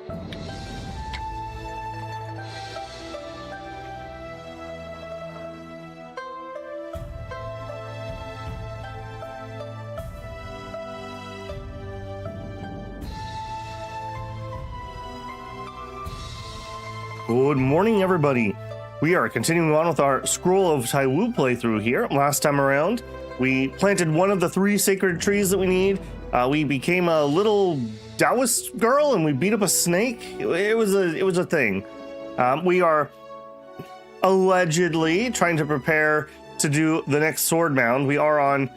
Good morning, everybody. We are continuing on with our Scroll of Taiwu playthrough here. Last time around, we planted one of the 3 sacred trees that we need. We became a little Taoist girl and we beat up a snake. It was a thing. We are allegedly trying to prepare to do the next sword mound. We are on,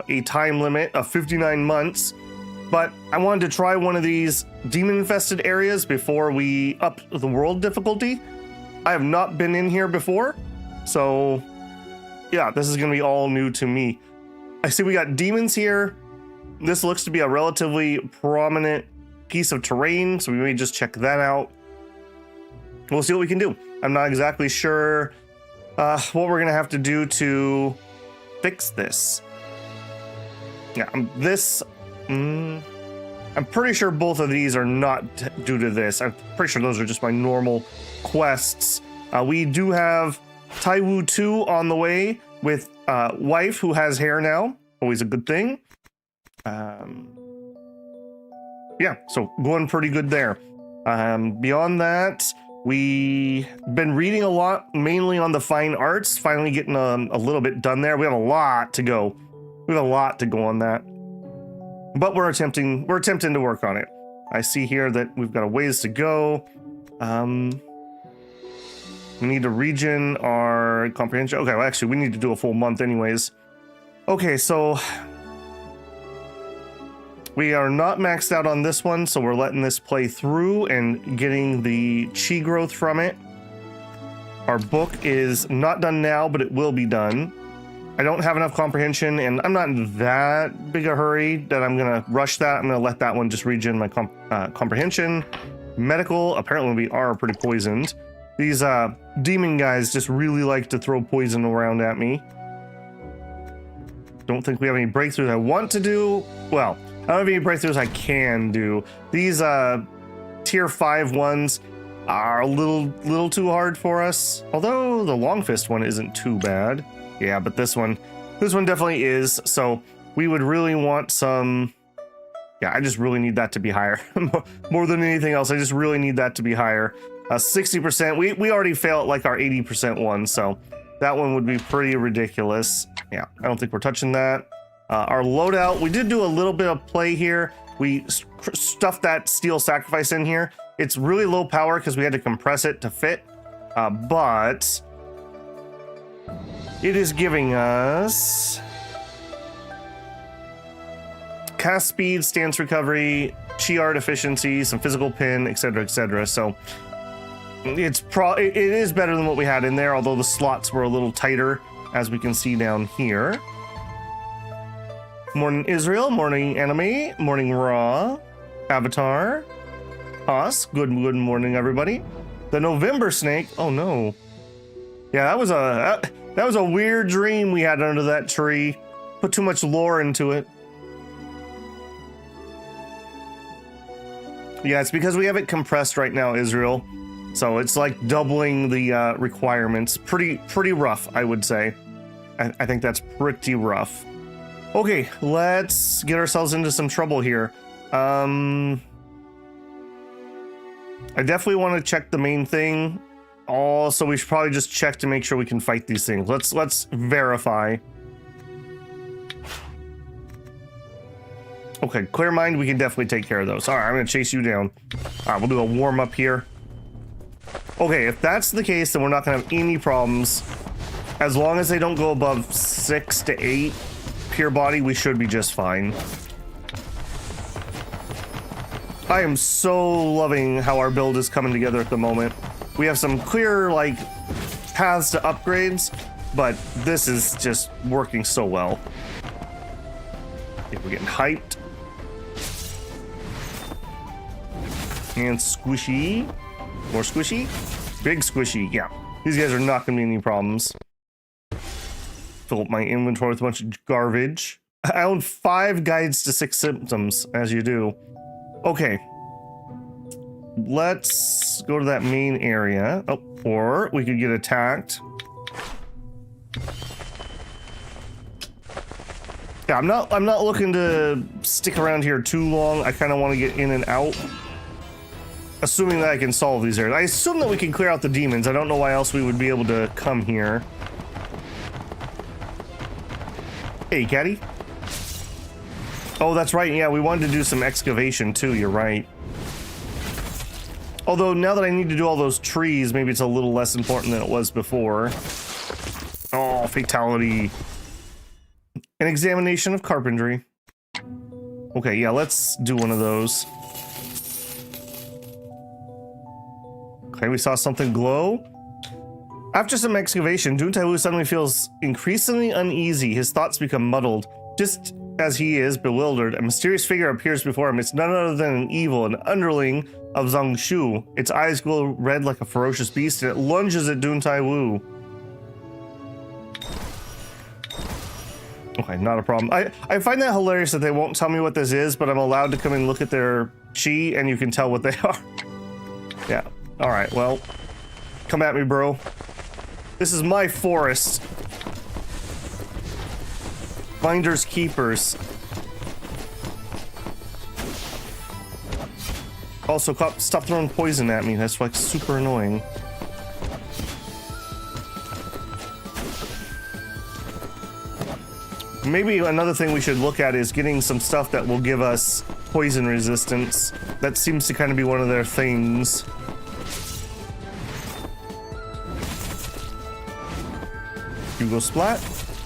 a time limit of 59 months. But I wanted to try one of these demon-infested areas before we up the world difficulty. I have not been in here before, so yeah, this is going to be all new to me. I see we got demons here. This looks to be a relatively prominent piece of terrain, so we may just check that out. We'll see what we can do. I'm not exactly sure what we're going to have to do to fix this. Yeah, I'm pretty sure both of these are not due to this. I'm pretty sure those are just my normal quests. We do have Taiwu 2 on the way with wife who has hair now. Always a good thing. Yeah, so going pretty good there. Beyond that, we've been reading a lot, mainly on the fine arts, finally getting a little bit done there. We have a lot to go. We have a lot to go on that. But we're attempting to work on it. I see here that we've got a ways to go. We need to regen our comprehension. Okay, well, actually, we need to do a full month anyways. Okay, so we are not maxed out on this one, so we're letting this play through and getting the chi growth from it. Our book is not done now, but it will be done. I don't have enough comprehension, and I'm not in that big a hurry that I'm going to rush that. I'm going to let that one just regen my comprehension. Medical, apparently we are pretty poisoned. These demon guys just really like to throw poison around at me. Don't think we have any breakthroughs I want to do. Well, I don't have any breakthroughs I can do. These tier 5 ones are a little too hard for us. Although the long fist one isn't too bad. Yeah, but this one definitely is. So we would really want some. Yeah, I just really need that to be higher. More than anything else, I just really need that to be higher. 60%. We already fail at like our 80% one, so that one would be pretty ridiculous. Yeah, I don't think we're touching that. Our loadout, we did do a little bit of play here. We stuffed that steel sacrifice in here. It's really low power because we had to compress it to fit, but it is giving us cast speed, stance recovery, chi art efficiency, some physical pin, etc., etc. So it is better than what we had in there, although the slots were a little tighter, as we can see down here. Morning Israel, morning anime, morning raw, avatar, us. Good morning, everybody. The November snake. Oh no. Yeah, that was a weird dream we had under that tree. Put too much lore into it. Yeah, it's because we have it compressed right now, Israel. So it's like doubling the requirements. Pretty rough, I would say. I think that's pretty rough. Okay, let's get ourselves into some trouble here. I definitely want to check the main thing. Also, we should probably just check to make sure we can fight these things. Let's verify. Okay, clear mind, we can definitely take care of those. All right, I'm gonna chase you down. All right, we'll do a warm up here. Okay, if that's the case, then we're not gonna have any problems. As long as they don't go above 6 to 8 pure body, we should be just fine. I am so loving how our build is coming together at the moment. We have some clear, like, paths to upgrades, but this is just working so well. Okay, we're getting hyped. And squishy. More squishy. Big squishy, yeah. These guys are not gonna be any problems. Fill up my inventory with a bunch of garbage. I own 5 guides to 6 symptoms, as you do. Okay. let's go to that main area. Oh, or we could get attacked. Yeah, I'm not looking to stick around here too long. I kind of want to get in and out. Assuming that I can solve these areas. I assume that we can clear out the demons. I don't know why else we would be able to come here. Hey, Caddy. Oh, that's right. Yeah, we wanted to do some excavation too. You're right. Although now that I need to do all those trees, maybe it's a little less important than it was before. Oh, fatality. An examination of carpentry. Okay, yeah, let's do one of those. Okay, we saw something glow. After some excavation, Dihun Dun suddenly feels increasingly uneasy. His thoughts become muddled. Just as he is bewildered, a mysterious figure appears before him. It's none other than an evil, an underling of Zhongshu. Its eyes glow red like a ferocious beast, and it lunges at Dihun Dun. Okay, not a problem. I find that hilarious that they won't tell me what this is, but I'm allowed to come and look at their chi, and you can tell what they are. Yeah. All right, well, come at me, bro. This is my forest. Finders keepers. Also, stop throwing poison at me. That's like super annoying. Maybe another thing we should look at is getting some stuff that will give us poison resistance. That seems to kind of be one of their things. You go splat.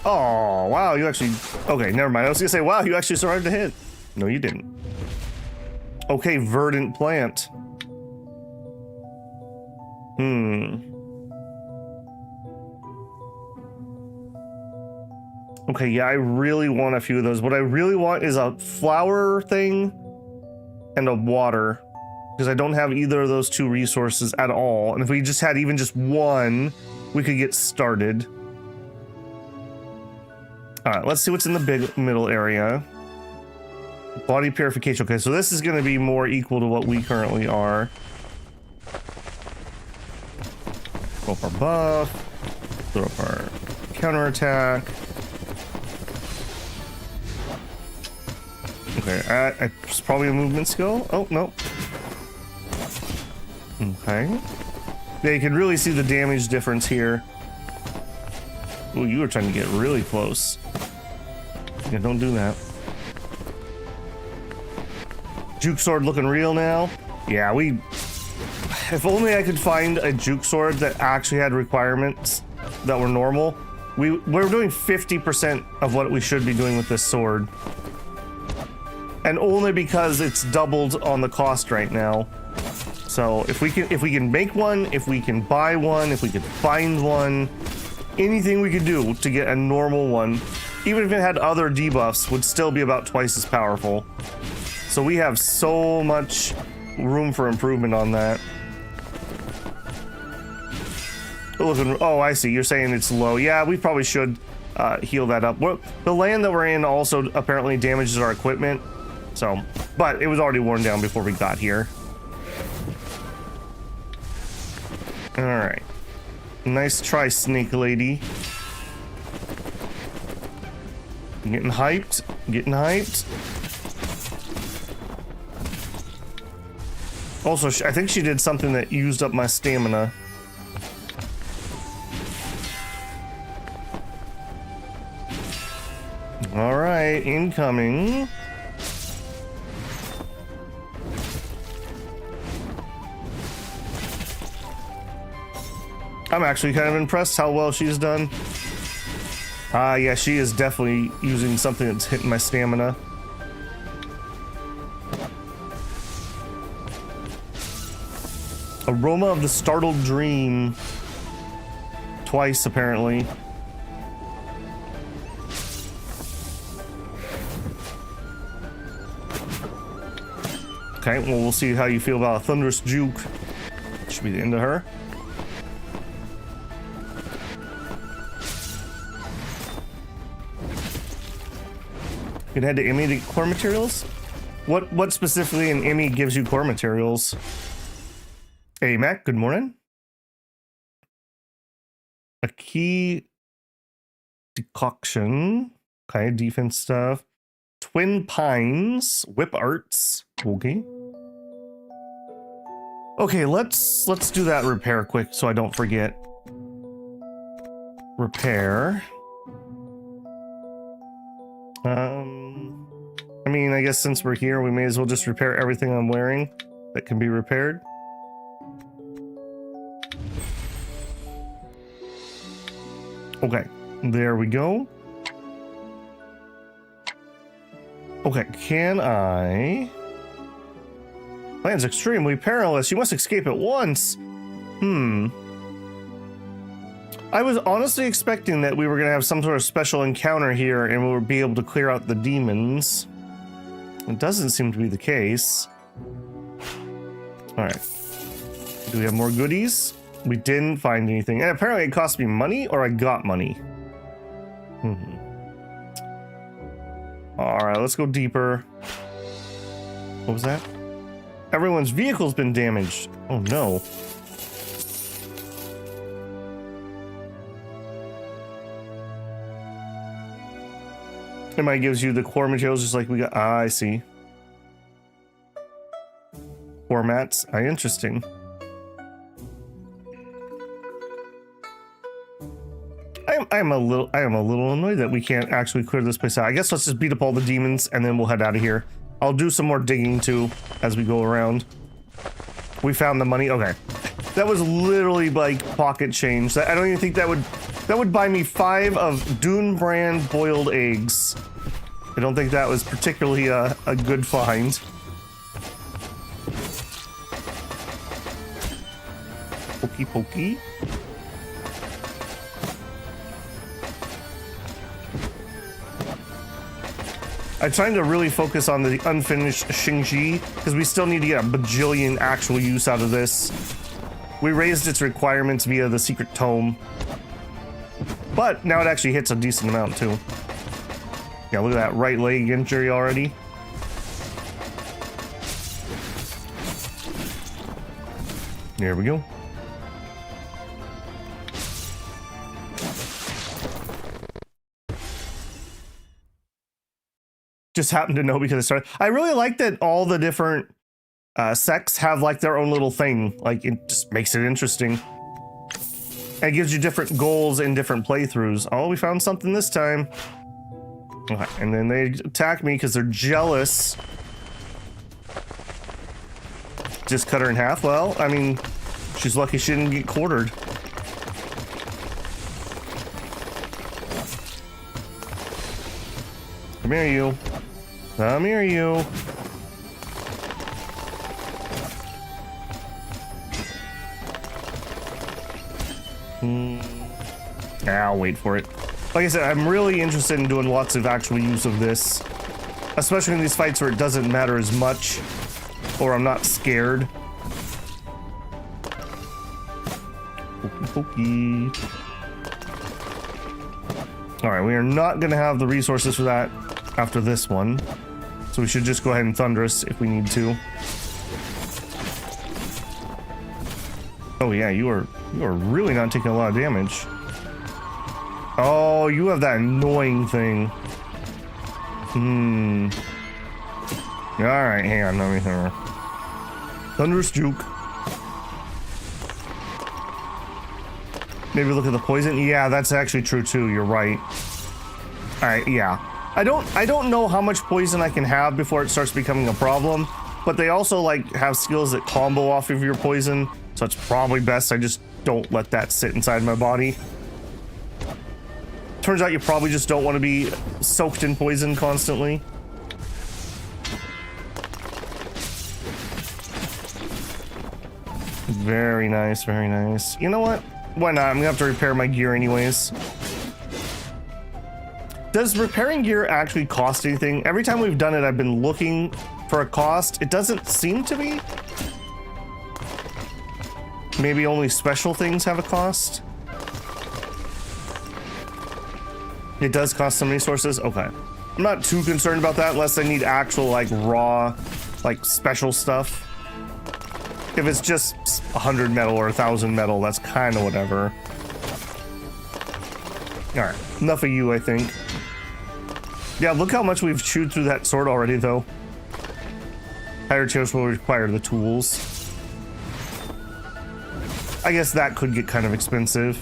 Oh, wow, you actually... Okay, never mind. I was gonna say, wow, you actually survived the hit. No, you didn't. Okay, verdant plant. Okay, yeah, I really want a few of those. What I really want is a flower thing and a water, because I don't have either of those two resources at all. And if we just had even just one, we could get started. All right, let's see what's in the big middle area. Body purification. Okay, so this is going to be more equal to what we currently are. Throw up our buff. Throw up our counterattack. Okay, it's probably a movement skill. Oh, no. Okay. Yeah, you can really see the damage difference here. Ooh, you were trying to get really close. Yeah, don't do that. Juke sword looking real now. Yeah, if only I could find a juke sword that actually had requirements that were normal. We're doing 50% of what we should be doing with this sword. And only because it's doubled on the cost right now. So if we can make one, if we can buy one, if we can find one, anything we could do to get a normal one, even if it had other debuffs, would still be about twice as powerful. So we have so much room for improvement on that. Oh, I see. You're saying it's low. Yeah, we probably should heal that up. The land that we're in also apparently damages our equipment. So, but it was already worn down before we got here. All right. Nice try, Snake Lady. Getting hyped. Getting hyped. Also, I think she did something that used up my stamina. All right, incoming. I'm actually kind of impressed how well she's done. Yeah, she is definitely using something that's hitting my stamina. Aroma of the Startled Dream. Twice, apparently. Okay, well, we'll see how you feel about a Thunderous Juke. Should be the end of her. You can head to Emmy to get core materials? What specifically in Emmy gives you core materials? Hey, Mac, good morning. A key decoction. Okay, defense stuff. Twin Pines, whip arts. Okay. Okay, let's do that repair quick so I don't forget. Repair. I mean, I guess since we're here, we may as well just repair everything I'm wearing that can be repaired. Okay, there we go. Okay, can I... Land's extremely perilous. You must escape at once. I was honestly expecting that we were going to have some sort of special encounter here and we would be able to clear out the demons. It doesn't seem to be the case. Alright. Do we have more goodies? We didn't find anything. And apparently it cost me money or I got money. Alright, let's go deeper. What was that? Everyone's vehicle's been damaged. Oh no. It might gives you the core materials just like we got. Ah, I see. Formats. Interesting. I am a little annoyed that we can't actually clear this place out. I guess let's just beat up all the demons and then we'll head out of here. I'll do some more digging too as we go around. We found the money. Okay. That was literally like pocket change. I don't even think that would buy me 5 of Dune brand boiled eggs. I don't think that was particularly a good find. Pokey pokey. I'm trying to really focus on the unfinished Xingji because we still need to get a bajillion actual use out of this. We raised its requirements via the secret tome. But now it actually hits a decent amount too. Yeah, look at that right leg injury already. There we go. Just happened to know because it started. I really like that all the different sects have like their own little thing. Like it just makes it interesting. It gives you different goals in different playthroughs. Oh, we found something this time. Okay, and then they attack me because they're jealous. Just cut her in half. Well, I mean, she's lucky she didn't get quartered. Come here, you. Come here, you. I'll wait for it. Like I said, I'm really interested in doing lots of actual use of this. Especially in these fights where it doesn't matter as much. Or I'm not scared. Pokey pokey. Alright, we are not going to have the resources for that after this one. So we should just go ahead and Thunderous if we need to. Oh yeah, you are really not taking a lot of damage. Oh, you have that annoying thing. Alright, hang on, let me hear. Thunderous Juke. Maybe look at the poison. Yeah, that's actually true too, you're right. Alright, yeah. I don't know how much poison I can have before it starts becoming a problem, but they also like have skills that combo off of your poison, so it's probably best I just don't let that sit inside my body. Turns out you probably just don't want to be soaked in poison constantly. Very nice, very nice. You know what? Why not? I'm gonna have to repair my gear anyways. Does repairing gear actually cost anything? Every time we've done it, I've been looking for a cost. It doesn't seem to be. Maybe only special things have a cost. It does cost some resources? Okay. I'm not too concerned about that unless I need actual, like, raw, like, special stuff. If it's just 100 metal or 1,000 metal, that's kind of whatever. All right, enough of you, I think. Yeah, look how much we've chewed through that sword already, though. Higher chance will require the tools. I guess that could get kind of expensive.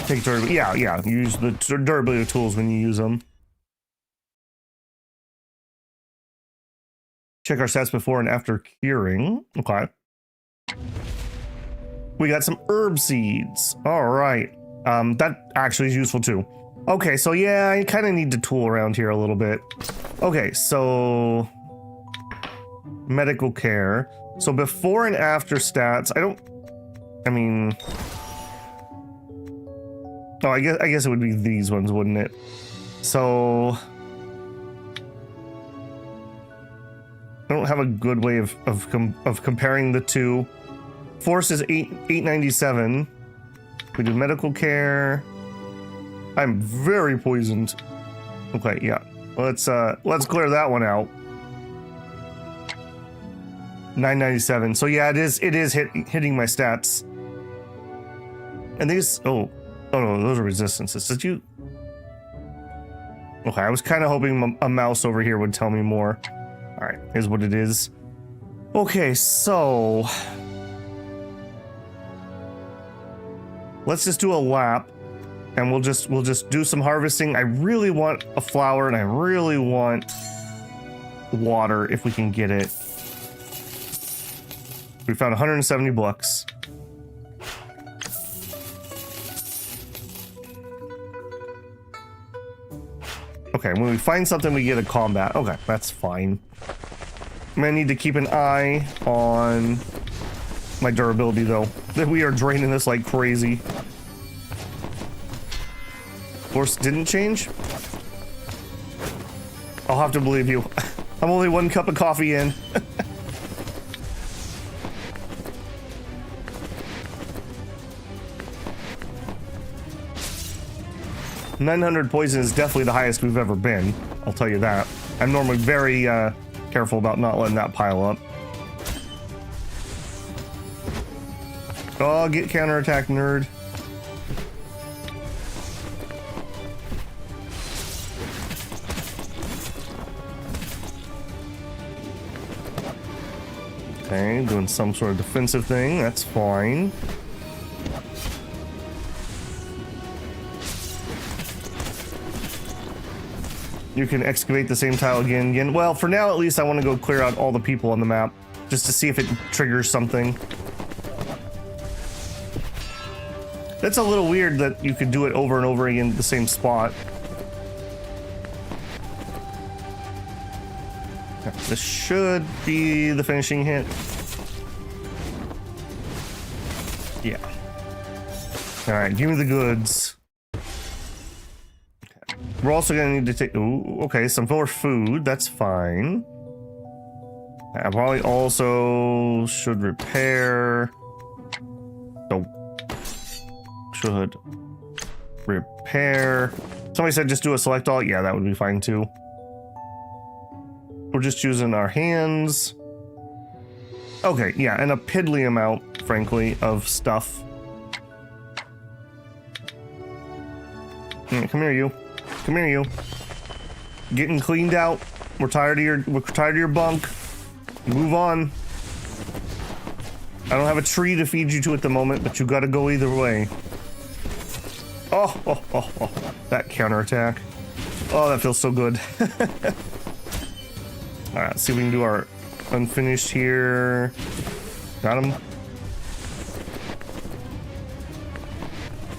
Take durability. Yeah. Use the durability tools when you use them. Check our stats before and after curing. Okay. We got some herb seeds. All right. That actually is useful too. Okay, so yeah, I kind of need to tool around here a little bit. Okay, so medical care. So before and after stats, I mean, oh, I guess it would be these ones, wouldn't it? So I don't have a good way of comparing the two. Force is 897. We do medical care. I'm very poisoned. Okay, yeah. Let's clear that one out. 997. So yeah, it is hitting my stats. And these oh no, those are resistances. Did you? Okay, I was kind of hoping a mouse over here would tell me more. All right, here's what it is. Okay, so let's just do a lap, and we'll just do some harvesting. I really want a flower, and I really want water if we can get it. We found 170 bucks. Okay, when we find something, we get a combat. Okay, that's fine. I'm gonna need to keep an eye on my durability, though. We are draining this like crazy. Force didn't change? I'll have to believe you. I'm only 1 cup of coffee in. 900 poison is definitely the highest we've ever been. I'll tell you that. I'm normally very careful about not letting that pile up. Oh, get counterattack, nerd. Okay, doing some sort of defensive thing. That's fine. You can excavate the same tile again. Well, for now, at least, I want to go clear out all the people on the map just to see if it triggers something. That's a little weird that you could do it over and over again at the same spot. This should be the finishing hit. Yeah. All right, give me the goods. Okay. We're also gonna need to take. Ooh, okay, some more food. That's fine. I probably also should repair. Oh, should repair. Somebody said just do a select all. Yeah, that would be fine too. We're just using our hands. Okay, yeah, and a piddly amount, frankly, of stuff. Come here, you. Come here, you. Getting cleaned out. We're tired of your bunk. Move on. I don't have a tree to feed you to at the moment, but you gotta go either way. Oh, that counterattack. Oh, that feels so good. All right, let's see if we can do our unfinished here. Got him.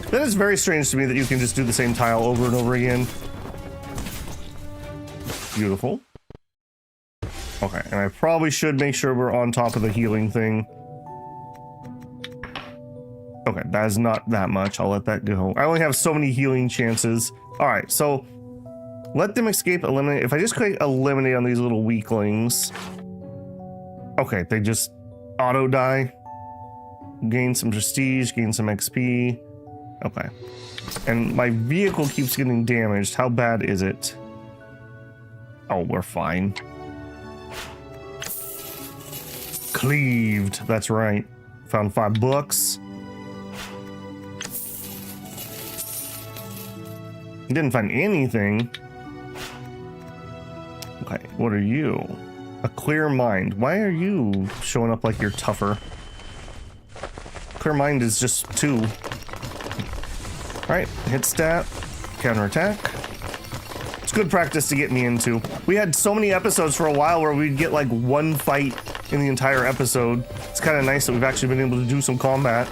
That is very strange to me that you can just do the same tile over and over again. Beautiful. Okay, and I probably should make sure we're on top of the healing thing. Okay, that is not that much. I'll let that go. I only have so many healing chances. All right, so let them escape, eliminate. If I just click eliminate on these little weaklings. Okay, they just auto die. Gain some prestige, gain some XP. Okay. And my vehicle keeps getting damaged. How bad is it? Oh, we're fine. Cleaved. That's right. Found 5 books. Didn't find anything. Okay, what are you? A clear mind. Why are you showing up like you're tougher? Clear mind is just 2. Alright, hit stat, counterattack. It's good practice to get me into. We had so many episodes for a while where we'd get like 1 fight in the entire episode. It's kind of nice that we've actually been able to do some combat.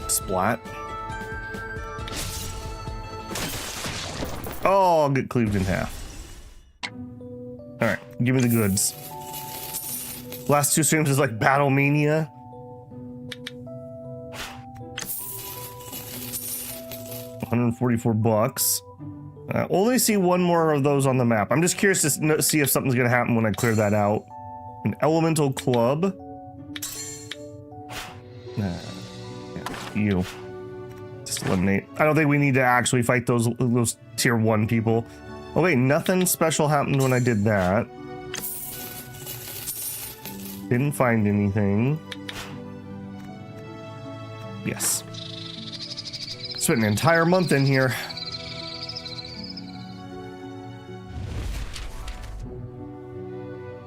Splat. Oh, I'll get cleaved in half. Alright, give me the goods. Last 2 streams is like Battle Mania. $144. Only see 1 more of those on the map. I'm just curious to see if something's gonna happen when I clear that out. An elemental club. Yeah, you. Just eliminate. I don't think we need to actually fight those tier 1 people. Oh wait, nothing special happened when I did that. Didn't find anything. Yes. Spent an entire month in here.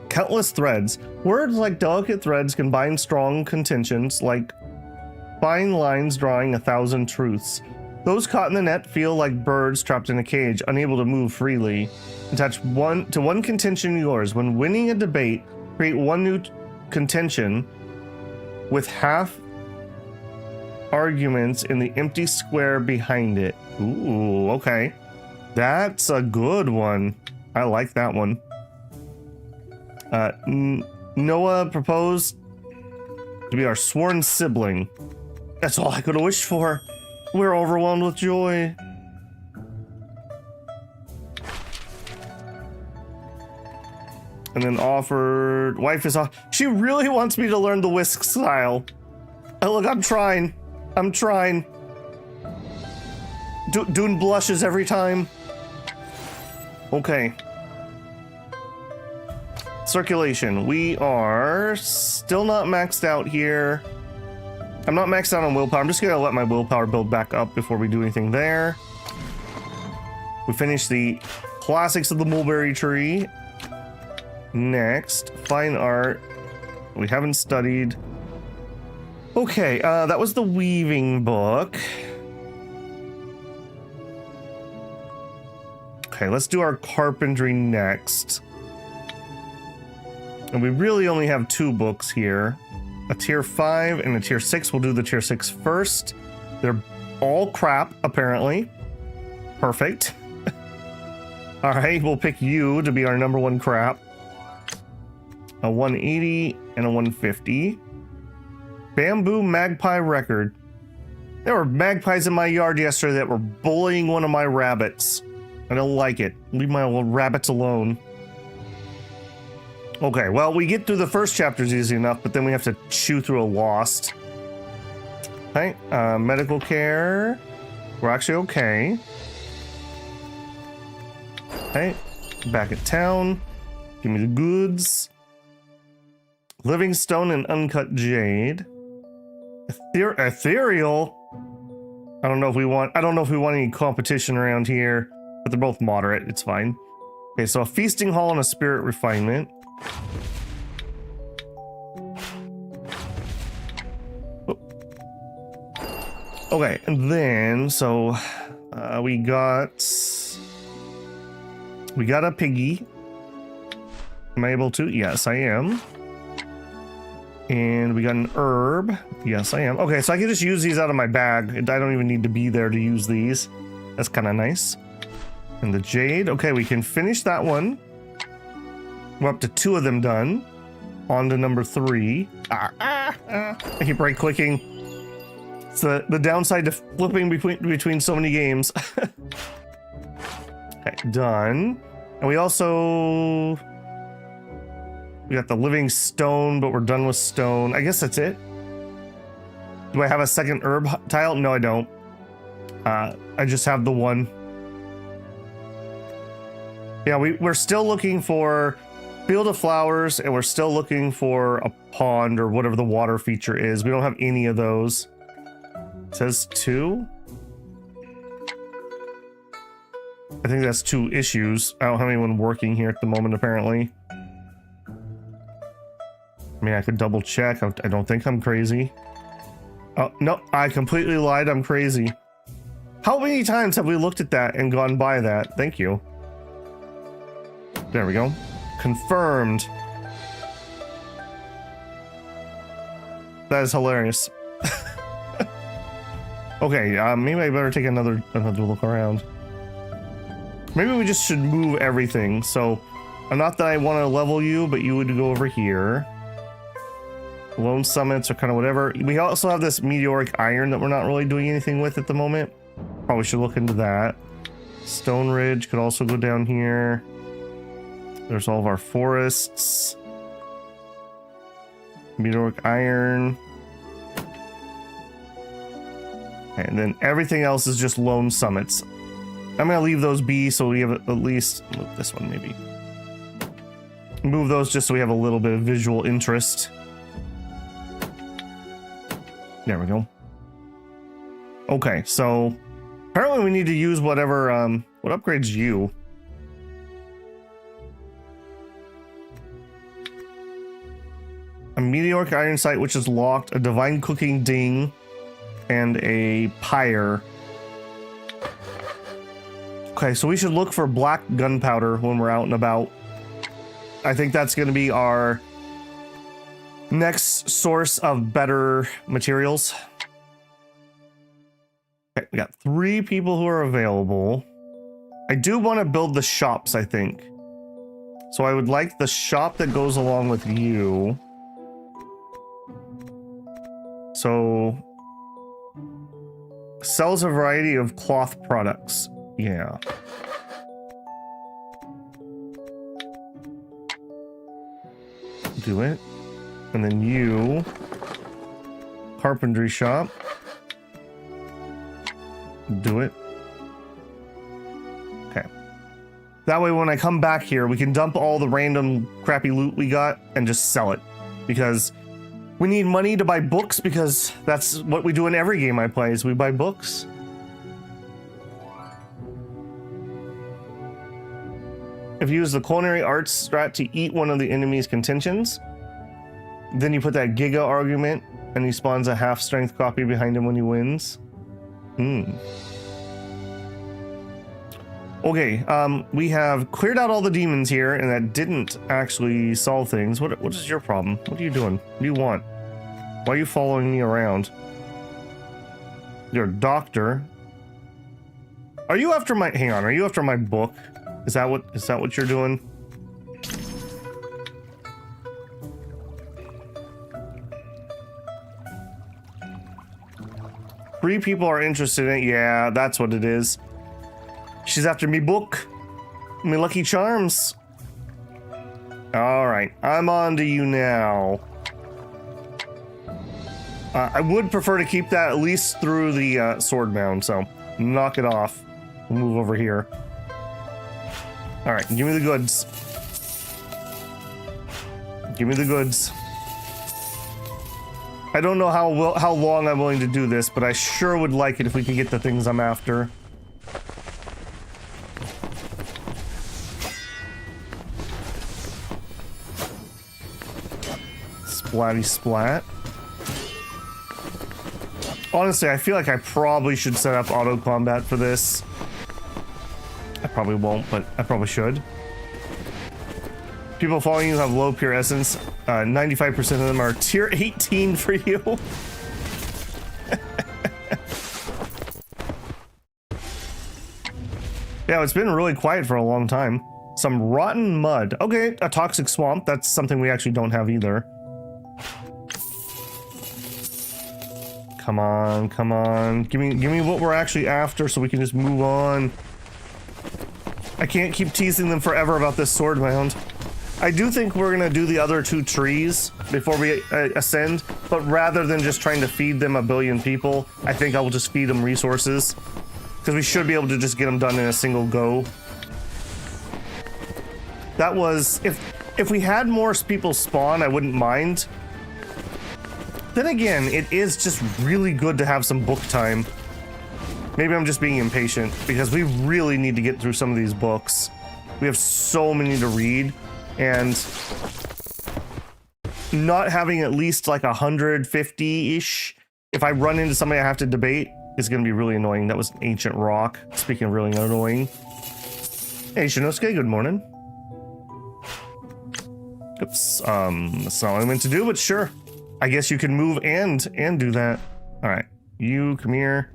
Countless threads. Words like delicate threads can bind strong contentions, like fine lines drawing 1,000 truths. Those caught in the net feel like birds trapped in a cage, unable to move freely. Attach one contention yours. When winning a debate, create 1 new contention with half arguments in the empty square behind it. Ooh, okay. That's a good one. I like that one. Noah proposed to be our sworn sibling. That's all I could have wished for. We're overwhelmed with joy. And then offered, wife is off. She really wants me to learn the whisk style. Oh, look, I'm trying. Dune blushes every time. Okay. Circulation. We are still not maxed out here. I'm not maxed out on willpower. I'm just gonna let my willpower build back up before we do anything there. We finished the classics of the mulberry tree. Next, fine art. We haven't studied. Okay, that was the weaving book. Okay, let's do our carpentry next. And we really only have 2 books here. A tier 5 and a tier 6. We'll do the tier 6 first. They're all crap, apparently. Perfect. Alright, we'll pick you to be our number 1 crap. A 180 and a 150. Bamboo magpie record. There were magpies in my yard yesterday that were bullying one of my rabbits. I don't like it. Leave my little rabbits alone. Okay, well, we get through the first chapters easy enough, but then we have to chew through a Lost. Okay, medical care. We're actually okay. Okay, back at town. Give me the goods. Living stone and uncut jade. Ethereal. I don't know if we want any competition around here, but they're both moderate. It's fine. Okay, so a feasting hall and a spirit refinement. Okay, and then so we got a piggy. Am I able to? Yes, I am. And we got an herb. Yes, I am. Okay, so I can just use these out of my bag. I don't even need to be there to use these. That's kind of nice. And the jade. Okay, we can finish that one. We're up to 2 of them done. On to number 3. I keep right clicking. It's the downside to flipping between so many games. Okay, done. And we also We got the living stone, but we're done with stone. I guess that's it. Do I have a second herb tile? No, I don't. I just have the one. Yeah, we're still looking for field of flowers, and we're still looking for a pond or whatever the water feature is. We don't have any of those. It says 2. I think that's 2 issues. I don't have anyone working here at the moment, apparently. I mean, I could double check. I don't think I'm crazy. Oh, no, I completely lied. I'm crazy. How many times have we looked at that and gone by that? Thank you. There we go. Confirmed. That is hilarious. Okay, maybe I better take another look around. Maybe we just should move everything. So, not that I want to level you, but you would go over here. Lone summits or kind of whatever. We also have this meteoric iron that we're not really doing anything with at the moment. Probably should look into that. Stone Ridge could also go down here. There's all of our forests. Meteoric iron. And then everything else is just lone summits. I'm gonna leave those be so we have at least move this one maybe. Move those just so we have a little bit of visual interest. There we go. Okay, so apparently we need to use whatever what upgrades you. A meteoric iron sight which is locked, a divine cooking ding, and a pyre. Okay, so we should look for black gunpowder when we're out and about. I think that's going to be our next source of better materials. Okay, we got 3 people who are available. I do want to build the shops, I think. So I would like the shop that goes along with you. So sells a variety of cloth products. Yeah. Do it. And then you. Carpentry shop. Do it. Okay. That way when I come back here, we can dump all the random crappy loot we got and just sell it. Because we need money to buy books, because that's what we do in every game I play, is we buy books. If you use the culinary arts strat to eat one of the enemy's contentions, then you put that Giga argument and he spawns a half strength copy behind him when he wins. Okay, we have cleared out all the demons here, and that didn't actually solve things. What is your problem? What are you doing? What do you want? Why are you following me around? You're a doctor. Are you after my... Hang on, are you after my book? Is that what you're doing? Three people are interested in it. Yeah, that's what it is. She's after me book. Me Lucky Charms. Alright, I'm on to you now. I would prefer to keep that at least through the sword mound, so knock it off. We'll move over here. Alright, give me the goods. Give me the goods. I don't know how long I'm willing to do this, but I sure would like it if we can get the things I'm after. Splatty splat. Honestly, I feel like I probably should set up auto combat for this. I probably won't, but I probably should. People following you have low pure essence. 95% of them are tier 18 for you. Yeah, it's been really quiet for a long time. Some rotten mud. Okay, a toxic swamp. That's something we actually don't have either. Come on, come on. Give me what we're actually after so we can just move on. I can't keep teasing them forever about this sword mound. I do think we're gonna do the other 2 trees before we ascend, but rather than just trying to feed them a billion people, I think I will just feed them resources, because we should be able to just get them done in a single go. That was, if we had more people spawn, I wouldn't mind. Then again, it is just really good to have some book time. Maybe I'm just being impatient, because we really need to get through some of these books. We have so many to read, and not having at least like 150-ish, if I run into somebody I have to debate, is going to be really annoying. That was an ancient rock. Speaking of really annoying. Hey, Shinosuke, good morning. Oops, that's not what I meant to do, but sure. I guess you can move and do that. All right, you come here.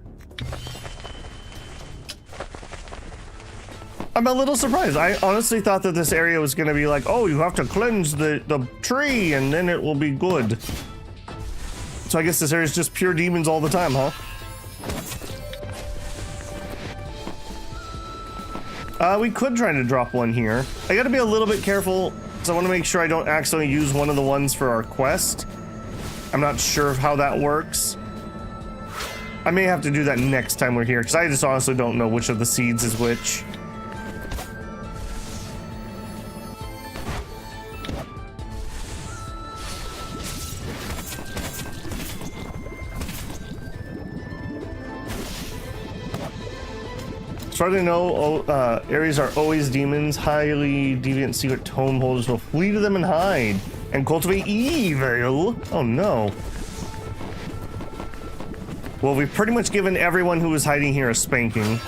I'm a little surprised. I honestly thought that this area was going to be like, oh, you have to cleanse the tree and then it will be good. So I guess this area is just pure demons all the time, huh? We could try to drop one here. I got to be a little bit careful, because I want to make sure I don't accidentally use one of the ones for our quest. I'm not sure how that works. I may have to do that next time we're here, because I just honestly don't know which of the seeds is which. Try to know areas are always demons. Highly deviant secret tome holders will flee to them and hide and cultivate evil. Oh no. Well, we've pretty much given everyone who was hiding here a spanking.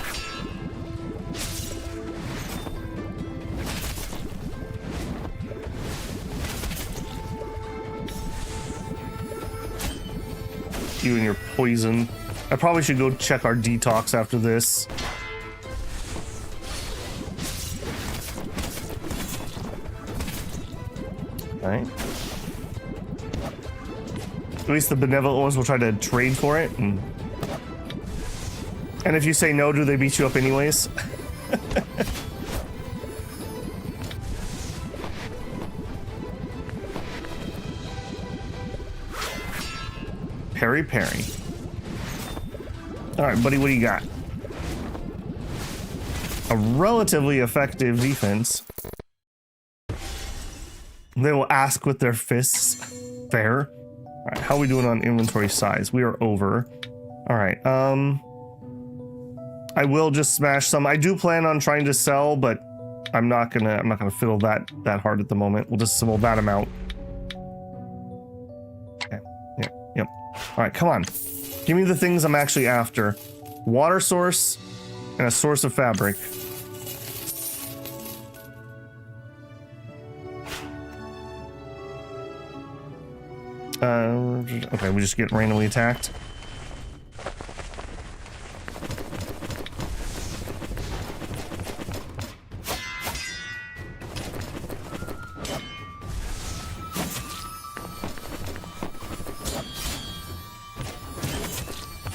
You and your poison. I probably should go check our detox after this. Right. At least the benevolent ones will try to trade for it. And if you say no, do they beat you up anyways? Parry, parry. All right, buddy, what do you got? A relatively effective defense. They will ask with their fists. Fair. All right, how are we doing on inventory size? We are over. All right. I will just smash some. I do plan on trying to sell, but I'm not gonna fiddle that hard at the moment. We'll just sell that amount. Okay. Yeah. Yep. All right. Come on. Give me the things I'm actually after. Water source and a source of fabric. Okay, we just get randomly attacked.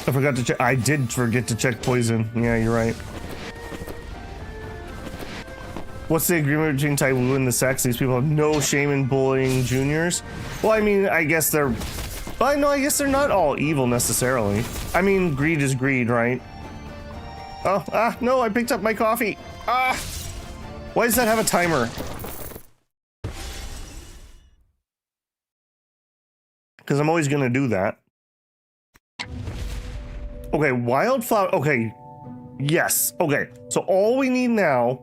I forgot to check. I did forget to check poison. Yeah, you're right. What's the agreement between Taiwu and the sects? These people have no shame in bullying juniors. Well, I mean, I guess they're... Well, no, I guess they're not all evil necessarily. I mean, greed is greed, right? Oh, no, I picked up my coffee. Why does that have a timer? Because I'm always gonna do that. Okay, wildflower, okay. Yes, okay. So all we need now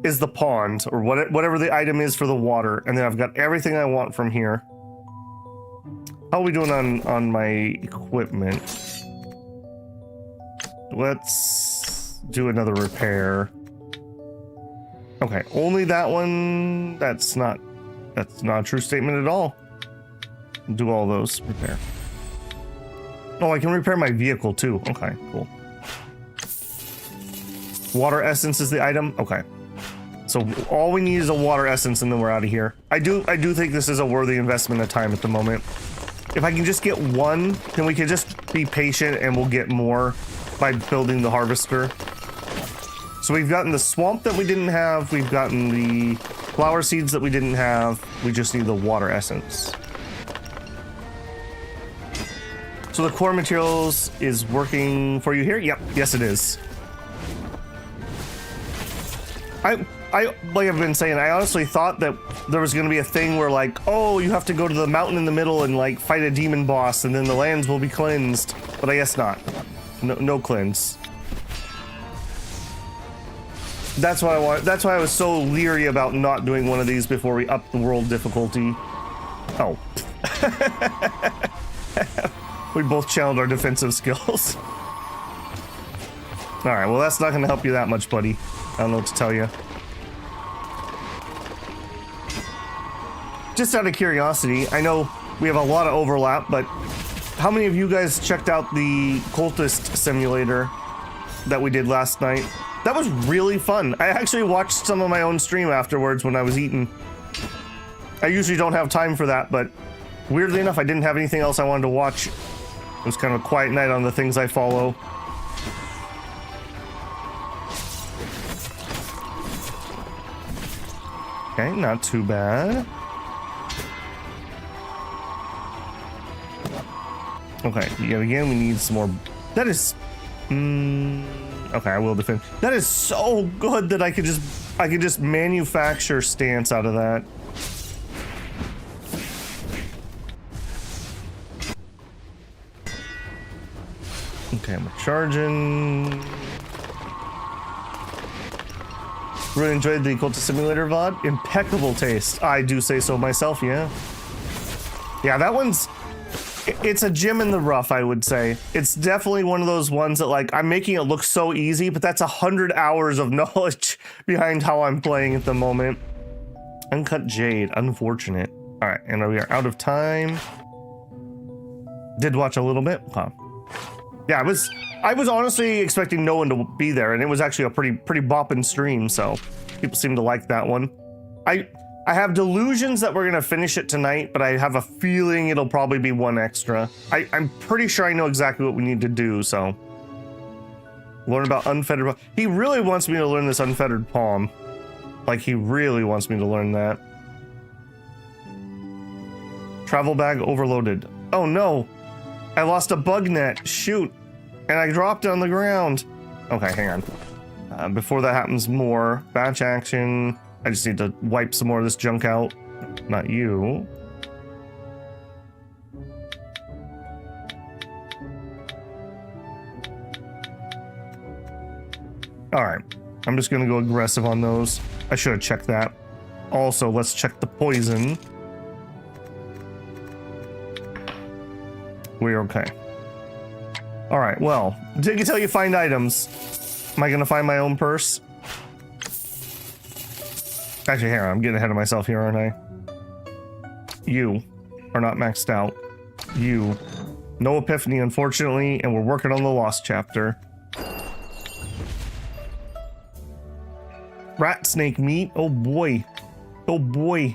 is the pond, or whatever the item is for the water, and then I've got everything I want from here. How are we doing on my equipment? Let's do another repair. Okay, only that one. That's not a true statement at all. Do all those repair. Oh, I can repair my vehicle too. Okay, cool. Water essence is the item. Okay. So all we need is a water essence and then we're out of here. I do think this is a worthy investment of time at the moment. If I can just get one, then we can just be patient and we'll get more by building the harvester. So we've gotten the swamp that we didn't have. We've gotten the flower seeds that we didn't have. We just need the water essence. So the core materials is working for you here? Yep, yes it is. Like I've been saying, I honestly thought that there was going to be a thing where like, oh, you have to go to the mountain in the middle and like fight a demon boss and then the lands will be cleansed. But I guess not. No cleanse. That's why I was so leery about not doing one of these before we up the world difficulty. Oh. We both channeled our defensive skills. Alright, well that's not going to help you that much, buddy. I don't know what to tell you. Just out of curiosity, I know we have a lot of overlap, but how many of you guys checked out the cultist simulator that we did last night? That was really fun. I actually watched some of my own stream afterwards when I was eating. I usually don't have time for that, but weirdly enough, I didn't have anything else I wanted to watch. It was kind of a quiet night on the things I follow. Okay, not too bad. Okay, yet again, we need some more. That is... okay, I will defend. That is so good that I could just manufacture stance out of that. Okay, I'm charging. Really enjoyed the Cultist Simulator VOD. Impeccable taste. I do say so myself, yeah. Yeah, that one's... It's a gem in the rough, I would say. It's definitely one of those ones that, like, I'm making it look so easy, but that's 100 hours of knowledge behind how I'm playing at the moment. Uncut Jade, unfortunate. All right, and we are out of time. Did watch a little bit, huh? Yeah, I was honestly expecting no one to be there, and it was actually a pretty bopping stream, so people seem to like that one. I have delusions that we're gonna finish it tonight, but I have a feeling it'll probably be one extra. I'm pretty sure I know exactly what we need to do, so. Learn about unfettered. He really wants me to learn this unfettered palm. Like, he really wants me to learn that. Travel bag overloaded. Oh no, I lost a bug net, shoot. And I dropped it on the ground. Okay, hang on. Before that happens more, batch action. I just need to wipe some more of this junk out. Not you. All right, I'm just gonna go aggressive on those. I should have checked that. Also, let's check the poison. We're okay. All right, well, dig until you find items. Am I gonna find my own purse? Actually, here, I'm getting ahead of myself here, aren't I? You are not maxed out. You. No epiphany, unfortunately, and we're working on the lost chapter. Rat snake meat. Oh boy. Oh boy.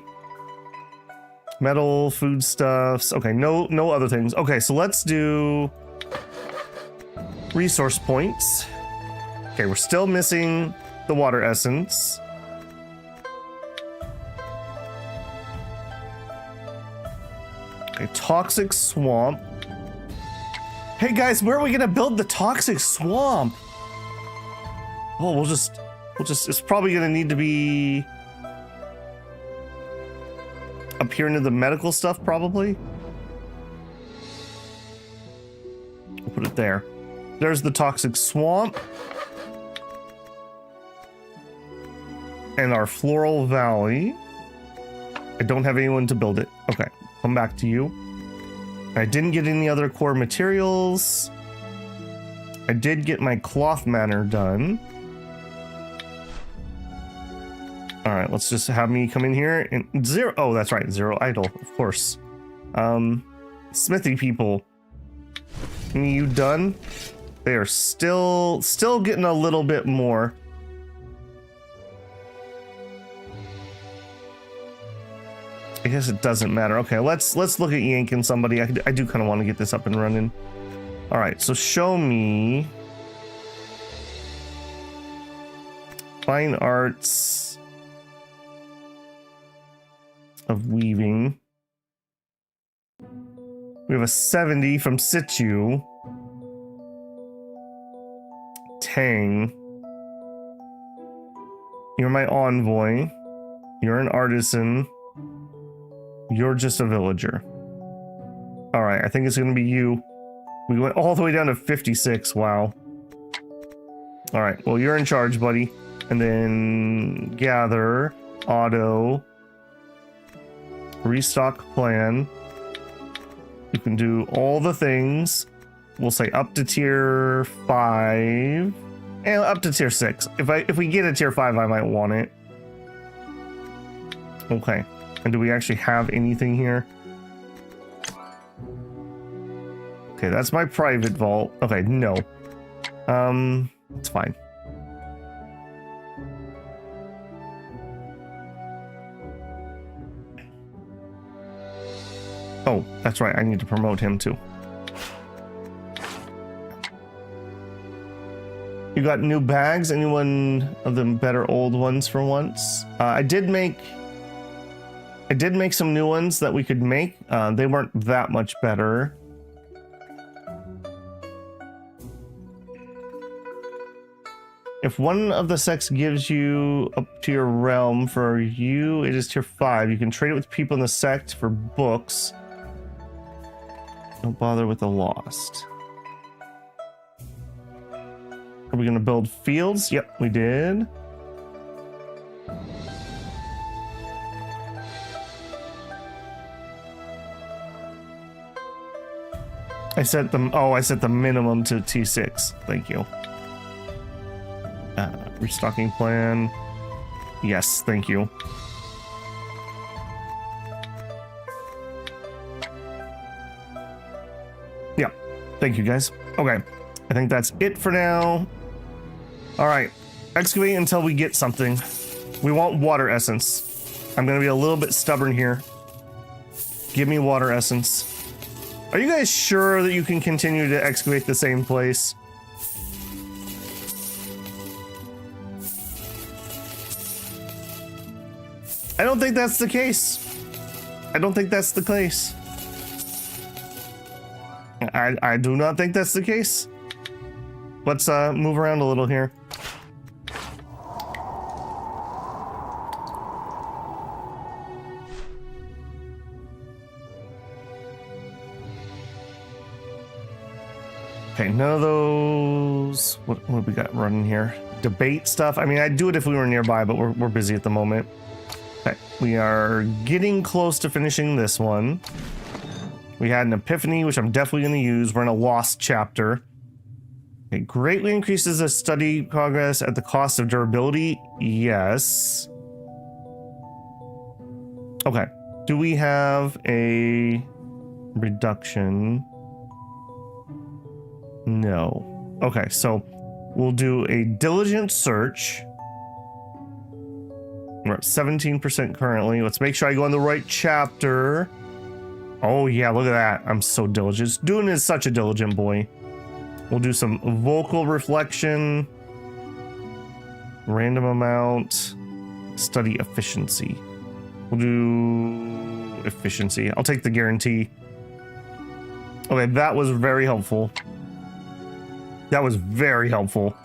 Metal, foodstuffs. Okay, no other things. Okay, so let's do resource points. Okay, we're still missing the water essence. Okay, toxic swamp. Hey guys, where are we gonna build the toxic swamp? Oh, we'll just, it's probably gonna need to be up here into the medical stuff, probably. We'll put it there. There's the toxic swamp. And our floral valley. I don't have anyone to build it. Okay, come back to you. I didn't get any other core materials. I did get my cloth manor done. All right, let's just have me come in here and zero. Oh, that's right, zero idle, of course. Smithy people. You done? They are still getting a little bit more. I guess it doesn't matter. Okay, let's look at yanking somebody. I do kind of want to get this up and running. All right, so show me. fine arts of weaving. We have a 70 from Situ. Tang. You're my envoy. You're an artisan. You're just a villager. All right, I think it's going to be you. We went all the way down to 56. Wow. All right, well, you're in charge, buddy. And then gather, auto, restock plan. You can do all the things. We'll say up to tier 5 and up to tier 6. If we get a tier 5, I might want it. Okay. And do we actually have anything here? Okay, that's my private vault. Okay, no. It's fine. Oh, that's right. I need to promote him too. You got new bags? Anyone of them better old ones for once? I did make some new ones that we could make. They weren't that much better. If one of the sects gives you up to your realm, for you it is tier 5. You can trade it with people in the sect for books. Don't bother with the lost. Are we gonna build fields? Yep, we did. I set the minimum to T6. Thank you. Restocking plan. Yes, thank you. Yeah, thank you guys. Okay, I think that's it for now. All right, excavate until we get something. We want water essence. I'm gonna be a little bit stubborn here. Give me water essence. Are you guys sure that you can continue to excavate the same place? I don't think that's the case. I don't think that's the case. I do not think that's the case. Let's move around a little here. Okay, none of those. What have we got running here? Debate stuff. I mean, I'd do it if we were nearby, but we're busy at the moment. Okay, we are getting close to finishing this one. We had an epiphany, which I'm definitely going to use. We're in a lost chapter. It greatly increases the study progress at the cost of durability. Yes. Okay. Do we have a reduction? No. Okay, so we'll do a diligent search. We're at 17% currently. Let's make sure I go in the right chapter. Oh yeah, look at that. I'm so diligent. Dune is such a diligent boy. We'll do some vocal reflection. Random amount. Study efficiency. We'll do efficiency. I'll take the guarantee. Okay, that was very helpful. That was very helpful.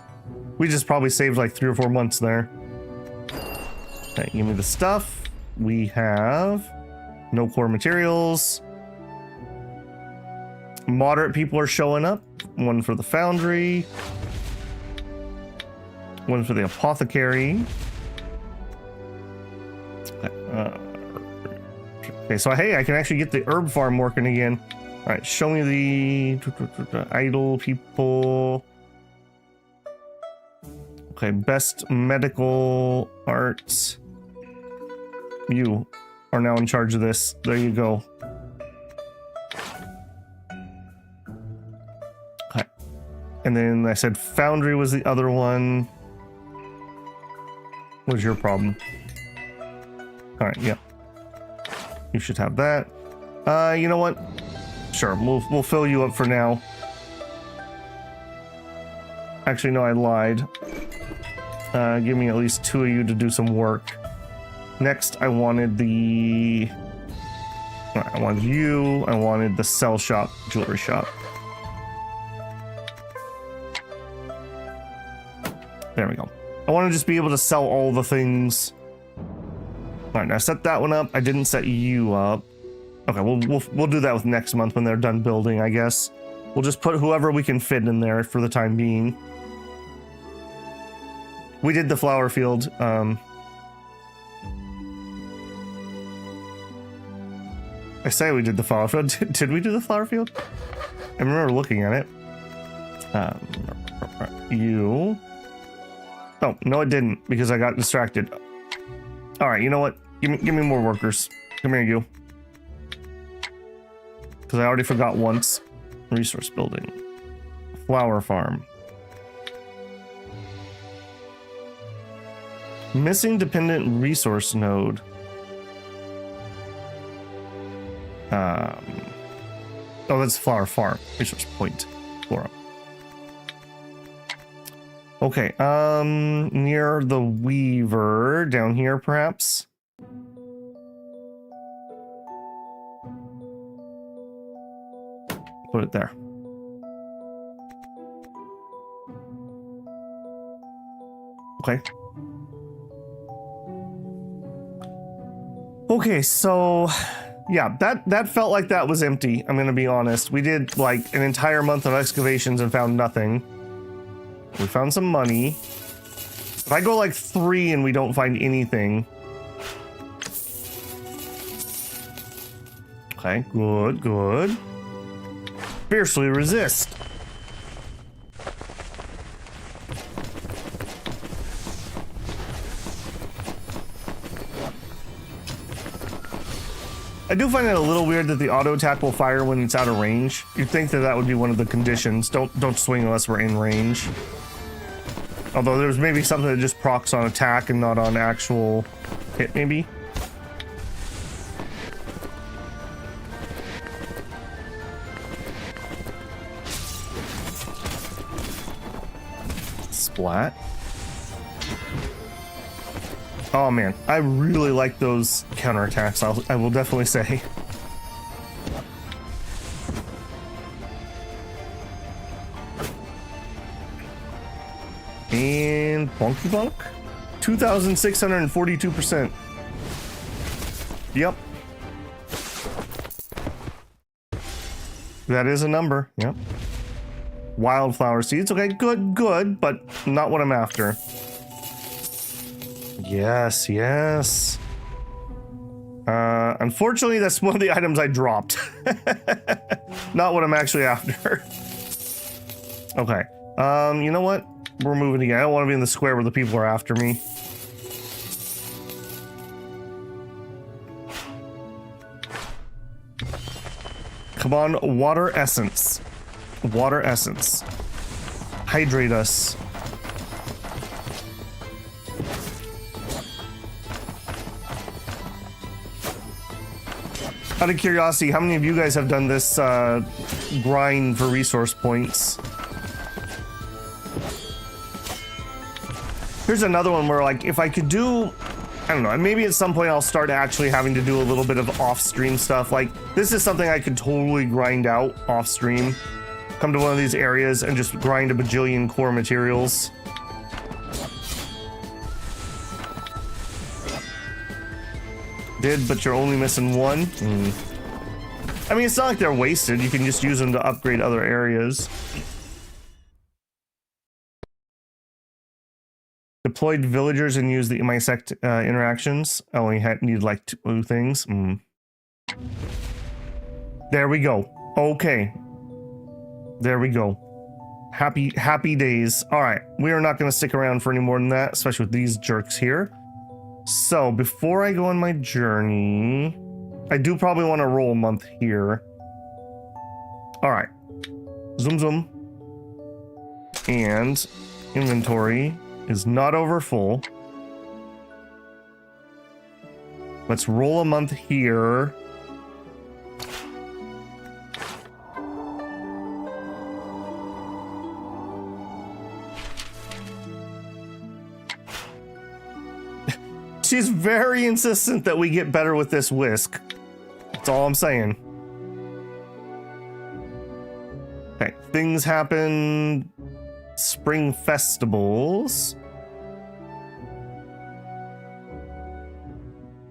We just probably saved like 3 or 4 months there. Okay, give me the stuff. We have no core materials. Moderate people are showing up. One for the foundry. One for the apothecary. Okay, so hey, I can actually get the herb farm working again. All right, show me the idle people. Okay, best medical arts. You are now in charge of this. There you go. Okay. And then I said foundry was the other one. What was your problem? All right, yeah. You should have that. You know what? Sure, we'll fill you up for now. Actually, no, I lied. Give me at least 2 of you to do some work. Next, I wanted the... I wanted you. I wanted the sell shop, jewelry shop. There we go. I want to just be able to sell all the things. All right, now set that one up. I didn't set you up. Okay, we'll do that with next month when they're done building, I guess. We'll just put whoever we can fit in there for the time being. We did the flower field. I say we did the flower field. Did we do the flower field? I remember looking at it. You. Oh, no, it didn't because I got distracted. All right, you know what? Give me more workers. Come here, you. Because I already forgot once. Resource building. Flower farm. Missing dependent resource node. Oh, that's flower farm. Resource point. Flora. Okay, near the weaver, down here, perhaps? Put it there. Okay. Okay, so... yeah, that felt like that was empty, I'm gonna be honest. We did, like, an entire month of excavations and found nothing. We found some money. If I go like 3 and we don't find anything. Okay, good, good. Fiercely resist. I do find it a little weird that the auto attack will fire when it's out of range. You'd think that that would be one of the conditions. Don't swing unless we're in range. Although there's maybe something that just procs on attack and not on actual hit, maybe. Splat. Oh man, I really like those counterattacks, I will definitely say. And bonky bonk. 2,642%. Yep. That is a number, yep. Wildflower seeds, okay, good, but not what I'm after. Yes, yes. Unfortunately, that's one of the items I dropped. Not what I'm actually after. Okay. You know what? We're moving again. I don't want to be in the square where the people are after me. Come on, water essence. Water essence. Hydrate us. Out of curiosity, how many of you guys have done this grind for resource points? Here's another one where, like, if I could do, I don't know, maybe at some point I'll start actually having to do a little bit of off-stream stuff. Like, this is something I could totally grind out off-stream. Come to one of these areas and just grind a bajillion core materials. Did, but you're only missing one. I mean, it's not like they're wasted. You can just use them to upgrade other areas. Deployed villagers and use the my sect interactions. I only need like 2 things. There we go. Okay. There we go. Happy days. All right. We are not going to stick around for any more than that, especially with these jerks here. So before I go on my journey, I do probably want to roll a month here. All right. Zoom, zoom. And inventory is not over full. Let's roll a month here. She's very insistent that we get better with this whisk. That's all I'm saying. Okay, things happen. Spring festivals.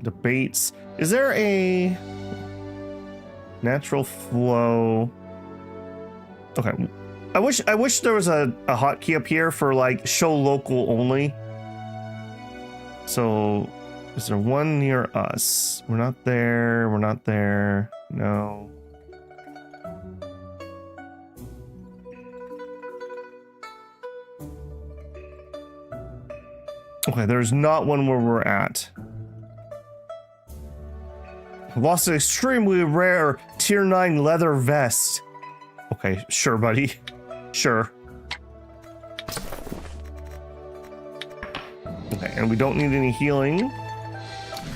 Debates. Is there a natural flow? Okay. I wish there was a hotkey up here for like show local only. So is there one near us? We're not there. We're not there. No. Okay, there's not one where we're at. Lost an extremely rare tier 9 leather vest. Okay, sure, buddy. Sure. Okay, and we don't need any healing.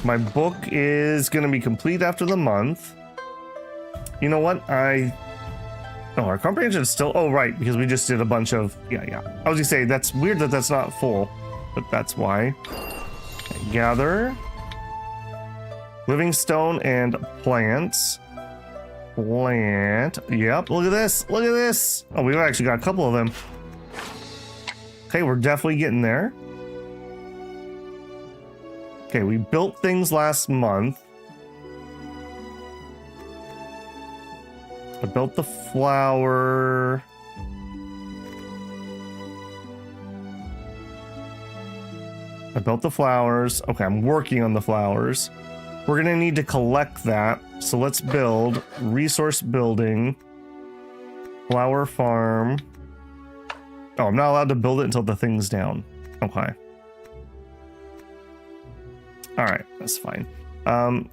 My book is going to be complete after the month. You know what? Oh, our comprehension is still... Oh, right, because we just did a bunch of... Yeah. I was going to say, that's weird that that's not full, but that's why. Okay, gather. Living stone and plants. Plant. Yep, look at this. Look at this. Oh, we've actually got a couple of them. Okay, we're definitely getting there. Okay, we built things last month. I built the flower. I built the flowers. Okay, I'm working on the flowers. We're gonna need to collect that. So let's build resource building, flower farm. Oh, I'm not allowed to build it until the thing's down. Okay. All right, that's fine.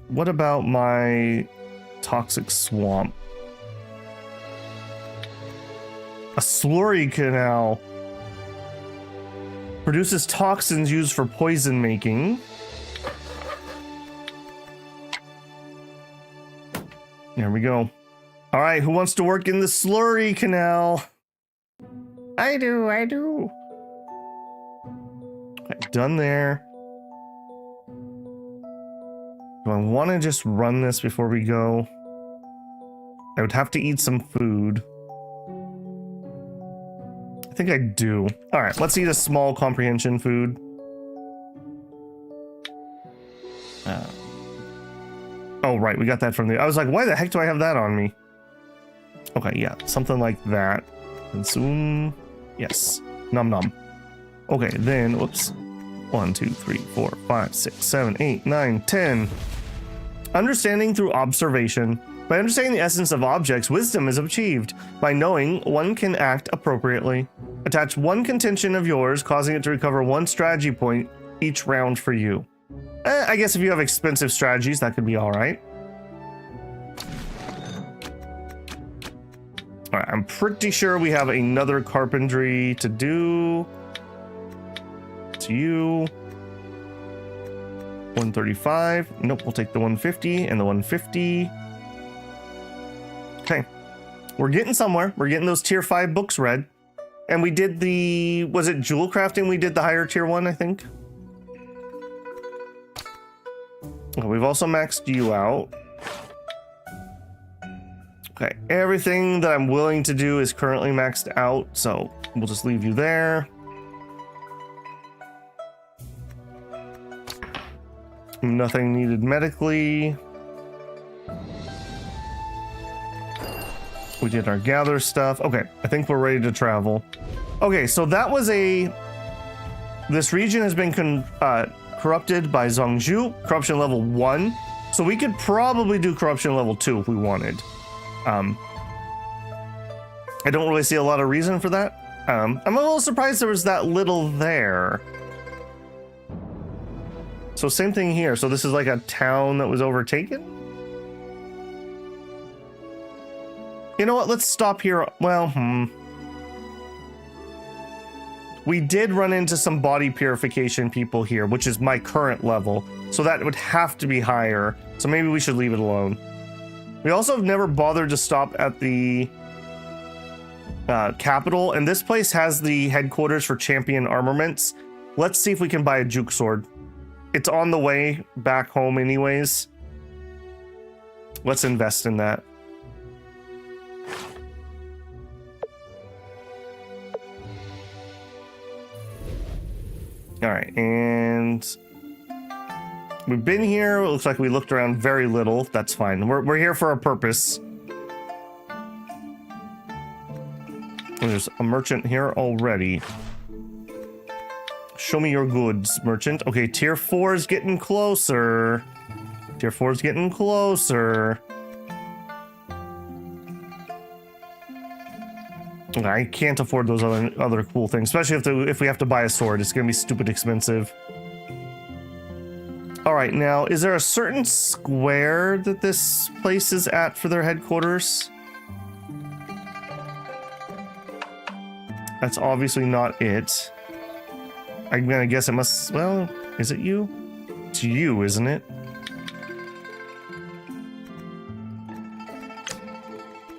What about my toxic swamp? A slurry canal produces toxins used for poison making. There we go. All right, who wants to work in the slurry canal? I do. Okay, done there. Do I want to just run this before we go? I would have to eat some food. I think I do. All right, let's eat a small comprehension food. Oh, right, we got that from the... I was like, why the heck do I have that on me? Okay, yeah, something like that. Consume... Yes. Nom nom. Okay, then, whoops. 1, 2, 3, 4, 5, 6, 7, 8, 9, 10. Understanding through observation. By understanding the essence of objects, wisdom is achieved. By knowing, one can act appropriately. Attach one contention of yours, causing it to recover one strategy point each round for you. I guess if you have expensive strategies, that could be all right. All right, I'm pretty sure we have another carpentry to do. To you. 135. Nope, we'll take the 150 and the 150. Okay. We're getting somewhere. We're getting those tier 5 books read. And we did the... Was it jewel crafting? We did the higher tier 1, I think. We've also maxed you out. Okay, everything that I'm willing to do is currently maxed out, so we'll just leave you there. Nothing needed medically. We did our gather stuff. Okay, I think we're ready to travel. Okay, so that was a... This region has been corrupted by Zhongzhu, corruption level 1. So we could probably do corruption level 2 if we wanted. I don't really see a lot of reason for that. I'm a little surprised there was that little there. So same thing here. So this is like a town that was overtaken? You know what? Let's stop here. Well, we did run into some body purification people here, which is my current level. So that would have to be higher. So maybe we should leave it alone. We also have never bothered to stop at the capital. And this place has the headquarters for champion armaments. Let's see if we can buy a juke sword. It's on the way back home anyways. Let's invest in that. All right, and we've been here. It looks like we looked around very little. That's fine. We're here for a purpose. There's a merchant here already. Show me your goods, merchant. Okay, tier 4 is getting closer. Tier 4 is getting closer. I can't afford those other cool things, especially if we have to buy a sword. It's gonna be stupid expensive. All right, now is there a certain square that this place is at for their headquarters? That's obviously not it. I'm gonna guess it must. Well, is it you? It's you, isn't it?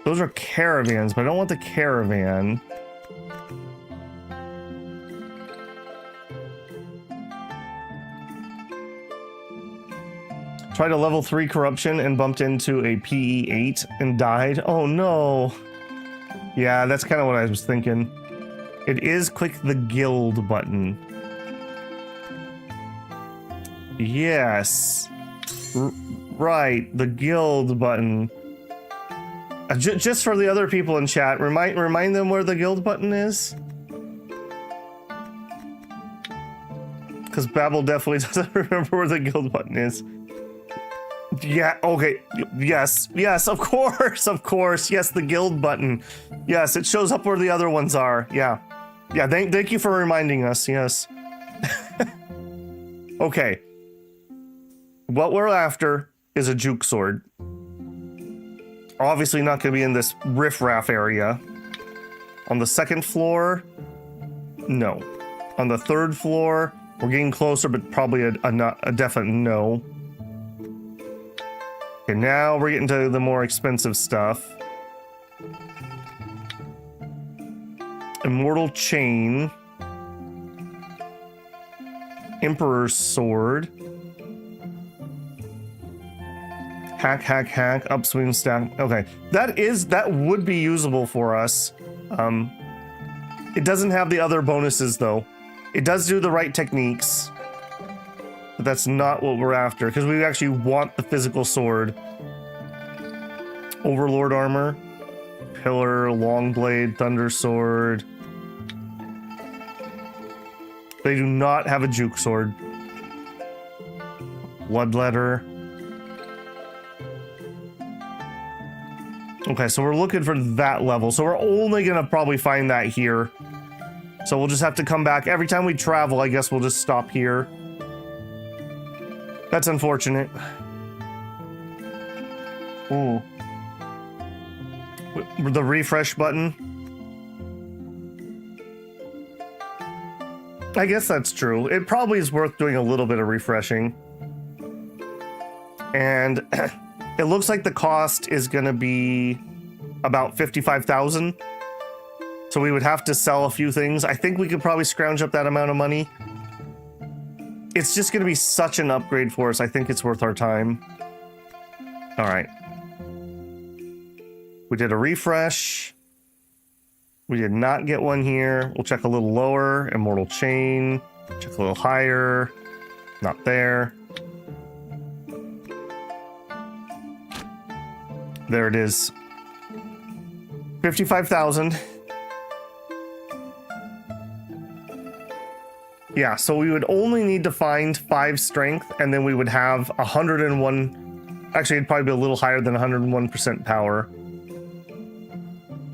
Those are caravans, but I don't want the caravan. Tried a level 3 corruption and bumped into a PE 8 and died. Oh no. Yeah, that's kind of what I was thinking. It is click the guild button. Yes. Right, the guild button. Just for the other people in chat, remind them where the guild button is. Because Babel definitely doesn't remember where the guild button is. Yeah, okay. Yes, of course. Yes, the guild button. Yes, it shows up where the other ones are. Yeah. Yeah, thank you for reminding us. Yes. Okay. What we're after is a juke sword. Obviously not going to be in this riffraff area. On the second floor, no. On the third floor, we're getting closer, but probably a definite no. Okay, now we're getting to the more expensive stuff. Immortal chain. Emperor's sword. Hack, upswing stack. Okay, that would be usable for us. It doesn't have the other bonuses though. It does do the right techniques, but that's not what we're after because we actually want the physical sword. Overlord armor, pillar, long blade, thunder sword. They do not have a juke sword. Bloodletter. Okay, so we're looking for that level. So we're only gonna probably find that here. So we'll just have to come back. Every time we travel, I guess we'll just stop here. That's unfortunate. Ooh. The refresh button. I guess that's true. It probably is worth doing a little bit of refreshing. And it looks like the cost is going to be about 55,000. So we would have to sell a few things. I think we could probably scrounge up that amount of money. It's just going to be such an upgrade for us. I think it's worth our time. All right. We did a refresh. We did not get one here. We'll check a little lower. Immortal chain. Check a little higher. Not there. There it is. 55,000. Yeah, so we would only need to find 5 strength, and then we would have 101. Actually, it'd probably be a little higher than 101% power.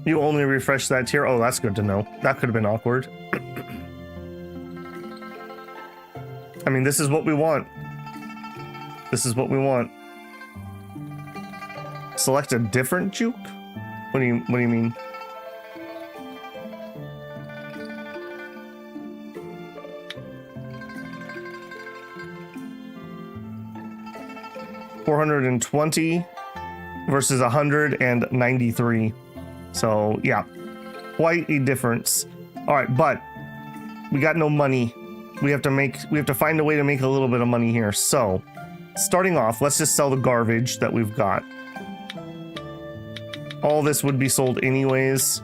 You only refresh that tier? Oh, that's good to know. That could have been awkward. I mean, this is what we want. This is what we want. Select a different juke? What do you mean? $420 versus 193. So yeah, quite a difference. All right, but we got no money. we have to find a way to make a little bit of money here. So, starting off, let's just sell the garbage that we've got. All this would be sold anyways.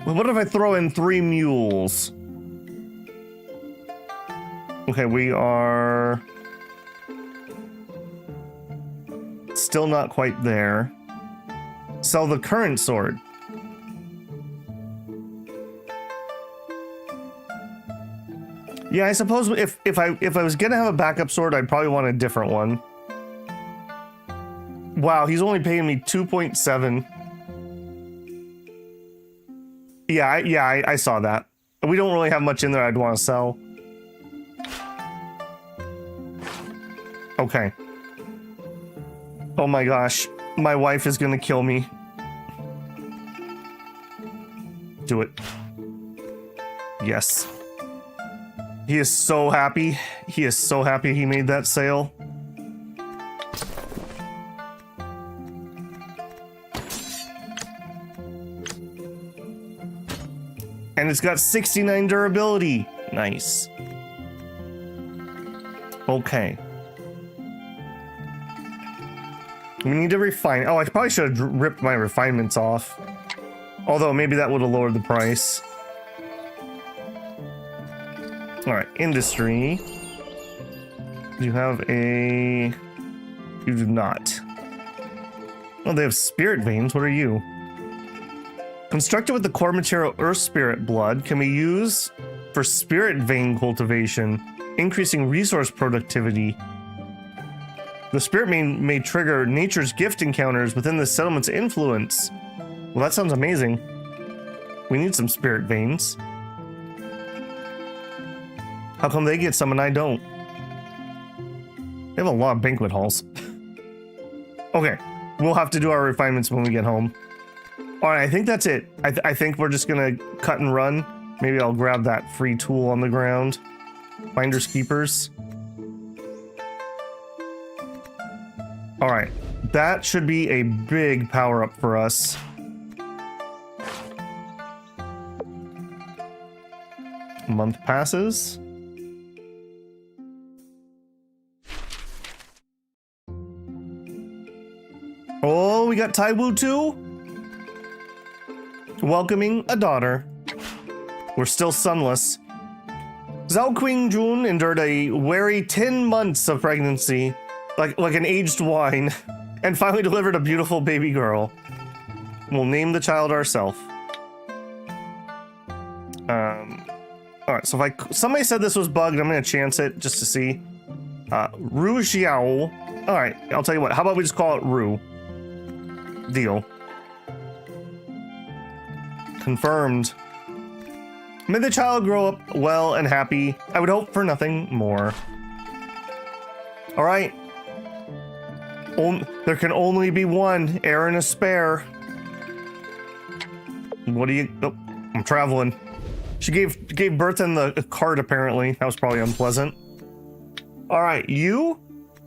Well, what if I throw in 3 mules? Okay, we are still not quite there. Sell the current sword. Yeah, I suppose if I was gonna have a backup sword, I'd probably want a different one. Wow, he's only paying me 2.7. Yeah, I saw that. We don't really have much in there I'd want to sell. Okay. Oh my gosh, my wife is gonna kill me. Do it. Yes. He is so happy. He is so happy he made that sale. And it's got 69 durability. Nice. Okay. We need to refine. Oh, I probably should have ripped my refinements off. Although maybe that would have lowered the price. All right, industry. You have a... You do not. Oh, they have spirit veins. What are you? Constructed with the core material Earth Spirit Blood, can be used for spirit vein cultivation, increasing resource productivity. The spirit vein may trigger nature's gift encounters within the settlement's influence. Well, that sounds amazing. We need some spirit veins. How come they get some and I don't? They have a lot of banquet halls. Okay, we'll have to do our refinements when we get home. All right, I think that's it. I think we're just gonna cut and run. Maybe I'll grab that free tool on the ground. Finders keepers. All right, that should be a big power up for us. A month passes. Oh, we got Taiwu too? Welcoming a daughter. We're still sunless. Zhao Qingjun endured a wary 10 months of pregnancy, like an aged wine, and finally delivered a beautiful baby girl. We'll name the child ourselves. All right, so if somebody said this was bugged, I'm gonna chance it just to see. Ru Xiao. All right, I'll tell you what. How about we just call it Ru? Deal. Confirmed. May the child grow up well and happy. I would hope for nothing more. All right. There can only be one heir and a spare. What do you... Oh, I'm traveling. She gave birth in the cart, apparently. That was probably unpleasant. All right, you?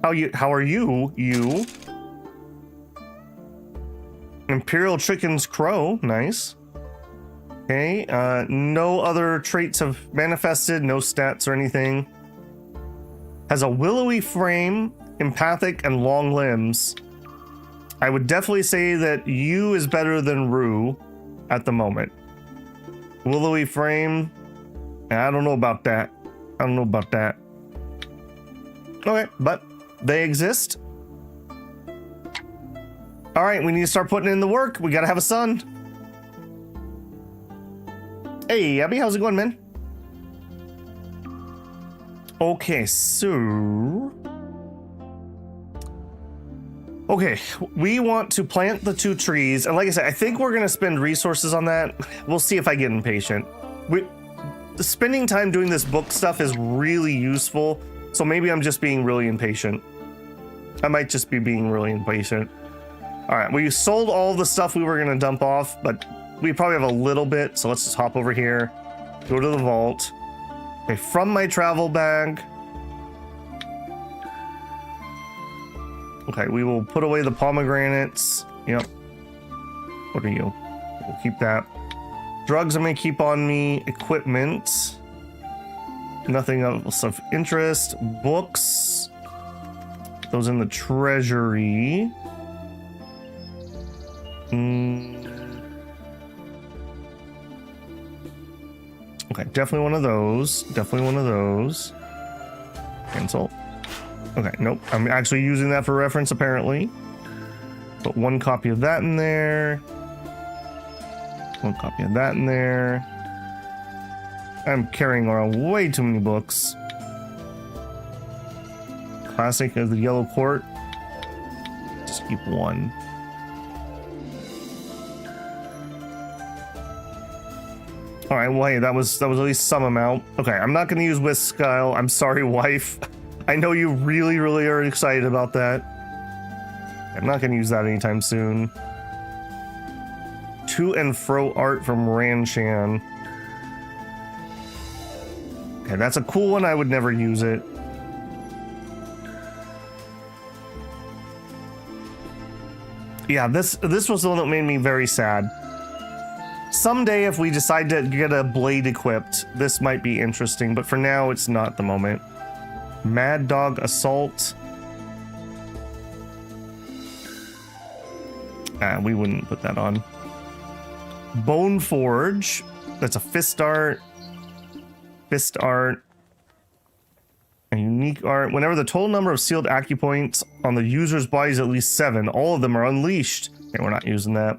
How are you? You? Imperial Chicken's Crow. Nice. Okay, no other traits have manifested, no stats or anything. Has a willowy frame, empathic, and long limbs. I would definitely say that you is better than Ru at the moment. Willowy frame, I don't know about that. I don't know about that. Okay, but they exist. All right, we need to start putting in the work. We gotta have a son. Hey, Abby, how's it going, man? Okay, so... Okay, we want to plant the 2 trees, and like I said, I think we're gonna spend resources on that. We'll see if I get impatient. Spending time doing this book stuff is really useful, so maybe I'm just being really impatient. I might just be being really impatient. All right, we sold all the stuff we were gonna dump off, but we probably have a little bit, so let's just hop over here, go to the vault. Okay, from my travel bag. Okay, we will put away the pomegranates. Yep. What are you? We'll keep that. Drugs I'm gonna keep on me. Equipment. Nothing else of interest. Books. Those in the treasury. Okay, definitely one of those. Definitely one of those. Cancel. Okay, nope. I'm actually using that for reference, apparently. Put one copy of that in there. One copy of that in there. I'm carrying around way too many books. Classic of the Yellow Court. Just keep one. All right, well, hey, that was at least some amount. Okay, I'm not going to use Whisk Style. I'm sorry, wife. I know you really are excited about that. I'm not going to use that anytime soon. To and Fro art from Ranshan. Okay, that's a cool one. I would never use it. Yeah, this was the one that made me very sad. Someday, if we decide to get a blade equipped, this might be interesting, but for now, it's not the moment. Mad Dog Assault. We wouldn't put that on. Bone Forge. That's a fist art. Fist art. A unique art. Whenever the total number of sealed acupoints on the user's body is at least 7, all of them are unleashed. Okay, we're not using that.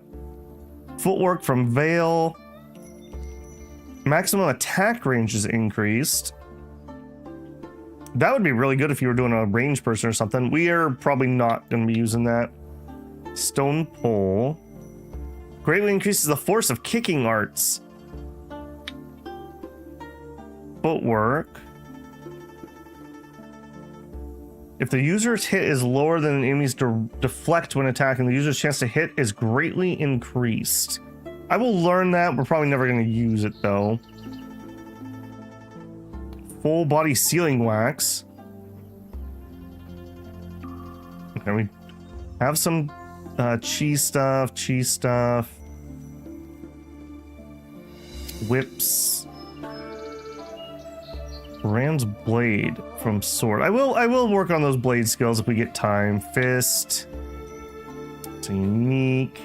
Footwork from Veil. Maximum attack range is increased. That would be really good if you were doing a ranged person or something. We are probably not going to be using that. Stone Pole. Greatly increases the force of kicking arts. Footwork. If the user's hit is lower than an enemy's deflect when attacking, the user's chance to hit is greatly increased. I will learn that. We're probably never going to use it, though. Full body sealing wax. Okay, we have some chi stuff. Whips. Rand's blade from sword. I will work on those blade skills if we get time. Fist. It's a unique.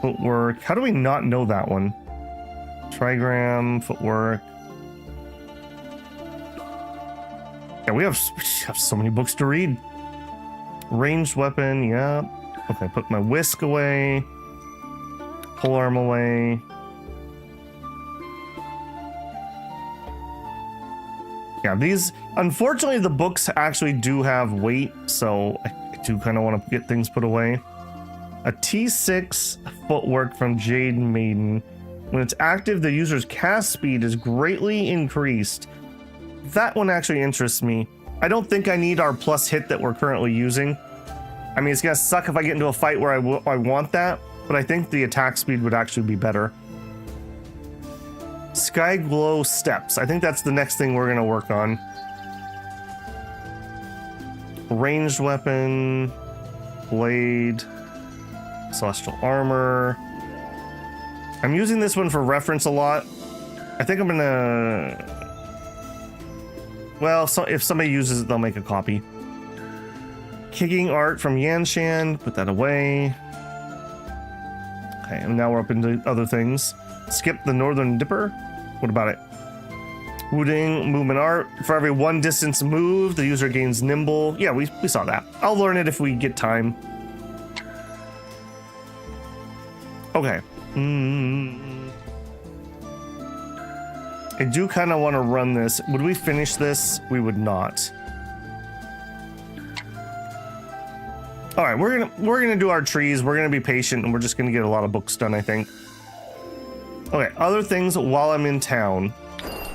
Footwork. How do we not know that one? Trigram, footwork. Yeah, we have so many books to read. Ranged weapon, yeah. Okay, put my whisk away. Polearm away. Yeah, these, unfortunately, the books actually do have weight, so I do kind of want to get things put away. A T6 footwork from Jade Maiden. When it's active, the user's cast speed is greatly increased. That one actually interests me. I don't think I need our plus hit that we're currently using. I mean, it's gonna suck if I get into a fight where I want that, but I think the attack speed would actually be better. Sky Glow Steps. I think that's the next thing we're gonna work on. Ranged weapon, blade, celestial armor. I'm using this one for reference a lot. I think I'm gonna... Well, so if somebody uses it, they'll make a copy. Kicking art from Yanshan. Put that away. Okay, and now we're up into other things. Skip the Northern Dipper. What about it? Wooding movement art. For every one distance moved, the user gains nimble. Yeah, we saw that. I'll learn it if we get time. Okay. I do kind of want to run this. Would we finish this? We would not. All right, we're gonna do our trees. We're gonna be patient, and we're just gonna get a lot of books done, I think. Okay, other things while I'm in town.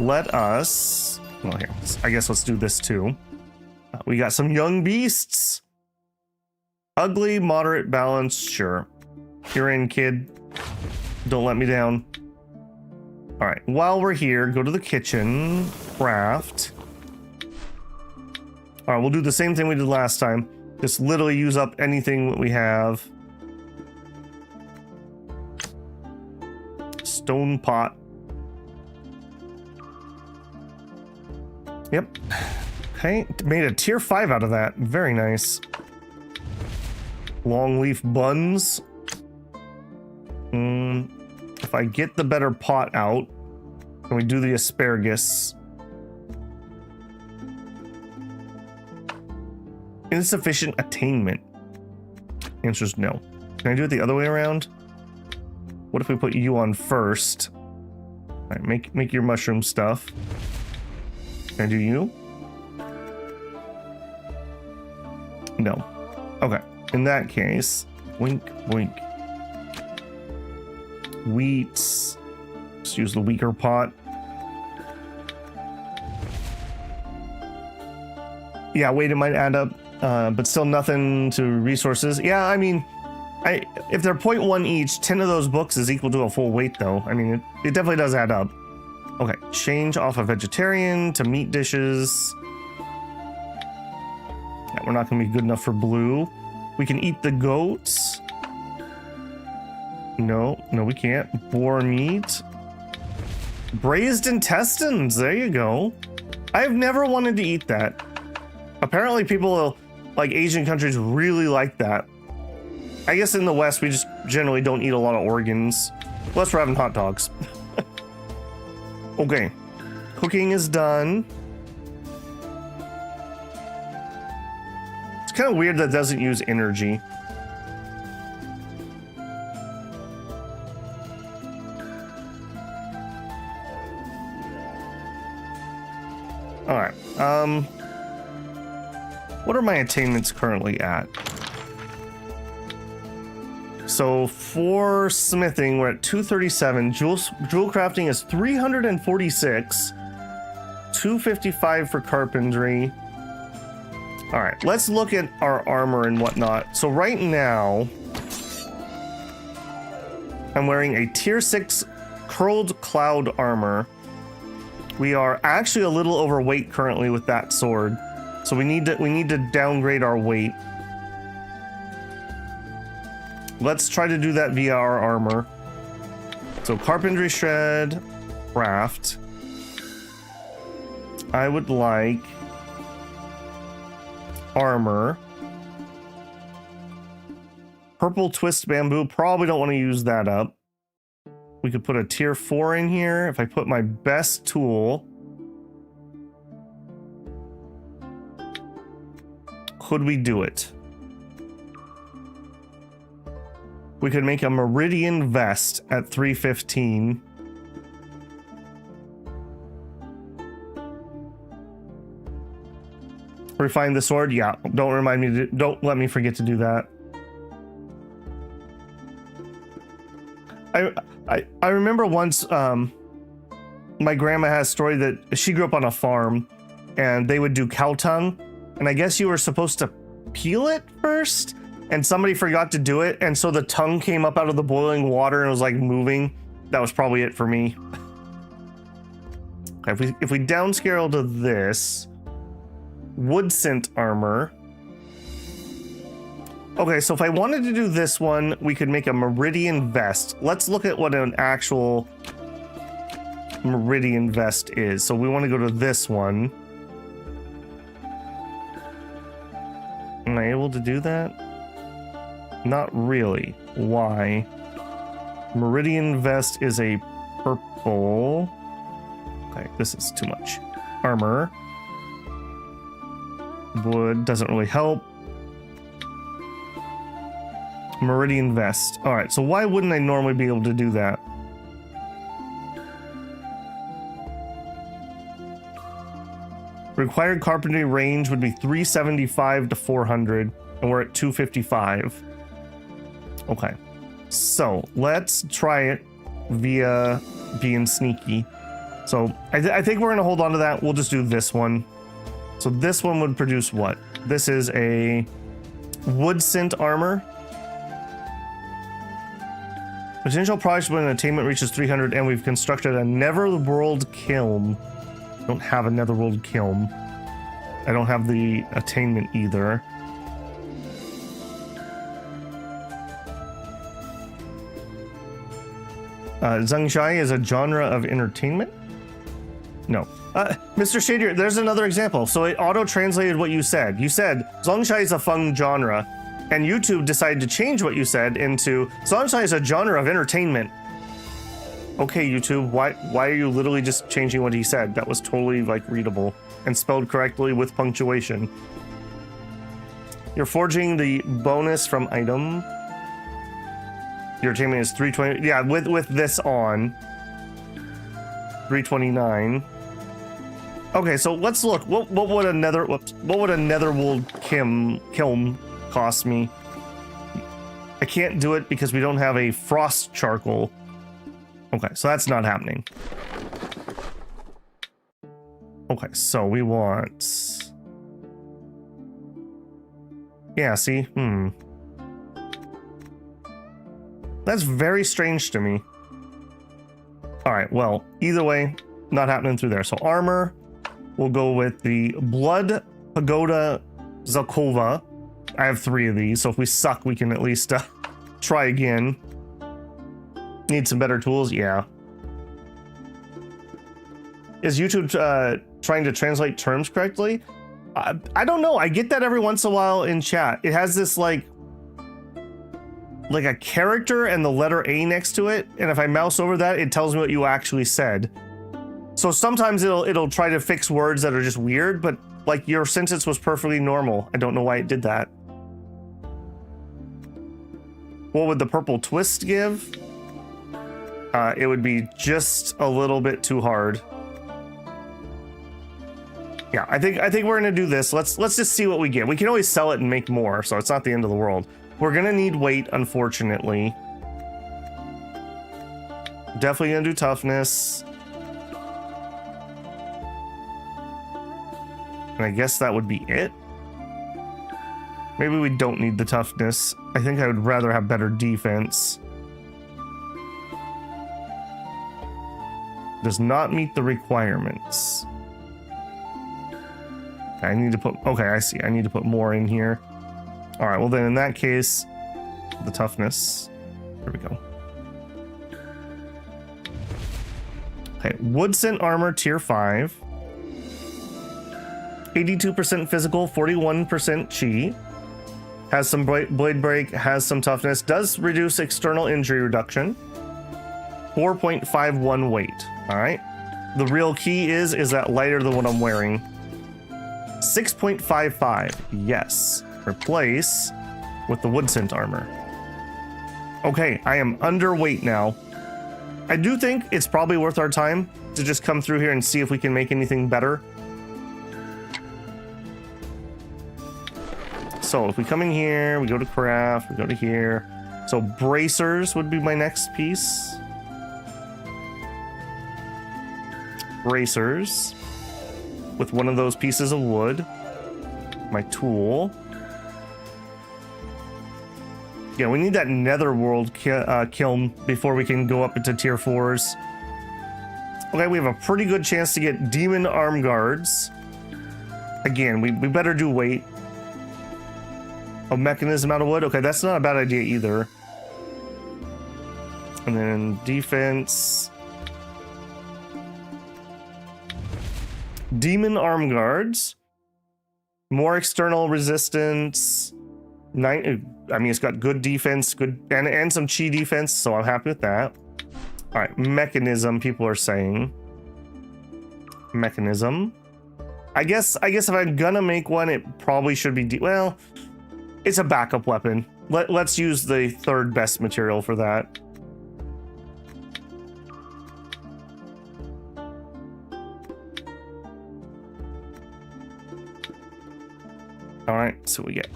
Let us... Well, here, I guess let's do this too. We got some young beasts. Ugly, moderate, balanced, sure. You're in, kid. Don't let me down. All right, while we're here, go to the kitchen, craft. All right, we'll do the same thing we did last time. Just literally use up anything that we have. stone pot. Yep. Okay, made a tier 5 out of that. Very nice. Long leaf buns. If I get the better pot out, can we do the asparagus? Insufficient attainment. Answer is no. Can I do it the other way around? What if we put you on first? All right, make your mushroom stuff. Can I do you? No. Okay. In that case, wink, wink. Wheats. Let's use the weaker pot. Yeah, weight it might add up, but still nothing to resources. Yeah, I mean, if they're 0.1 each, 10 of those books is equal to a full weight, though. I mean, it definitely does add up. Okay, change off of vegetarian to meat dishes. Yeah, we're not going to be good enough for blue. We can eat the goats. No, we can't. Boar meat. Braised intestines. There you go. I've never wanted to eat that. Apparently people like Asian countries really like that. I guess in the West, we just generally don't eat a lot of organs. Unless we're having hot dogs. Okay. Cooking is done. It's kind of weird that it doesn't use energy. Alright. What are my attainments currently at? So for smithing, we're at 237. Jewel crafting is 346. 255 for carpentry. All right, let's look at our armor and whatnot. So right now, I'm wearing a tier 6 curled cloud armor. We are actually a little overweight currently with that sword. So we need to downgrade our weight. Let's try to do that via our armor. So carpentry shred, craft. I would like armor. Purple twist bamboo, probably don't want to use that up. We could put a tier 4 in here. If I put my best tool, could we do it? We could make a meridian vest at 315. Refine the sword? Yeah, don't let me forget to do that. I remember once my grandma has a story that she grew up on a farm and they would do cow tongue, and I guess you were supposed to peel it first, and somebody forgot to do it, and so the tongue came up out of the boiling water and was like moving. That was probably it for me. Okay, if we downscale to this wood scent armor. Okay, so if I wanted to do this one, we could make a meridian vest. Let's look at what an actual meridian vest is. So we want to go to this one. Am I able to do that? Not really. Why? Meridian vest is a purple. Okay, this is too much. Armor. Wood doesn't really help. Meridian vest. All right, so why wouldn't I normally be able to do that? Required carpentry range would be 375 to 400, and we're at 255. Okay, so let's try it via being sneaky. So I think we're gonna hold on to that. We'll just do this one. So this one would produce what? This is a wood scent armor. Potential products when attainment reaches 300, and we've constructed a netherworld kiln. Don't have a netherworld kiln. I don't have the attainment either. Zhengzhai is a genre of entertainment? No. Mr. Shader, there's another example. So it auto-translated what you said. You said, Zhengzhai is a fun genre, and YouTube decided to change what you said into, Zhengzhai is a genre of entertainment. Okay, YouTube, why are you literally just changing what he said? That was totally, like, readable and spelled correctly with punctuation. You're forging the bonus from item. Your attainment is 320. Yeah, with this on. 329. Okay, so let's look. What would a netherworld kiln cost me? I can't do it because we don't have a frost charcoal. Okay, so that's not happening. Okay, so we want... Yeah, see? That's very strange to me. Alright, well, either way, not happening through there. So armor, we'll go with the Blood Pagoda Zakova. I have 3 of these, so if we suck, we can at least try again. Need some better tools? Yeah. Is YouTube trying to translate terms correctly? I don't know. I get that every once in a while in chat. It has this like a character and the letter A next to it, and if I mouse over that, it tells me what you actually said. So sometimes it'll try to fix words that are just weird, but like your sentence was perfectly normal. I don't know why it did that. What would the purple twist give? It would be just a little bit too hard. Yeah, I think we're gonna do this. Let's just see what we get. We can always sell it and make more, so it's not the end of the world. We're gonna need weight, unfortunately. Definitely gonna do toughness. And I guess that would be it. Maybe we don't need the toughness. I think I would rather have better defense. Does not meet the requirements. I need to put, okay, I see. I need to put more in here. All right, well then in that case, the toughness. There we go. Okay, wood scent armor tier 5. 82% physical, 41% chi. Has some blade break, has some toughness, does reduce external injury reduction. 4.51 weight. All right. The real key is that lighter than what I'm wearing. 6.55. Yes. Replace with the wood scent armor. Okay, I am underweight now. I do think it's probably worth our time to just come through here and see if we can make anything better. So if we come in here, we go to craft, we go to here. So bracers would be my next piece. Bracers with one of those pieces of wood. My tool. Yeah, we need that netherworld kiln before we can go up into tier 4s. Okay, we have a pretty good chance to get demon arm guards. Again, we better do weight. A mechanism out of wood. Okay, that's not a bad idea either. And then defense. Demon arm guards. More external resistance. I mean, it's got good defense, good and some chi defense, so I'm happy with that. All right, mechanism. People are saying mechanism. I guess if I'm gonna make one, it probably should be well. It's a backup weapon. Let's use the third best material for that. All right, so we get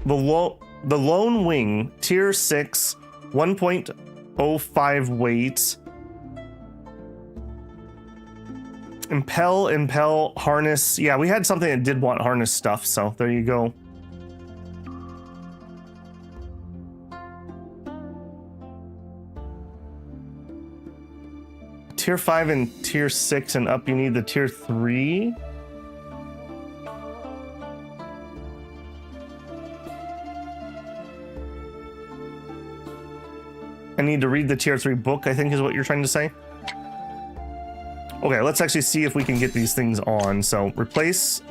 the Lone Wing, tier 6, 1.05 weight. Impel, harness. Yeah, we had something that did want harness stuff, so there you go. Tier 5 and tier 6 and up, you need the tier 3. I need to read the tier 3 book, I think is what you're trying to say. Okay, let's actually see if we can get these things on. So replace.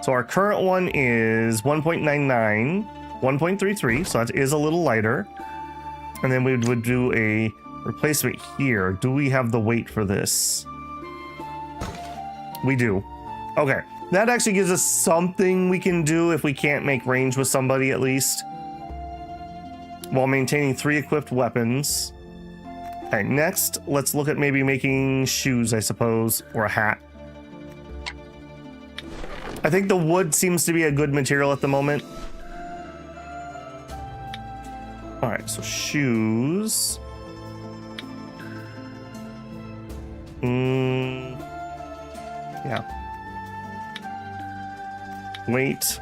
So our current one is 1.99, 1.33. So that is a little lighter. And then we would do a replacement here. Do we have the weight for this? We do. Okay. That actually gives us something we can do if we can't make range with somebody at least. While maintaining 3 equipped weapons. Okay, next, let's look at maybe making shoes, I suppose, or a hat. I think the wood seems to be a good material at the moment. All right, so shoes. Yeah. Weight.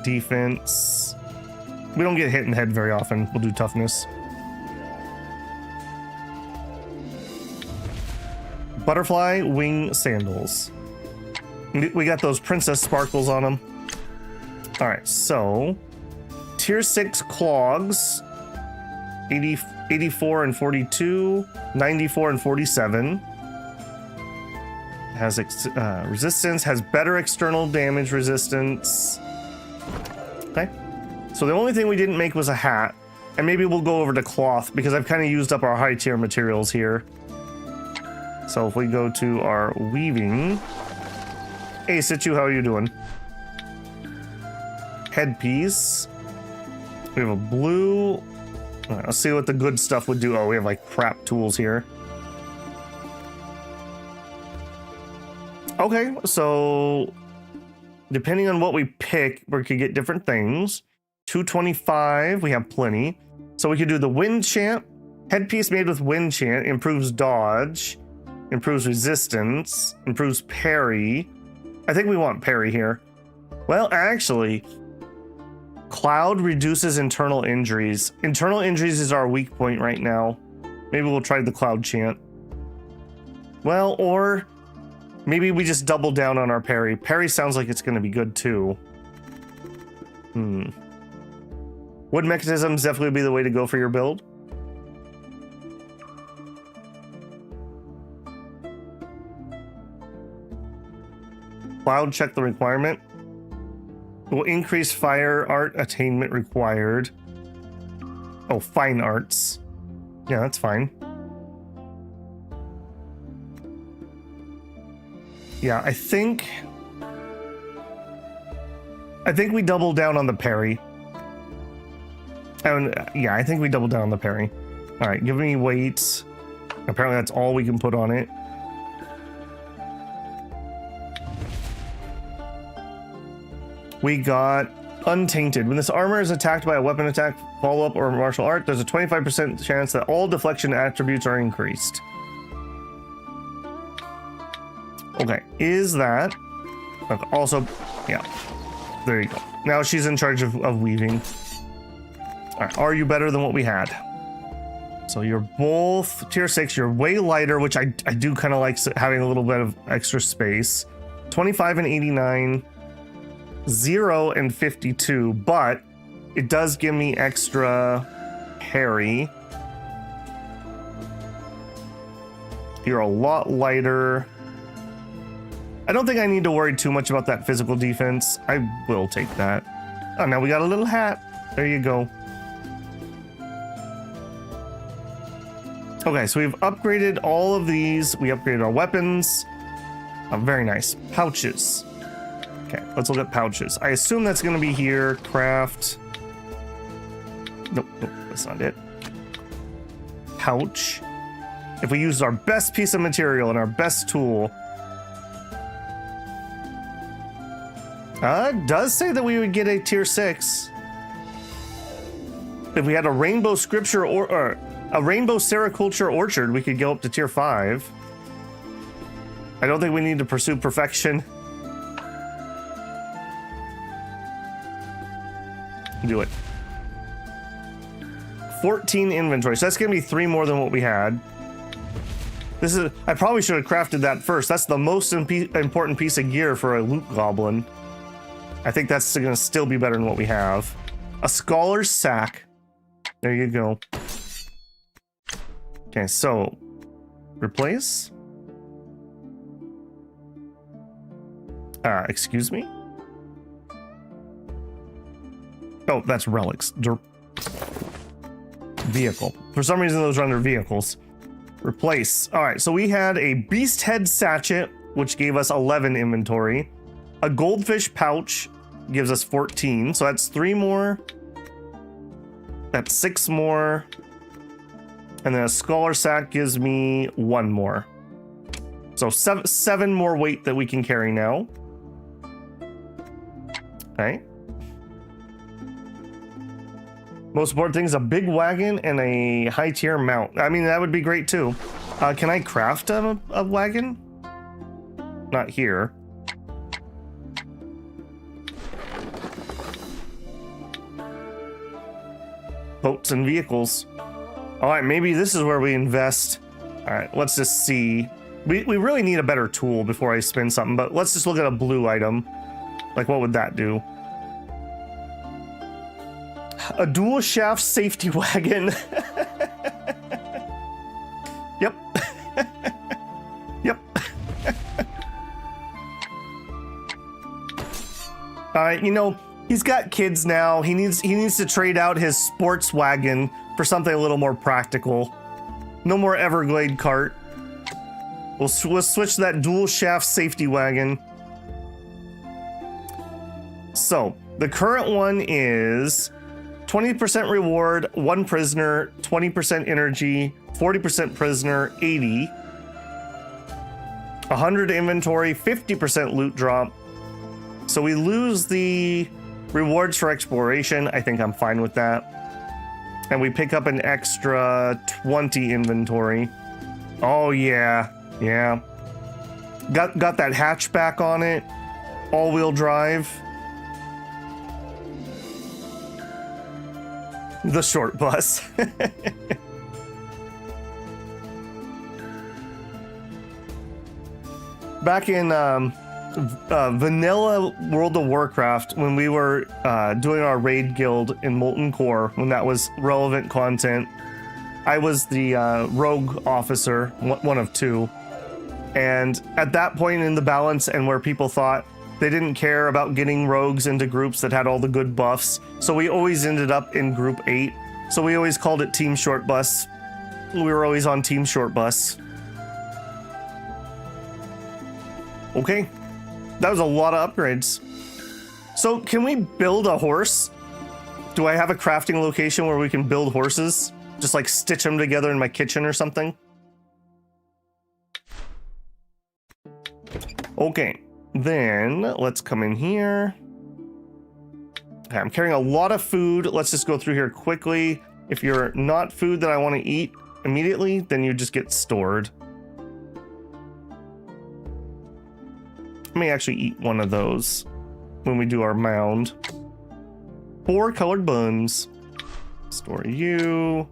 Defense. We don't get hit in the head very often. We'll do toughness. Butterfly wing sandals. We got those princess sparkles on them. All right, so tier 6 clogs, 84 and 42, 94 and 47. Has resistance, has better external damage resistance. Okay. So the only thing we didn't make was a hat. And maybe we'll go over to cloth because I've kind of used up our high tier materials here. So if we go to our weaving. Hey, Situ, how are you doing? Headpiece. We have a blue. All right, let's see what the good stuff would do. Oh, we have like crap tools here. Okay, so depending on what we pick, we could get different things. 225, we have plenty. So we could do the wind chant. Headpiece made with wind chant improves dodge, improves resistance, improves parry. I think we want parry here. Well, actually, cloud reduces internal injuries. Internal injuries is our weak point right now. Maybe we'll try the cloud chant. Well, or maybe we just double down on our parry. Parry sounds like it's going to be good too. Wood mechanisms definitely be the way to go for your build. Cloud, check the requirement. Will increase fire art attainment required. Oh, fine arts. Yeah, that's fine. Yeah, I think we double down on the parry. And yeah, I think we double down on the parry. All right, give me weight. Apparently that's all we can put on it. We got Untainted. When this armor is attacked by a weapon attack, follow-up, or martial art, there's a 25% chance that all deflection attributes are increased. Okay, is that... Okay, also, yeah. There you go. Now she's in charge of weaving. Alright, are you better than what we had? So you're both tier 6, you're way lighter, which I do kind of like having a little bit of extra space. 25 and 89. 0 and 52, but it does give me extra parry. You're a lot lighter. I don't think I need to worry too much about that physical defense. I will take that. Oh, now we got a little hat. There you go. Okay, so we've upgraded all of these. We upgraded our weapons. Oh, very nice. Pouches. Okay, let's look at pouches. I assume that's going to be here. Craft. Nope, that's not it. Pouch. If we use our best piece of material and our best tool. It does say that we would get a tier 6. If we had a rainbow scripture or a rainbow sericulture orchard, we could go up to tier 5. I don't think we need to pursue perfection. Do it. 14 inventory. So that's going to be 3 more than what we had. This is... I probably should have crafted that first. That's the most important piece of gear for a loot goblin. I think that's going to still be better than what we have. A scholar's sack. There you go. Okay, so replace. Excuse me? Oh, that's relics. Vehicle. For some reason, those are under vehicles. Replace. All right, so we had a beast head sachet, which gave us 11 inventory. A goldfish pouch gives us 14. So that's 3 more. That's 6 more. And then a scholar sack gives me 1 more. So 7 more weight that we can carry now. Okay. Most important thing is a big wagon and a high tier mount. I mean, that would be great too. Can I craft a wagon? Not here. Boats and vehicles. All right, maybe this is where we invest. All right, let's just see. We really need a better tool before I spend something, but let's just look at a blue item. Like, what would that do? A dual shaft safety wagon. Yep. Yep. All right, you know, he's got kids now. He needs to trade out his sports wagon for something a little more practical. No more Everglade cart. We'll switch to that dual shaft safety wagon. So the current one is 20% reward, 1 prisoner, 20% energy, 40% prisoner, 80, 100 inventory, 50% loot drop. So we lose the rewards for exploration. I think I'm fine with that. And we pick up an extra 20 inventory. Oh yeah, yeah. Got that hatchback on it. All-wheel drive. The short bus. Back in vanilla World of Warcraft, when we were doing our raid guild in Molten Core, when that was relevant content, I was the rogue officer, one of 2. And at that point in the balance, and where people thought they didn't care about getting rogues into groups that had all the good buffs, so we always ended up in group 8. So we always called it Team Short Bus. We were always on Team Short Bus. Okay, that was a lot of upgrades. So can we build a horse? Do I have a crafting location where we can build horses? Just like stitch them together in my kitchen or something? Okay, then let's come in here. Okay, I'm carrying a lot of food. Let's just go through here quickly. If you're not food that I want to eat immediately, then you just get stored. I may actually eat one of those when we do our mound. 4 colored buns. Store you.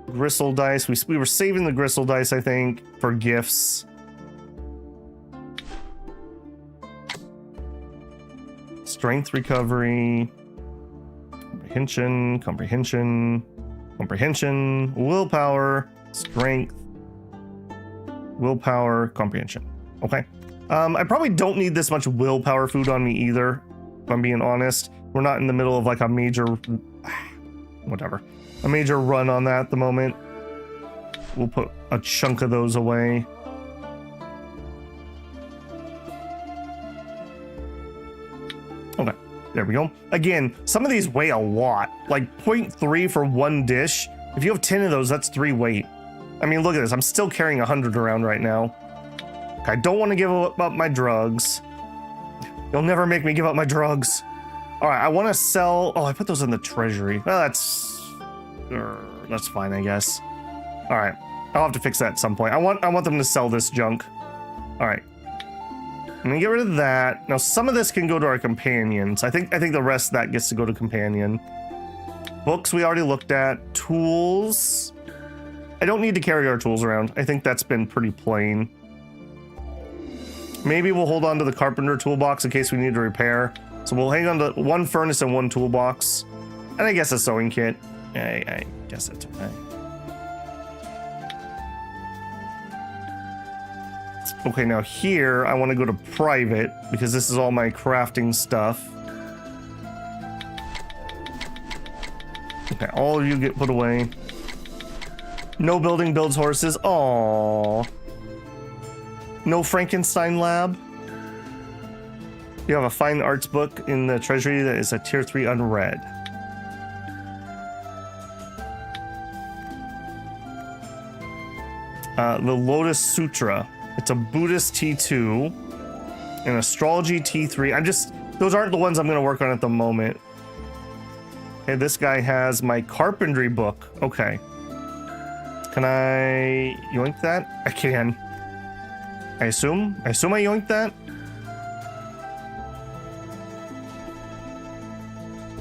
Gristle dice. We were saving the gristle dice, I think, for gifts. Strength recovery. Comprehension. Willpower. Strength. Willpower. Comprehension. Okay. I probably don't need this much willpower food on me either, if I'm being honest. We're not in the middle of like a major... whatever. A major run on that at the moment. We'll put a chunk of those away. Okay, there we go. Again, some of these weigh a lot. Like 0.3 for 1 dish. If you have 10 of those, that's 3 weight. I mean, look at this. I'm still carrying 100 around right now. I don't want to give up my drugs. You'll never make me give up my drugs. All right, I want to sell... Oh, I put those in the treasury. Well, that's fine, I guess. All right, I'll have to fix that at some point. I want them to sell this junk. All right. I'm gonna get rid of that. Now, some of this can go to our companions. I think the rest of that gets to go to companion. Books we already looked at. Tools. I don't need to carry our tools around. I think that's been pretty plain. Maybe we'll hold on to the carpenter toolbox in case we need to repair. So we'll hang on to 1 furnace and 1 toolbox. And I guess a sewing kit. I guess it's okay. Okay, now here I want to go to private because this is all my crafting stuff. Okay, all of you get put away. No building builds horses. Aww. No Frankenstein lab. You have a fine arts book in the treasury that is a tier 3 unread. The Lotus Sutra. It's a Buddhist T2. An astrology T3. Those aren't the ones I'm going to work on at the moment. Okay, this guy has my carpentry book. Okay. Can I yoink that? I can. I assume I yoinked that.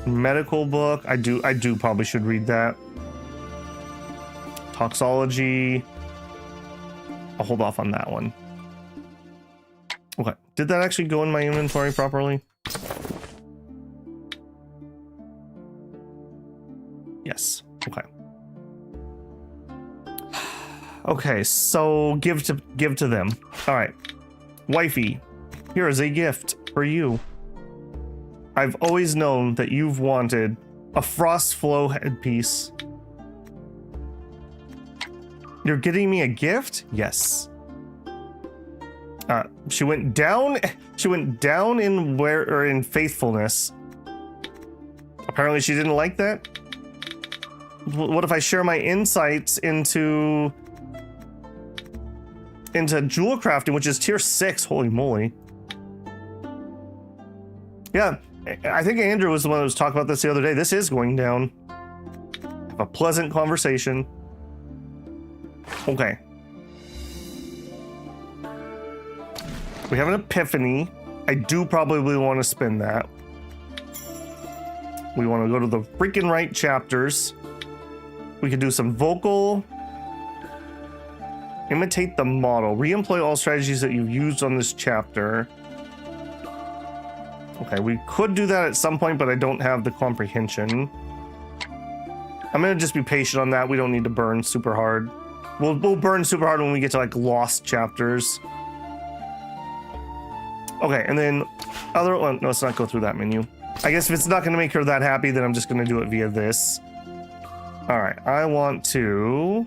Medical book. I do probably should read that. Toxology. I'll hold off on that one. Okay. Did that actually go in my inventory properly? Yes. Okay. Okay, so give to them. All right. Wifey, here is a gift for you. I've always known that you've wanted a frost flow headpiece. You're getting me a gift? Yes. She went down in faithfulness. Apparently she didn't like that. What if I share my insights into jewel crafting, which is tier 6? Holy moly. Yeah, I think Andrew was the one that was talking about this the other day. This is going down. Have a pleasant conversation. Okay. We have an epiphany. I do probably want to spin that. We want to go to the freaking right chapters. We could do some vocal. Imitate the model. Re-employ all strategies that you've used on this chapter. Okay, we could do that at some point, but I don't have the comprehension. I'm gonna just be patient on that. We don't need to burn super hard. We'll burn super hard when we get to like lost chapters. Okay, and then other one. No, let's not go through that menu. I guess if it's not gonna make her that happy, then I'm just gonna do it via this. All right, I want to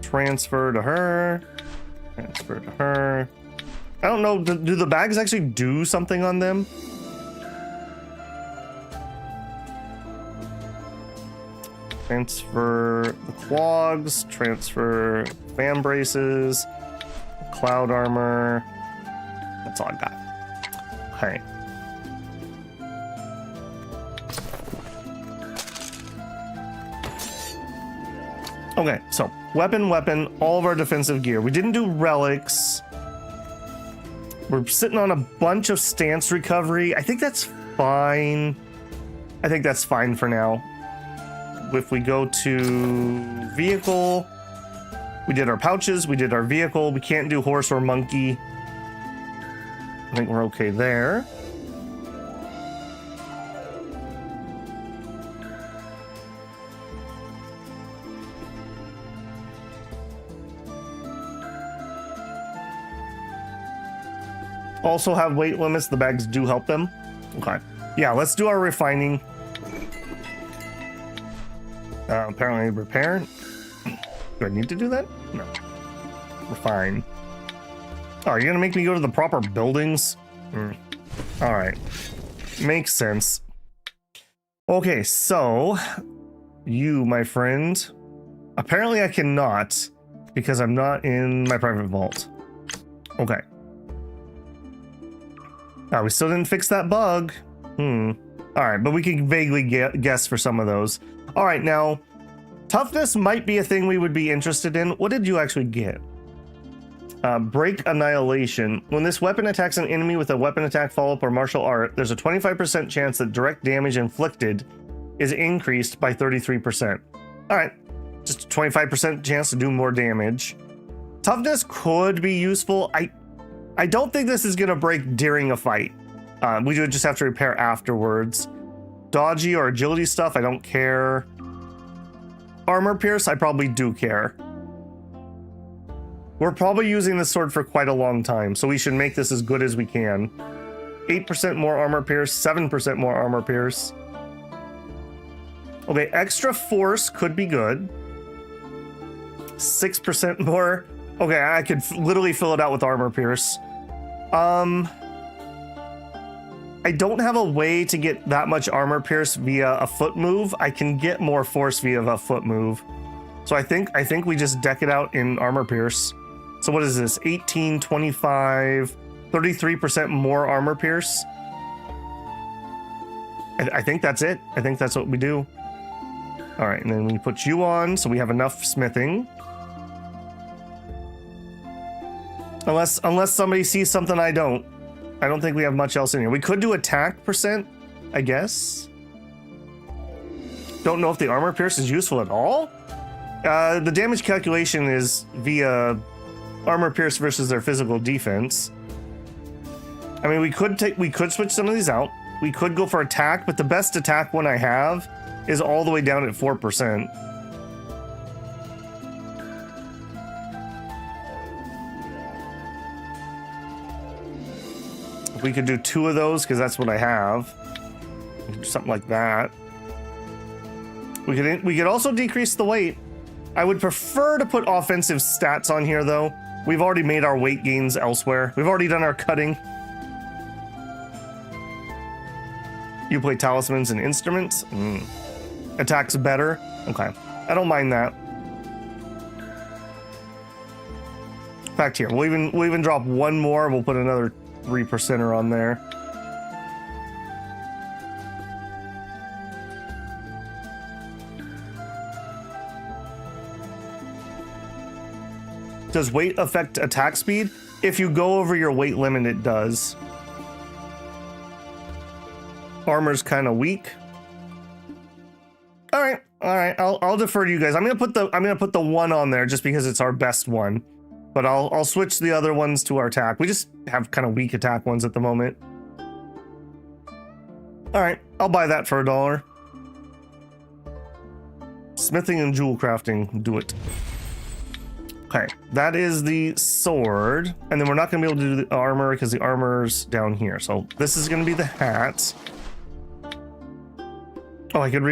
transfer to her. Transfer to her. I don't know. Do the bags actually do something on them? Transfer the clogs. Transfer fan braces. Cloud armor. That's all I got. Okay. Okay, so weapon, all of our defensive gear. We didn't do relics. We're sitting on a bunch of stance recovery. I think that's fine. I think that's fine for now. If we go to vehicle, we did our pouches, we did our vehicle. We can't do horse or monkey. I think we're okay there. Also have weight limits. The bags do help them. Okay. Yeah, let's do our refining. Apparently repair. Do I need to do that? No. Refine. Oh, are you gonna make me go to the proper buildings? All right. Makes sense. Okay, so you, my friend. Apparently I cannot because I'm not in my private vault. Okay. We still didn't fix that bug. All right, but we can vaguely guess for some of those. All right, now, toughness might be a thing we would be interested in. What did you actually get? Break Annihilation. When this weapon attacks an enemy with a weapon attack, follow-up, or martial art, there's a 25% chance that direct damage inflicted is increased by 33%. All right, just a 25% chance to do more damage. Toughness could be useful. I don't think this is going to break during a fight. We would just have to repair afterwards. dodgy or agility stuff, I don't care. Armor pierce, I probably do care. We're probably using this sword for quite a long time, so we should make this as good as we can. 8% more armor pierce, 7% more armor pierce. Okay, extra force could be good. 6% more. Okay, I could literally fill it out with armor pierce. I don't have a way to get that much armor pierce via a foot move. I can get more force via a foot move. So I think we just deck it out in armor pierce. So what is this? 18, 25, 33% more armor pierce. I think that's it. I think that's what we do. All right, and then we put you on, so we have enough smithing. Unless somebody sees something I don't. I don't think we have much else in here. We could do attack percent, I guess. Don't know if the armor pierce is useful at all. The damage calculation is via armor pierce versus their physical defense. I mean, we could switch some of these out. We could go for attack, but the best attack one I have is all the way down at 4%. We could do 2 of those because that's what I have. We could do something like that. We could also decrease the weight. I would prefer to put offensive stats on here though. We've already made our weight gains elsewhere. We've already done our cutting. You play talismans and instruments. Attacks better. Okay, I don't mind that. In fact, here we'll even drop 1 more. We'll put another 3%er on there. Does weight affect attack speed? If you go over your weight limit, it does. Armor's kind of weak. All right. I'll defer to you guys. I'm gonna put the 1 on there just because it's our best one. But I'll switch the other ones to our attack. We just have kind of weak attack ones at the moment. All right, I'll buy that for $1. Smithing and jewel crafting, do it. Okay, that is the sword. And then we're not gonna be able to do the armor because the armor's down here. So this is gonna be the hat. Oh, I could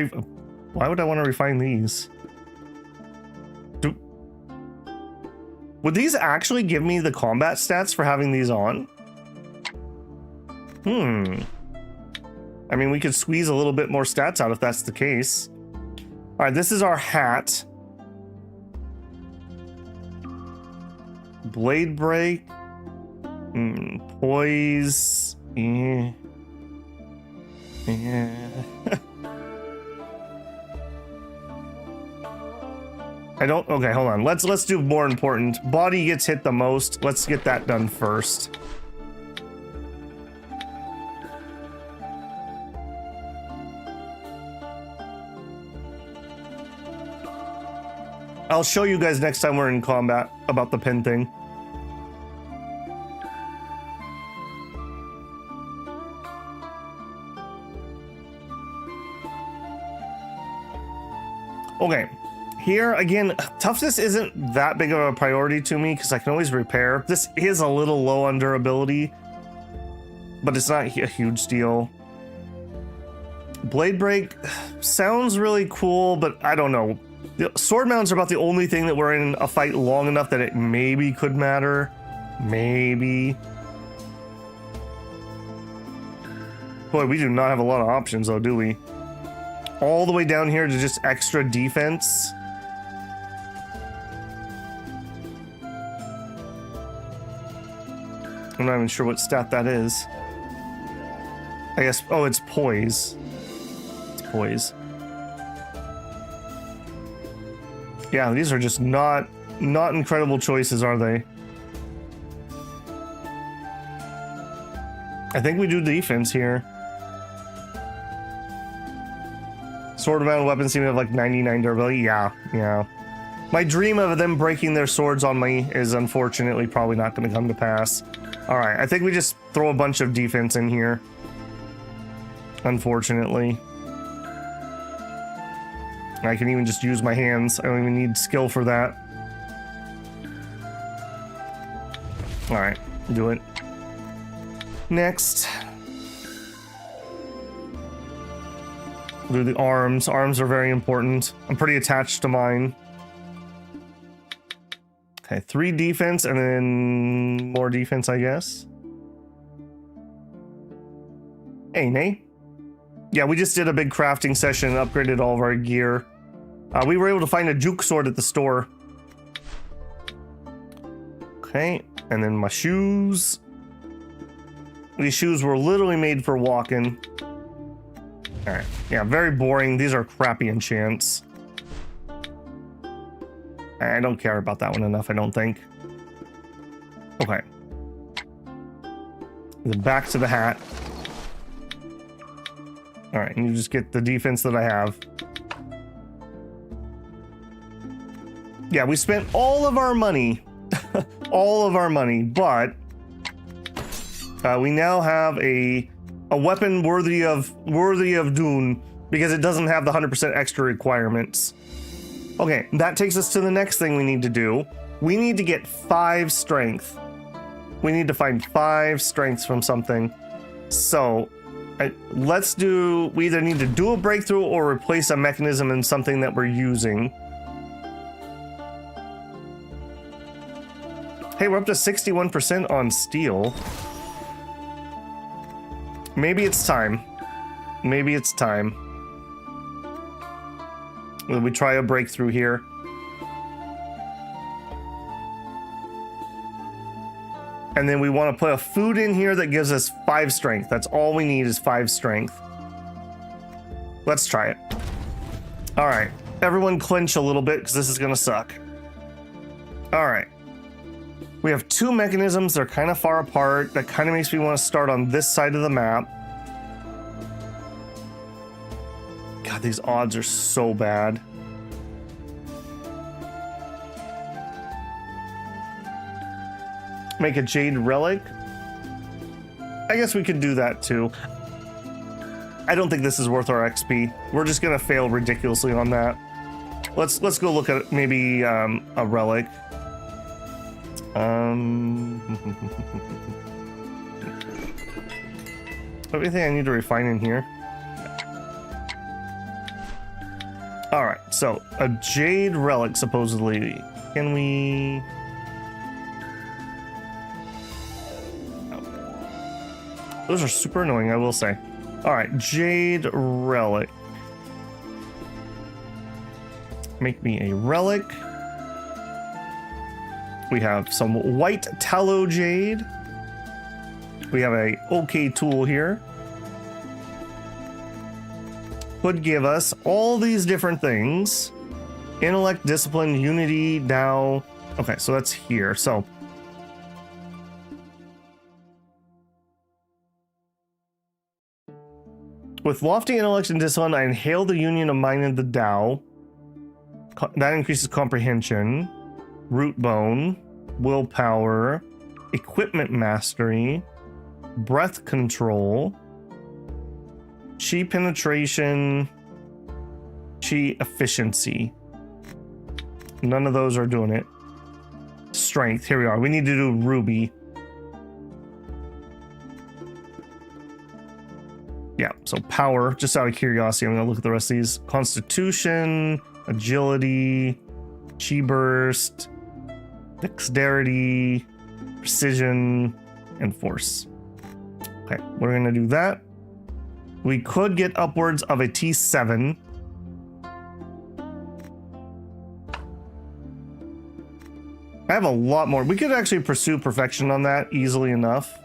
why would I want to refine these? Would these actually give me the combat stats for having these on? I mean, we could squeeze a little bit more stats out if that's the case. All right, this is our hat. Blade break. Poise. Yeah. Okay, hold on. Let's do more important. Body gets hit the most. Let's get that done first. I'll show you guys next time we're in combat about the pin thing. Okay. Here, again, toughness isn't that big of a priority to me because I can always repair. This is a little low on durability, but it's not a huge deal. Blade break sounds really cool, but I don't know. The sword mounts are about the only thing that we're in a fight long enough that it maybe could matter. Maybe. Boy, we do not have a lot of options though, do we? All the way down here to just extra defense. I'm not even sure what stat that is. I guess, oh, it's poise. It's poise. Yeah, these are just not incredible choices, are they? I think we do defense here. Sword mounted weapons seem to have like 99 durability. Yeah. My dream of them breaking their swords on me is unfortunately probably not going to come to pass. All right, I think we just throw a bunch of defense in here. Unfortunately. I can even just use my hands. I don't even need skill for that. All right, do it. Next. Do the arms. Arms are very important. I'm pretty attached to mine. Okay, 3 defense and then more defense, I guess. Hey, Nay. Yeah, we just did a big crafting session and upgraded all of our gear. We were able to find a juke sword at the store. Okay, and then my shoes. These shoes were literally made for walking. Alright, yeah, very boring. These are crappy enchants. I don't care about that one enough, I don't think. Okay. Then back to the hat. Alright, and you just get the defense that I have. Yeah, we spent all of our money. All of our money, but we now have a weapon worthy of Dune because it doesn't have the 100% extra requirements. Okay, that takes us to the next thing we need to do. We need to get 5 strength. We need to find 5 strengths from something. So let's do, we either need to do a breakthrough or replace a mechanism in something that we're using. Hey, we're up to 61% on steel. Maybe it's time. Maybe it's time. Will we try a breakthrough here? And then we want to put a food in here that gives us 5 strength. That's all we need is 5 strength. Let's try it. All right. Everyone clench a little bit because this is going to suck. All right. We have 2 mechanisms. They're kind of far apart. That kind of makes me want to start on this side of the map. God, these odds are so bad. Make a jade relic. I guess we could do that too. I don't think this is worth our XP. We're just gonna fail ridiculously on that. Let's go look at maybe a relic. Everything I need to refine in here. All right, so a jade relic supposedly. Can we? Oh. Those are super annoying, I will say. All right, jade relic. Make me a relic. We have some white tallow jade. We have a okay tool here. Could give us all these different things. Intellect, discipline, unity, Tao. Okay, so that's here. So with lofty intellect and discipline, I inhale the union of mind and the Tao. That increases comprehension. Root bone, willpower, equipment mastery, breath control, chi penetration, chi efficiency. None of those are doing it. Strength, here we are. We need to do ruby. Yeah, so power, just out of curiosity, I'm gonna look at the rest of these. Constitution, agility, chi burst, dexterity, precision, and force. Okay, we're gonna do that. We could get upwards of a T7. I have a lot more. We could actually pursue perfection on that easily enough.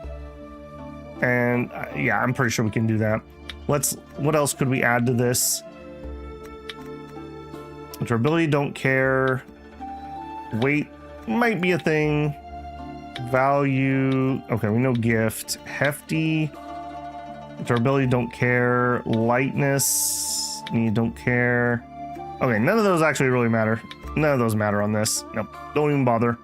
And yeah, I'm pretty sure we can do that. What else could we add to this? Durability, don't care. Weight might be a thing. Value, okay, we know gift. Hefty. Durability, don't care. Lightness, you don't care. Okay, none of those actually really matter. None of those matter on this. Nope, don't even bother.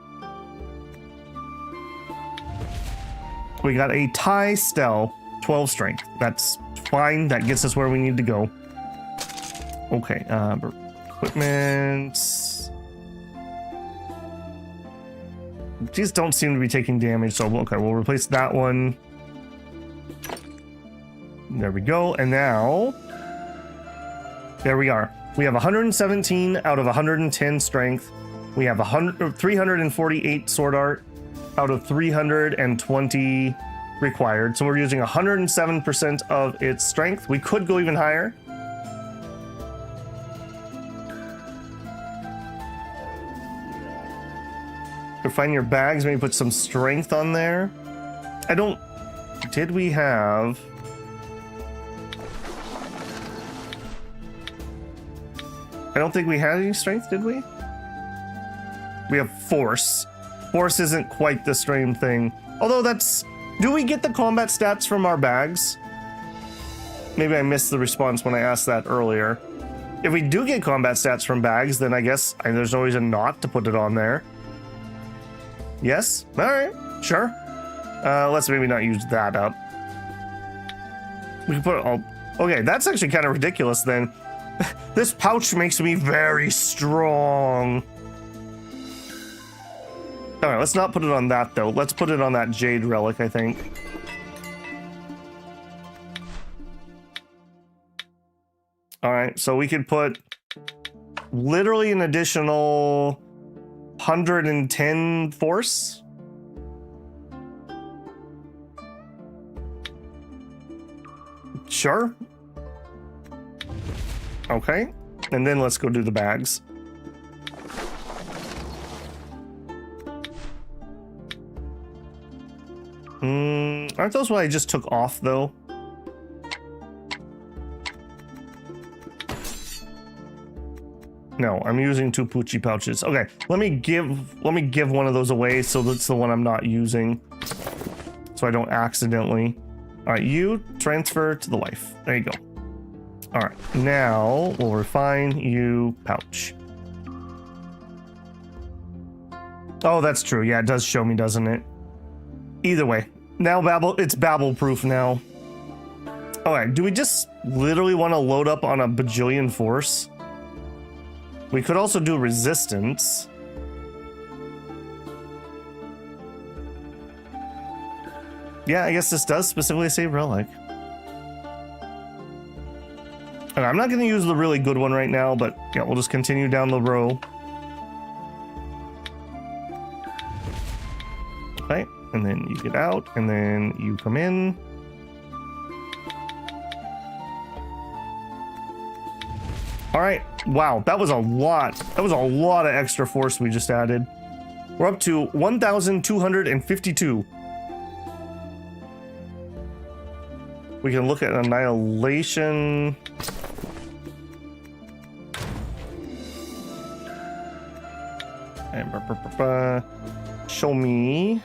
We got a Thai Stel, 12 strength. That's fine. That gets us where we need to go. Okay, Equipment. These don't seem to be taking damage, so okay, we'll replace that one. There we go, and now there we are. We have 117 out of 110 strength. We have 348 sword art out of 320 required. So we're using 107% of its strength. We could go even higher. Refine your bags, maybe put some strength on there. Did we have... I don't think we had any strength, did we? We have force. Force isn't quite the same thing. Although that's... Do we get the combat stats from our bags? Maybe I missed the response when I asked that earlier. If we do get combat stats from bags, then I guess there's no reason not to put it on there. Yes? Alright, sure. Let's maybe not use that up. We can put it all... Okay, that's actually kind of ridiculous then. This pouch makes me very strong. Alright, let's not put it on that though. Let's put it on that jade relic, I think. Alright, so we could put literally an additional 110 force. Sure. Okay, and then let's go do the bags. Aren't those what I just took off though? No, I'm using 2 Poochie pouches. Okay, let me give one of those away, so that's the one I'm not using, so I don't accidentally. All right, you transfer to the wife. There you go. All right, now we'll refine you pouch. Oh, that's true. Yeah, it does show me, doesn't it? Either way, now it's Babel proof now. All right, do we just literally want to load up on a bajillion force? We could also do resistance. Yeah, I guess this does specifically say relic. Okay, I'm not going to use the really good one right now, but yeah, we'll just continue down the row. Okay, and then you get out, and then you come in. All right, wow, that was a lot. That was a lot of extra force we just added. We're up to 1,252. We can look at annihilation. And show me.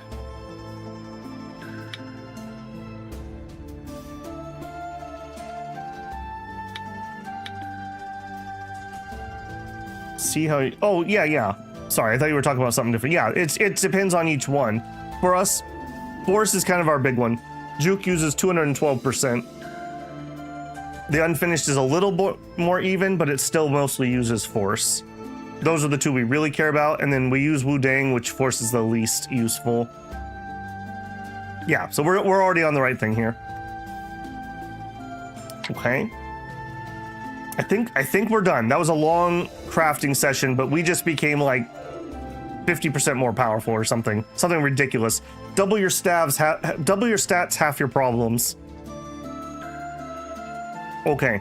See how you, oh yeah. Sorry, I thought you were talking about something different. Yeah, it depends on each one. For us, force is kind of our big one. Juke uses 212%. The unfinished is a little more even, but it still mostly uses force. Those are the two we really care about, and then we use Wu Dang, which force is the least useful. Yeah, so we're already on the right thing here. Okay. I think we're done. That was a long crafting session, but we just became like 50% more powerful or something ridiculous. Double your stats, half your problems. Okay.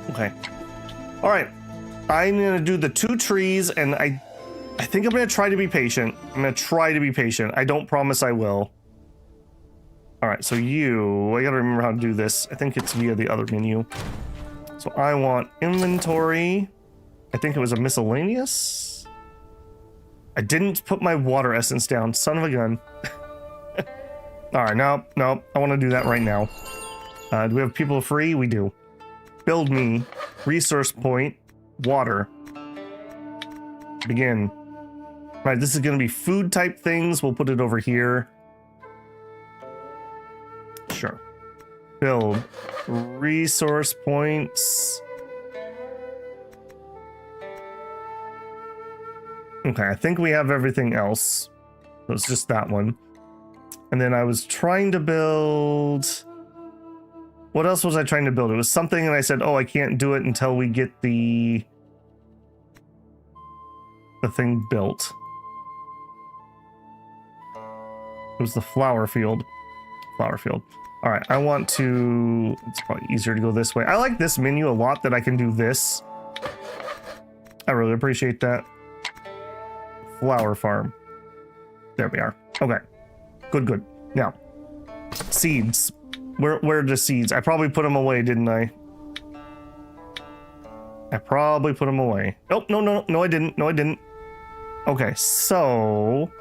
Okay. All right. I'm gonna do the 2 trees, and I think I'm gonna try to be patient. I don't promise I will. All right, so I gotta remember how to do this. I think it's via the other menu. So I want inventory. I think it was a miscellaneous. I didn't put my water essence down, son of a gun. All right, no, I want to do that right now. Do we have people free? We do. Build me, resource point, water. Begin. All right, this is gonna be food type things. We'll put it over here. Sure. build. Resource points. Okay, I think we have everything else. So it's just that one. And then I was trying to build... What else was I trying to build? It was something and I said, oh, I can't do it until we get the thing built. It was the flower field. Flower field. All right, I want to... It's probably easier to go this way. I like this menu a lot that I can do this. I really appreciate that. Flower farm. There we are. Okay. Good, good. Now, seeds. Where are the seeds? I probably put them away, didn't I? I probably put them away. Oh, no, I didn't. No, I didn't. Okay, so...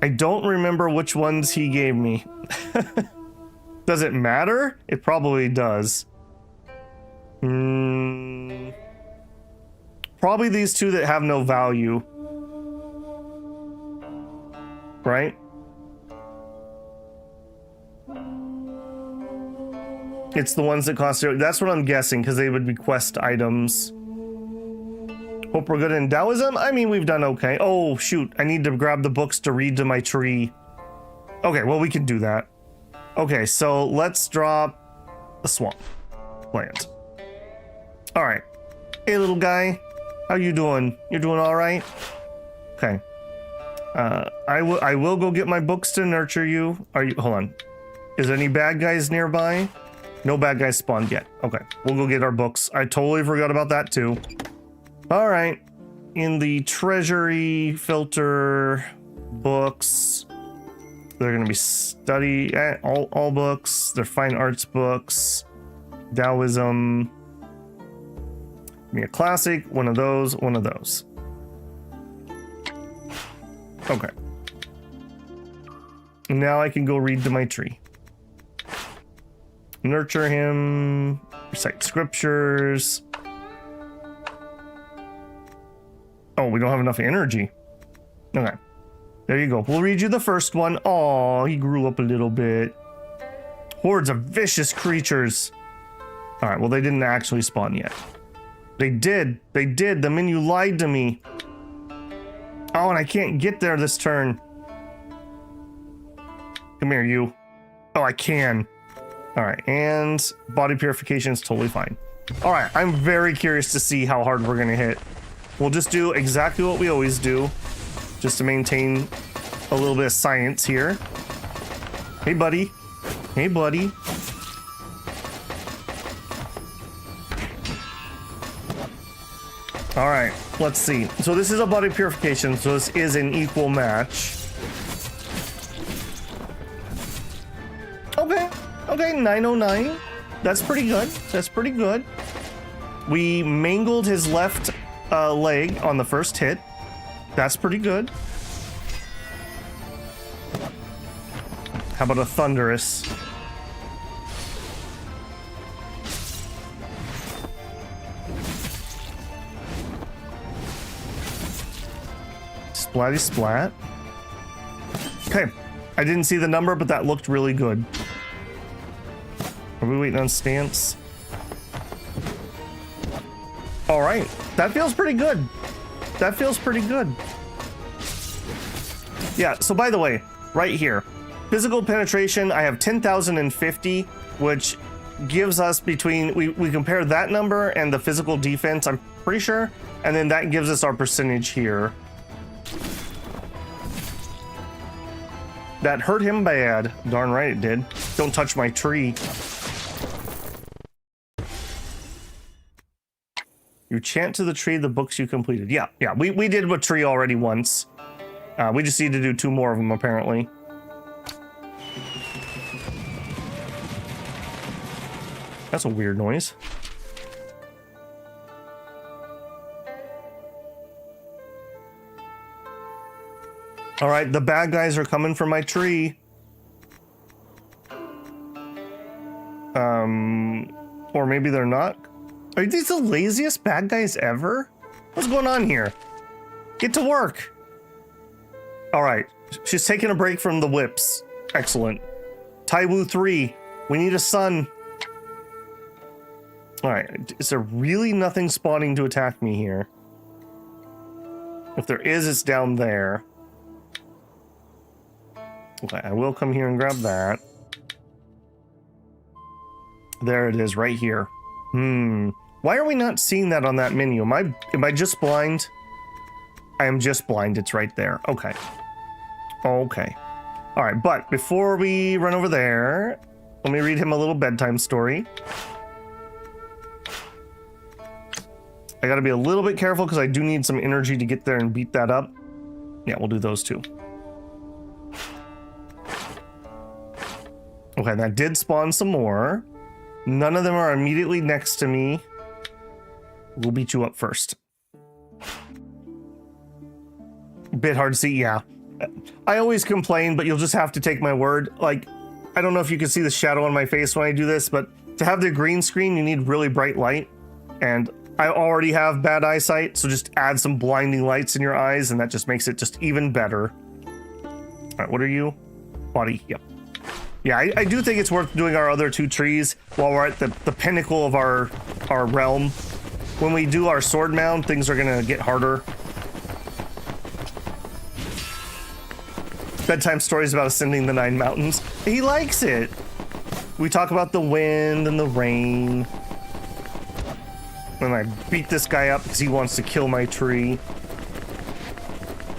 I don't remember which ones he gave me. Does it matter? It probably does. Probably these two that have no value. Right? It's the ones that cost zero. That's what I'm guessing, because they would be quest items. Hope we're good in Taoism? I mean, we've done okay. Oh, shoot. I need to grab the books to read to my tree. Okay, well, we can do that. Okay, so let's drop a swamp plant. All right. Hey, little guy. How you doing? You're doing all right? Okay. I will go get my books to nurture you. Hold on. Is there any bad guys nearby? No bad guys spawned yet. Okay, we'll go get our books. I totally forgot about that too. All right. In the treasury filter books, they're going to be study all books. They're fine arts books, Taoism. Give me a classic, one of those, one of those. Okay. Now I can go read to my tree. Nurture him, recite scriptures. Oh, we don't have enough energy. Okay. There you go. We'll read you the first one. Oh, he grew up a little bit. Hordes of vicious creatures. All right, well, they didn't actually spawn yet. They did. They did. The menu lied to me. Oh, and I can't get there this turn. Come here, you. Oh, I can. All right, and body purification is totally fine. All right, I'm very curious to see how hard we're going to hit. We'll just do exactly what we always do, just to maintain a little bit of science here. Hey, buddy. Hey, buddy. All right, let's see. So this is a body purification, so this is an equal match. Okay, 909. That's pretty good. That's pretty good. We mangled his left leg on the first hit. That's pretty good. How about a thunderous? Splatty splat. Okay, I didn't see the number, but that looked really good. Are we waiting on stance? All right, that feels pretty good. That feels pretty good. Yeah, so by the way, right here, physical penetration, I have 10,050, which gives us between, we compare that number and the physical defense, I'm pretty sure, and then that gives us our percentage here. That hurt him bad. Darn right it did. Don't touch my tree. You chant to the tree the books you completed. Yeah, we did a tree already once. We just need to do 2 more of them, apparently. That's a weird noise. All right, the bad guys are coming for my tree. Or maybe they're not. Are these the laziest bad guys ever? What's going on here? Get to work. All right, she's taking a break from the whips. Excellent. Taiwu 3. We need a sun. All right. Is there really nothing spawning to attack me here? If there is, it's down there. Okay, I will come here and grab that. There it is, right here. Why are we not seeing that on that menu? Am I just blind? I am just blind. It's right there. Okay. Okay. All right, but before we run over there, let me read him a little bedtime story. I gotta be a little bit careful because I do need some energy to get there and beat that up. Yeah, we'll do those two. Okay, that did spawn some more. None of them are immediately next to me. We'll beat you up first. Bit hard to see, yeah. I always complain, but you'll just have to take my word. Like, I don't know if you can see the shadow on my face when I do this, but to have the green screen, you need really bright light. And I already have bad eyesight, so just add some blinding lights in your eyes, and that just makes it just even better. All right, what are you? Body, yep. Yeah, I do think it's worth doing our other two trees while we're at the pinnacle of our realm. When we do our sword mound, things are gonna get harder. Bedtime stories about ascending the 9 mountains. He likes it. We talk about the wind and the rain. And I beat this guy up because he wants to kill my tree.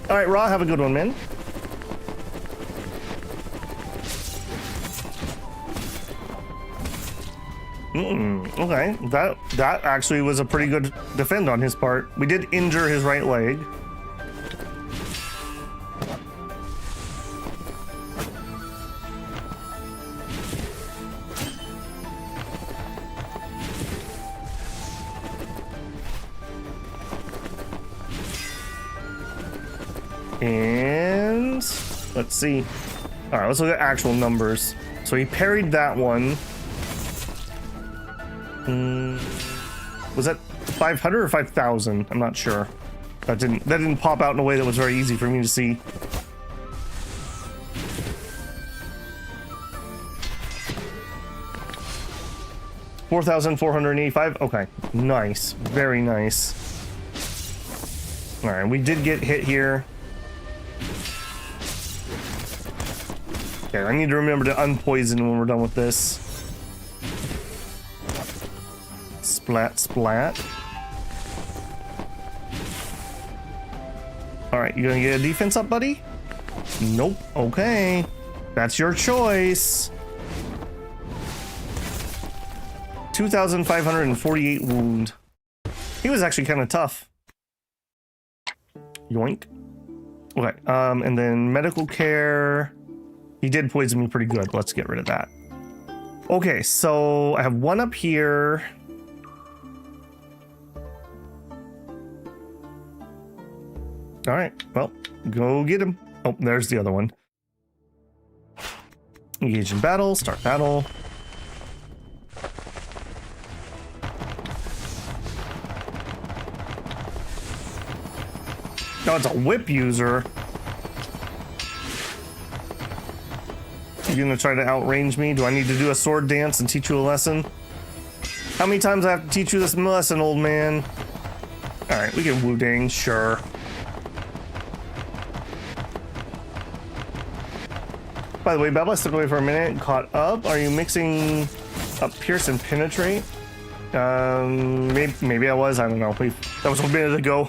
All right, Ra, have a good one, man. Okay, that actually was a pretty good defend on his part. We did injure his right leg. And let's see. All right, let's look at actual numbers. So he parried that one. Was that 500 or 5,000? I'm not sure. That didn't pop out in a way that was very easy for me to see. $4,485. Okay, nice, very nice. All right, we did get hit here. Okay, I need to remember to unpoison when we're done with this. Splat, splat. All right, you gonna get a defense up, buddy? Nope. Okay, that's your choice. 2,548 wound. He was actually kind of tough. Yoink. Okay, and then medical care. He did poison me pretty good. Let's get rid of that. Okay, so I have one up here. All right, well, go get him. Oh, there's the other one. Engage in battle, start battle. No, it's a whip user. You gonna try to outrange me? Do I need to do a sword dance and teach you a lesson? How many times I have to teach you this lesson, old man? All right, we can Wu-Dang, sure. By the way, Babla stepped away for a minute and caught up. Are you mixing up Pierce and Penetrate? Maybe I was. I don't know. That was a minute ago.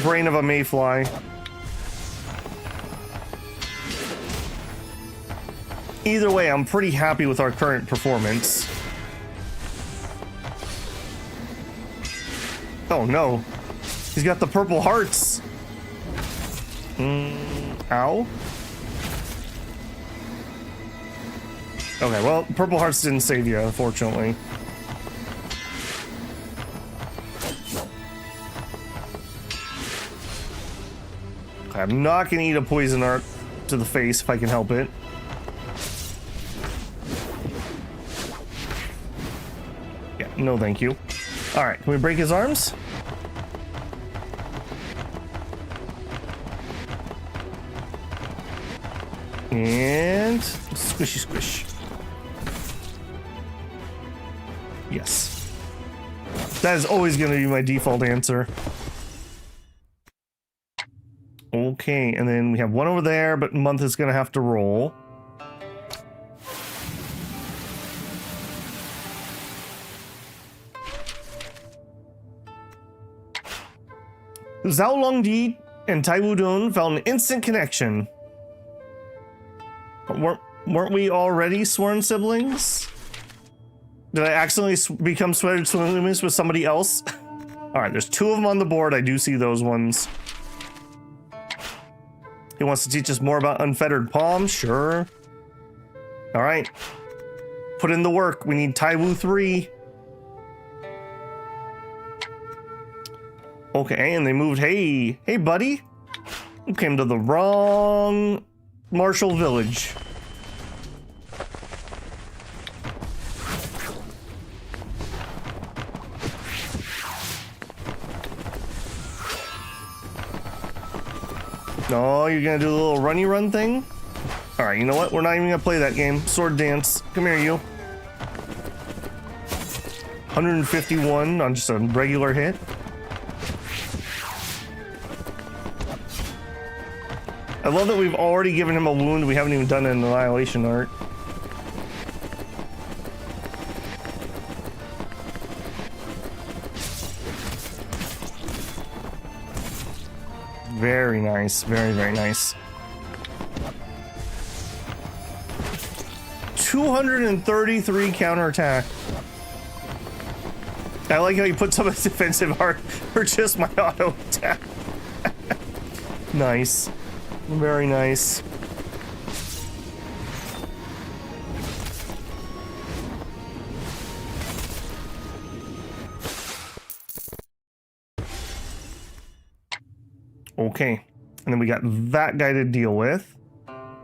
Brain of a mayfly. Either way, I'm pretty happy with our current performance. Oh no. He's got the purple hearts. Ow. Okay, well, purple hearts didn't save you, unfortunately. Okay, I'm not gonna eat a poison art to the face if I can help it. Yeah, no thank you. All right, can we break his arms? And squishy squish. Yes. That is always going to be my default answer. Okay, and then we have one over there, but month is going to have to roll. Zhao Longdi and Taiwu Dun found an instant connection. Weren't we already sworn siblings? Did I accidentally become sworn siblings with somebody else? All right, there's 2 of them on the board. I do see those ones. He wants to teach us more about unfettered palm. Sure. All right. Put in the work. We need Taiwu 3. Okay, and they moved. Hey, buddy. You came to the wrong martial village. No, you're gonna do a little runny run thing? All right, you know what? We're not even gonna play that game. Sword dance. Come here, you. 151 on just a regular hit. I love that we've already given him a wound. We haven't even done an annihilation art. Very nice. Very, very nice. 233 counterattack. I like how you put some of the defensive art for just my auto attack. Nice. Very nice. Okay, and then we got that guy to deal with,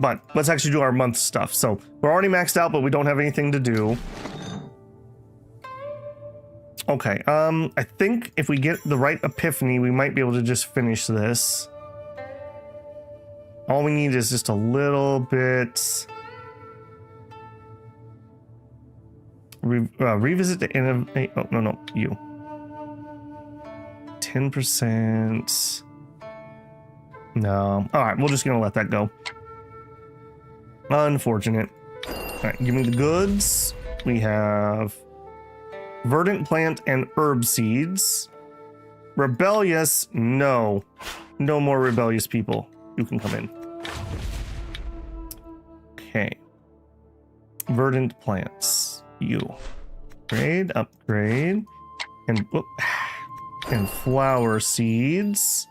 but let's actually do our month stuff. So we're already maxed out, but we don't have anything to do. Okay, I think if we get the right epiphany, we might be able to just finish this. All we need is just a little bit. Revisit the innovate. Oh, no, you. 10%. No. All right, we're just gonna let that go. Unfortunate. All right, give me the goods. We have verdant plant and herb seeds. Rebellious, no. No more rebellious people. You can come in. Okay. Verdant plants. You. Upgrade. And flower seeds.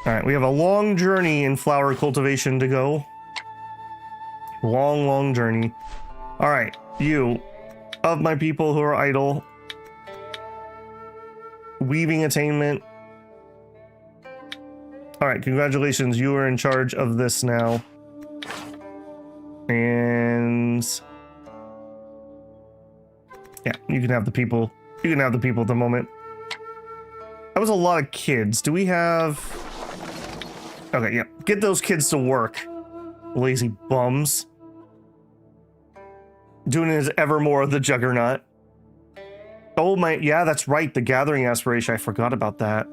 All right, we have a long journey in flower cultivation to go. Long journey. All right, you, of my people who are idle. Weaving attainment. All right, congratulations. You are in charge of this now. And yeah, you can have the people. You can have the people at the moment. That was a lot of kids. Do we have... Okay, yeah. Get those kids to work. Lazy bums. Doing his Evermore the Juggernaut. Oh my... Yeah, that's right. The Gathering Aspiration. I forgot about that.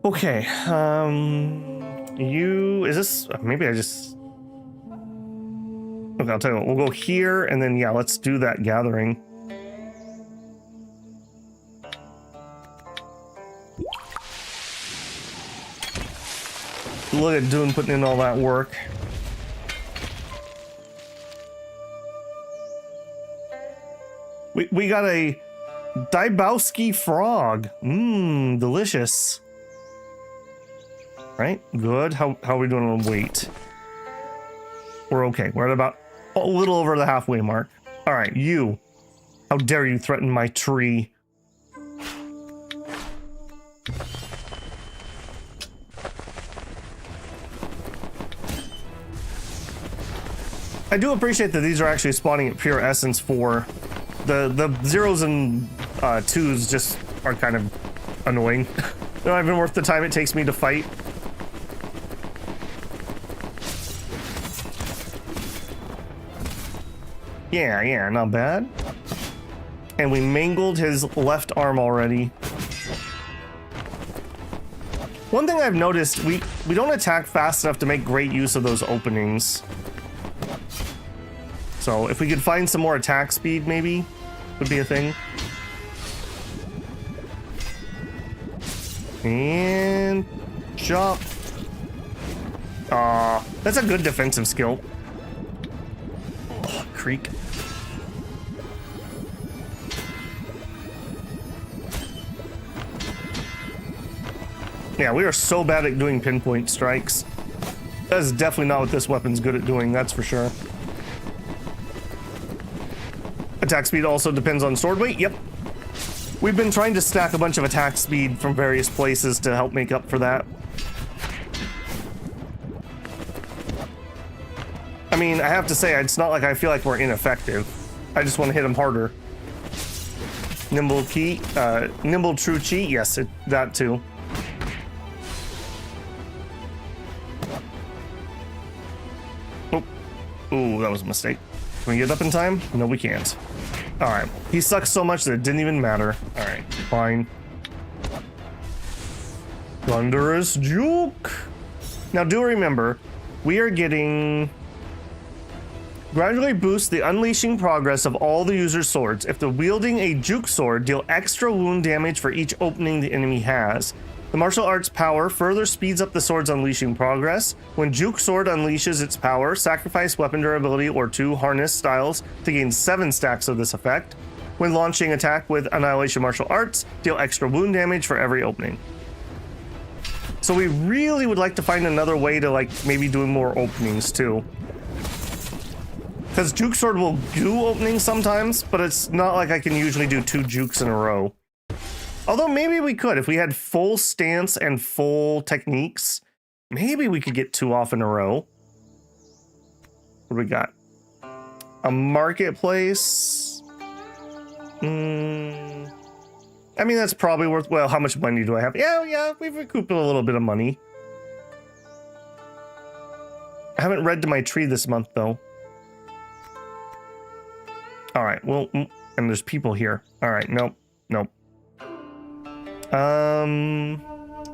Okay. You... Is this... Maybe I just... Okay, I'll tell you what. We'll go here, and then, yeah, let's do that gathering. Look at Dune putting in all that work. We got a Daibowski frog. Mmm, delicious. Right, good. How are we doing on weight? We're okay. We're at about a little over the halfway mark. All right, you. How dare you threaten my tree? I do appreciate that these are actually spawning at pure essence 4. The zeros and 2s just are kind of annoying. Not even worth the time it takes me to fight. Yeah, not bad. And we mangled his left arm already. One thing I've noticed, we don't attack fast enough to make great use of those openings. So if we could find some more attack speed, maybe, would be a thing. And chop. That's a good defensive skill. Oh, creak. Yeah, we are so bad at doing pinpoint strikes. That is definitely not what this weapon's good at doing, that's for sure. Attack speed also depends on sword weight, yep. We've been trying to stack a bunch of attack speed from various places to help make up for that. I mean, I have to say, it's not like I feel like we're ineffective. I just want to hit him harder. Nimble key, nimble true chi, yes, that too. Ooh, that was a mistake. Can we get up in time? No, we can't. All right. He sucks so much that it didn't even matter. All right, fine. Thunderous Juke. Now, do remember, we are getting... Gradually boost the unleashing progress of all the user's swords. If the wielding a Juke sword, deal extra wound damage for each opening the enemy has. The martial arts power further speeds up the sword's unleashing progress. When Juke sword unleashes its power, sacrifice weapon durability or 2 harness styles to gain 7 stacks of this effect. When launching attack with annihilation martial arts, deal extra wound damage for every opening. So we really would like to find another way to like maybe doing more openings too. Because Juke sword will do openings sometimes, but it's not like I can usually do 2 jukes in a row. Although maybe we could, if we had full stance and full techniques, maybe we could get 2 off in a row. What do we got? A marketplace. I mean, that's probably worth, well, how much money do I have? Yeah, we've recouped a little bit of money. I haven't read to my tree this month, though. All right, well, and there's people here. All right, nope. I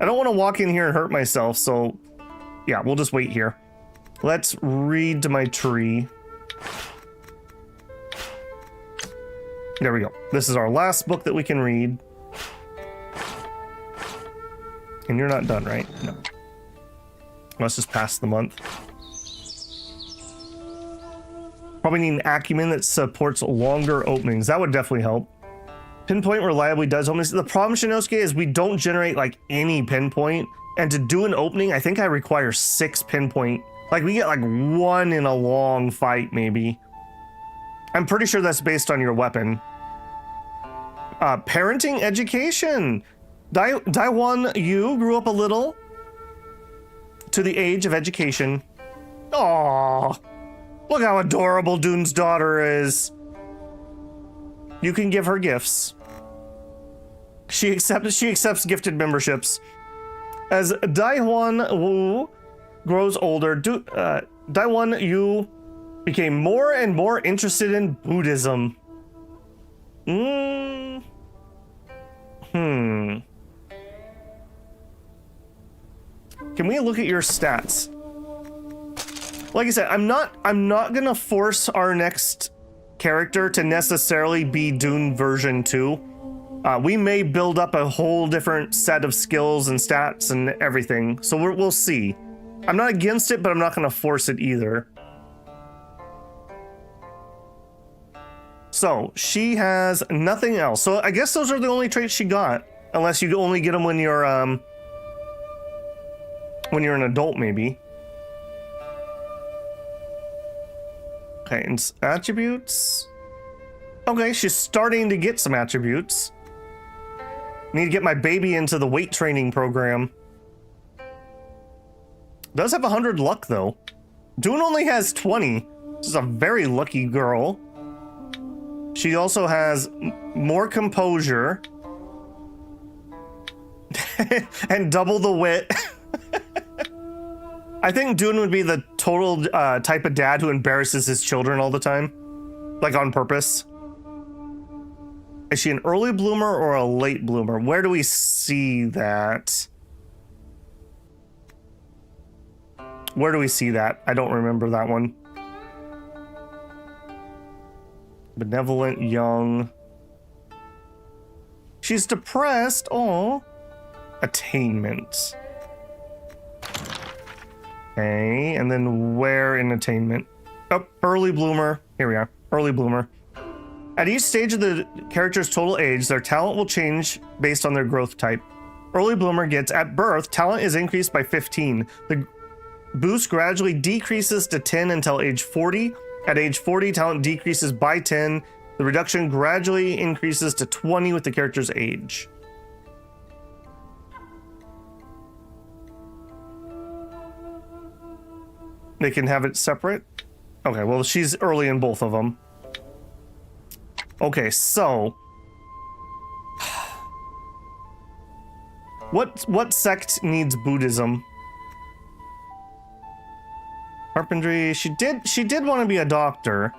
don't want to walk in here and hurt myself, so yeah, we'll just wait here. Let's read to my tree. There we go. This is our last book that we can read. And you're not done, right? No. Let's just pass the month. Probably need an acumen that supports longer openings. That would definitely help. Pinpoint reliably does openings. The problem, Shinosuke, is we don't generate like any pinpoint. And to do an opening, I think I require 6 pinpoint. Like we get like 1 in a long fight, maybe. I'm pretty sure that's based on your weapon. Parenting education. Dihun Yu grew up a little to the age of education. Aww. Look how adorable Dun's daughter is. You can give her gifts. She accepts gifted memberships. As Dihun Wu grows older, Dihun Yu became more and more interested in Buddhism. Can we look at your stats? Like I said, I'm not gonna force our next character to necessarily be Dune version 2. We may build up a whole different set of skills and stats and everything, so we'll see. I'm not against it, but I'm not gonna force it either. So she has nothing else. So I guess those are the only traits she got, unless you only get them when you're an adult, maybe. Okay, and attributes. Okay, she's starting to get some attributes. Need to get my baby into the weight training program. Does have 100 luck though. Dune only has 20. This is a very lucky girl. She also has more composure. and double the wit. I think Dune would be the total type of dad who embarrasses his children all the time, like on purpose. Is she an early bloomer or a late bloomer? Where do we see that? Where do we see that? I don't remember that one. Benevolent, young. She's depressed. Oh. Attainment. Okay, and then where in attainment? Oh, early bloomer. Here we are. Early bloomer. At each stage of the character's total age, their talent will change based on their growth type. Early bloomer gets, at birth, talent is increased by 15. The boost gradually decreases to 10 until age 40. At age 40, talent decreases by 10. The reduction gradually increases to 20 with the character's age. They can have it separate? Okay, well, she's early in both of them. Okay, so... What sect needs Buddhism? Carpentry. She did want to be a doctor.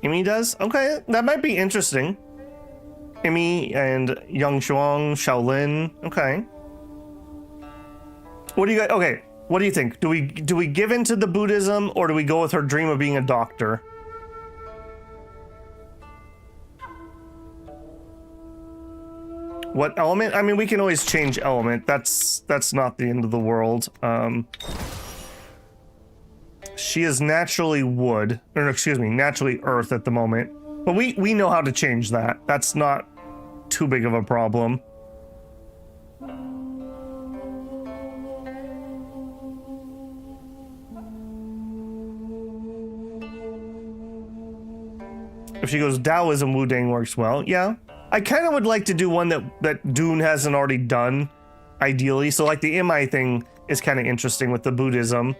Imi does? Okay, that might be interesting. Imi and Yang Shuang, Shaolin. Okay. What do you guys? Okay, what do you think? Do we give into the Buddhism or do we go with her dream of being a doctor? What element? I mean, we can always change element. That's not the end of the world. She is naturally wood, or no, excuse me, naturally earth at the moment. But we know how to change that. That's not too big of a problem. If she goes Taoism, Wu-Dang works well. Yeah. I kind of would like to do one that Dune hasn't already done, ideally. So like the Imai thing is kind of interesting with the Buddhism.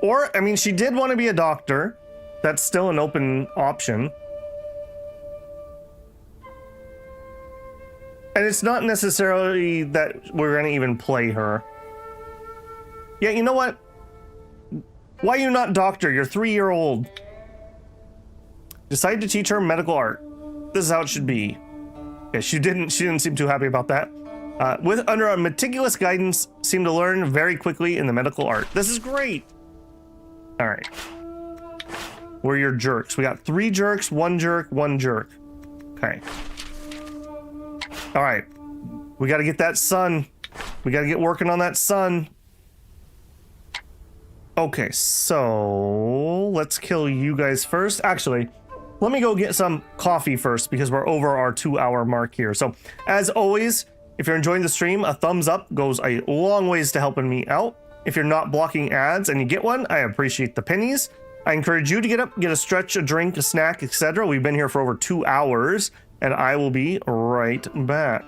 Or, I mean, she did want to be a doctor. That's still an open option. And it's not necessarily that we're going to even play her. Yeah, you know what? Why are you not doctor? You're 3-year-old. Decide to teach her medical art. This is how it should be. Okay, she didn't seem too happy about that. Under a meticulous guidance, seemed to learn very quickly in the medical art. This is great. All right. We're your jerks. We got 3 jerks, 1 jerk, 1 jerk. Okay. All right. We got to get that sun. We got to get working on that sun. Okay, so let's kill you guys first. Actually, let me go get some coffee first because we're over our 2-hour mark here. So as always, if you're enjoying the stream, a thumbs up goes a long ways to helping me out. If you're not blocking ads and you get one, I appreciate the pennies. I encourage you to get up, get a stretch, a drink, a snack, etc. We've been here for over 2 hours and I will be right back.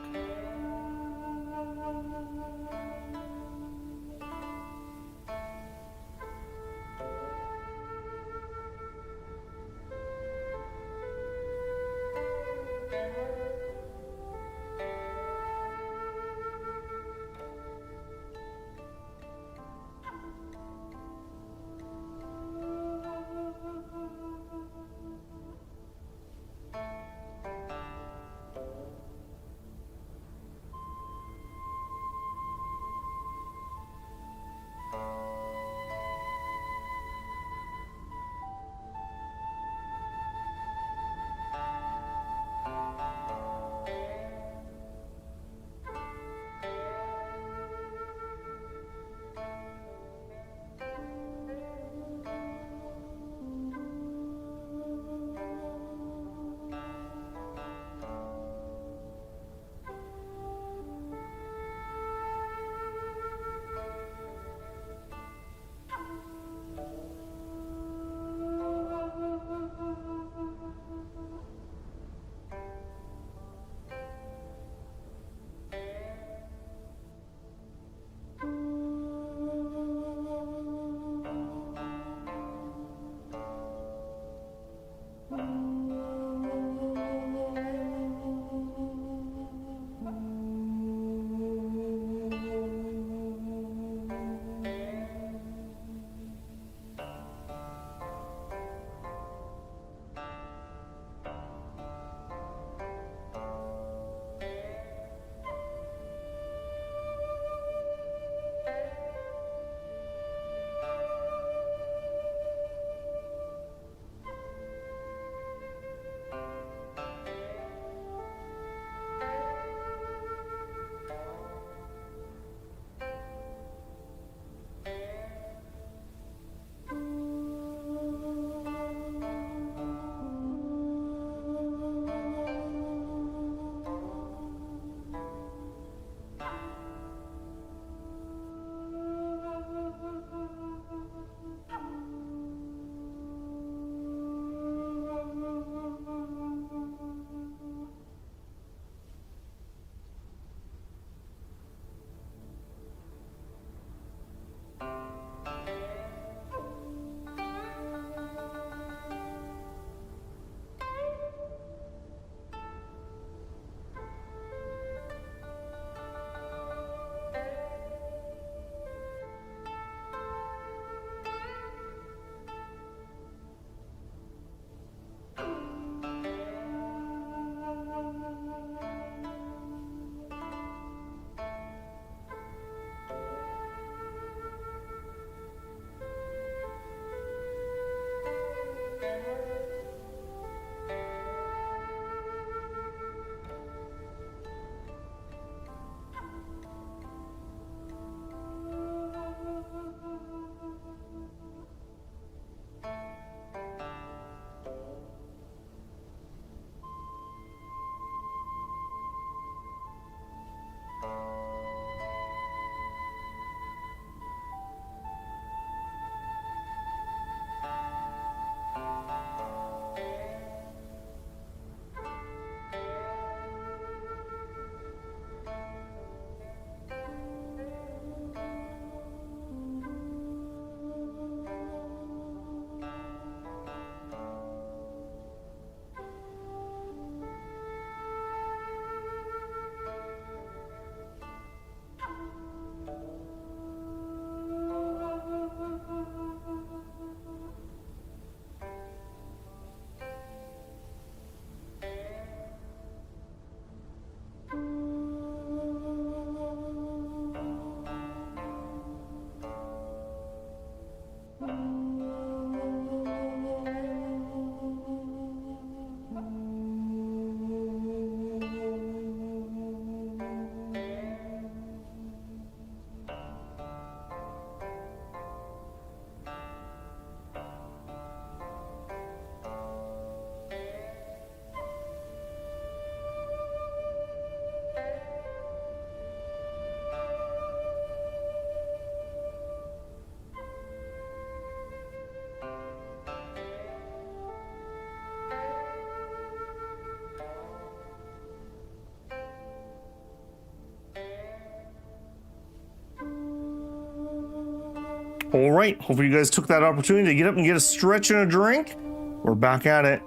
All right, hopefully you guys took that opportunity to get up and get a stretch and a drink. We're back at it.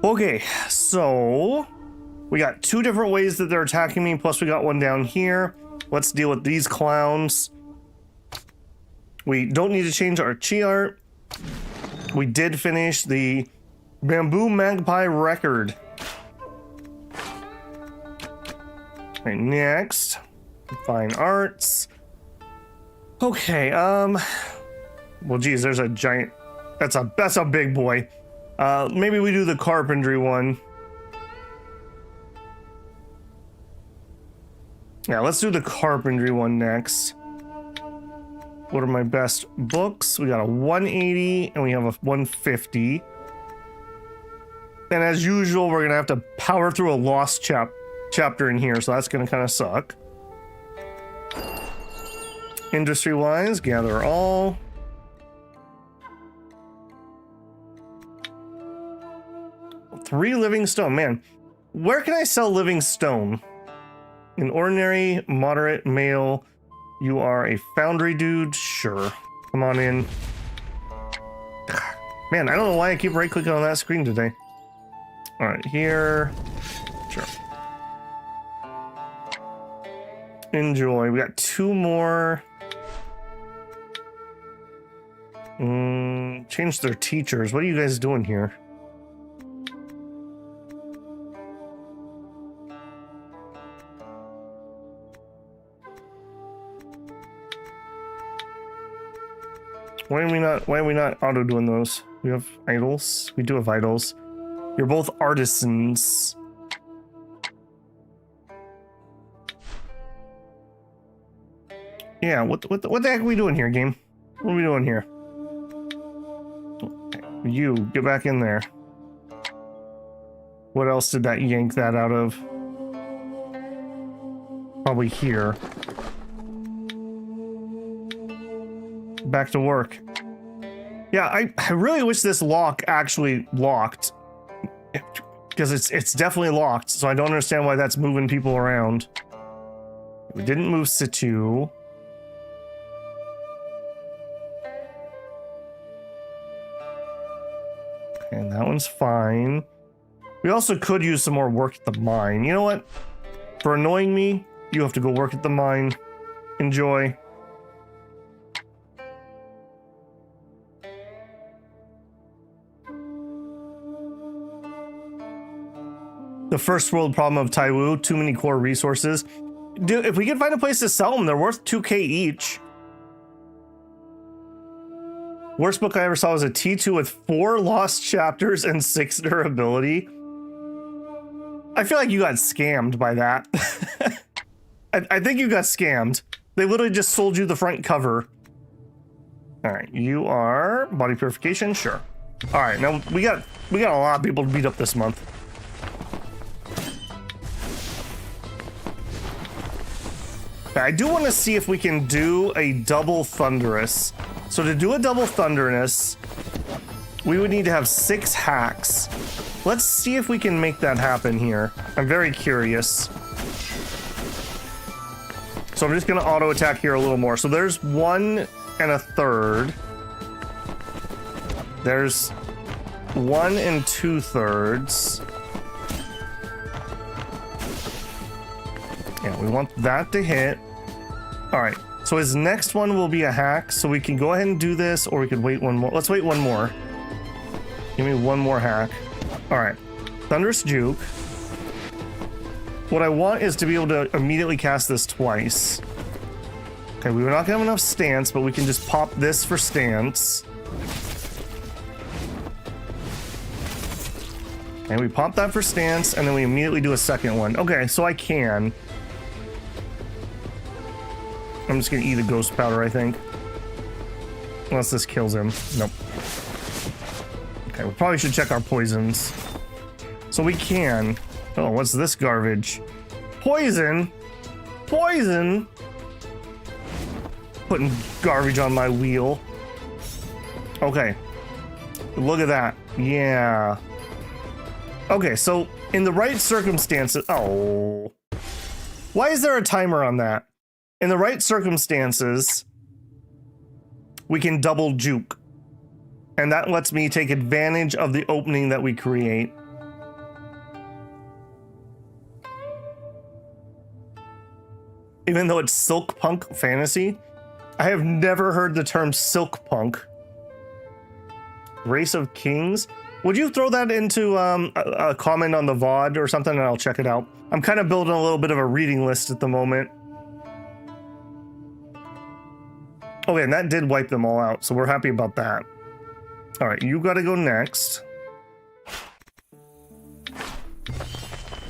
Okay, so we got two different ways that they're attacking me, plus we got one down here. Let's deal with these clowns. We don't need to change our chi art. We did finish the Bamboo Magpie record. Right, next, fine arts. Okay, well, geez, there's a giant, that's a big boy. Maybe we do the carpentry one. Yeah, let's do the carpentry one next. What are my best books? We got a 180 and we have a 150. And as usual, we're gonna have to power through a lost chapter in here, so that's gonna kind of suck. Industry-wise, gather all. Three living stone. Man, where can I sell living stone? An ordinary, moderate, male. You are a foundry dude? Sure. Come on in. Man, I don't know why I keep right-clicking on that screen today. All right, here. Sure. Enjoy. We got two more. Change their teachers. What are you guys doing here? Why are we not auto doing those? We have idols. We do have idols. You're both artisans. Yeah, what the heck are we doing here, game? What are we doing here? You, get back in there. What else did that yank that out of? Probably here. Back to work. Yeah, I really wish this lock actually locked. Because it's definitely locked, so I don't understand why that's moving people around. We didn't move Situ. And that one's fine. We also could use some more work at the mine. You know what? For annoying me, you have to go work at the mine. Enjoy. The first world problem of Taiwu, too many core resources. Dude, if we can find a place to sell them, they're worth 2K each. Worst book I ever saw was a T2 with 4 lost chapters and 6 durability. I feel like you got scammed by that. I think you got scammed. They literally just sold you the front cover. All right, you are body purification, sure. All right, now we got a lot of people to beat up this month. I do want to see if we can do a double thunderous. So to do a double thunderous, we would need to have 6 hacks. Let's see if we can make that happen here. I'm very curious. So I'm just going to auto attack here a little more. So there's 1 1/3. There's 1 2/3. Yeah, we want that to hit. All right, so his next one will be a hack, so we can go ahead and do this, or we could wait one more. Let's wait one more. Give me one more hack. All right, Thunderous Juke. What I want is to be able to immediately cast this twice. Okay, we're not gonna have enough stance, but we can just pop this for stance. And we pop that for stance, and then we immediately do a second one. Okay, so I can. I'm just gonna eat a ghost powder, I think. Unless this kills him. Nope. Okay, we probably should check our poisons. So we can. Oh, what's this garbage? Poison? Poison? Putting garbage on my wheel. Okay. Look at that. Yeah. Okay, so in the right circumstances... Oh. Why is there a timer on that? In the right circumstances, we can double juke. And that lets me take advantage of the opening that we create. Even though it's silk punk fantasy, I have never heard the term silk punk. Race of Kings? Would you throw that into a comment on the VOD or something and I'll check it out? I'm kind of building a little bit of a reading list at the moment. Okay, and that did wipe them all out, so we're happy about that. All right, you gotta go next.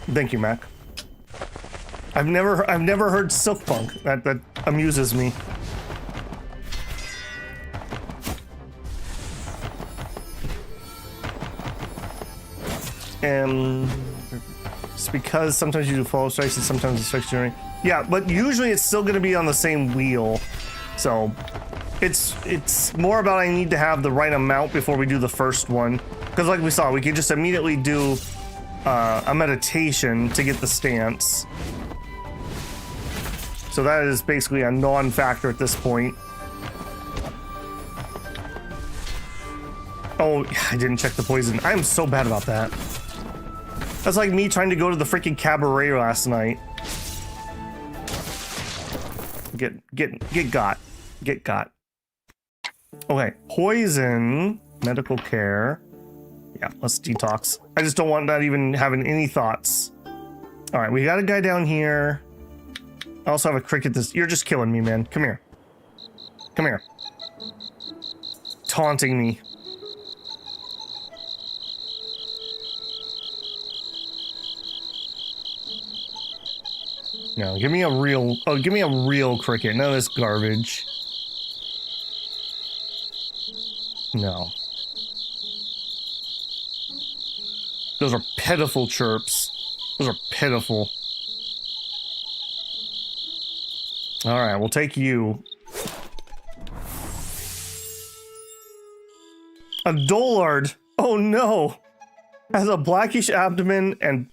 Thank you, Mac. I've never heard silk punk. That amuses me. And it's because sometimes you do follow strikes and sometimes it's strikes during. Yeah, but usually it's still gonna be on the same wheel. So it's more about I need to have the right amount before we do the first one. Because like we saw, we can just immediately do a meditation to get the stance. So that is basically a non-factor at this point. Oh, I didn't check the poison. I am so bad about that. That's like me trying to go to the freaking cabaret last night. Get got. Okay, poison, medical care. Yeah, let's detox. I just don't want that even having any thoughts. All right, we got a guy down here. I also have a cricket. You're just killing me, man. Come here. Come here. Taunting me. No, give me a real cricket. None of this garbage. No. Those are pitiful chirps. Those are pitiful. All right, we'll take you. A dullard. Oh no. Has a blackish abdomen and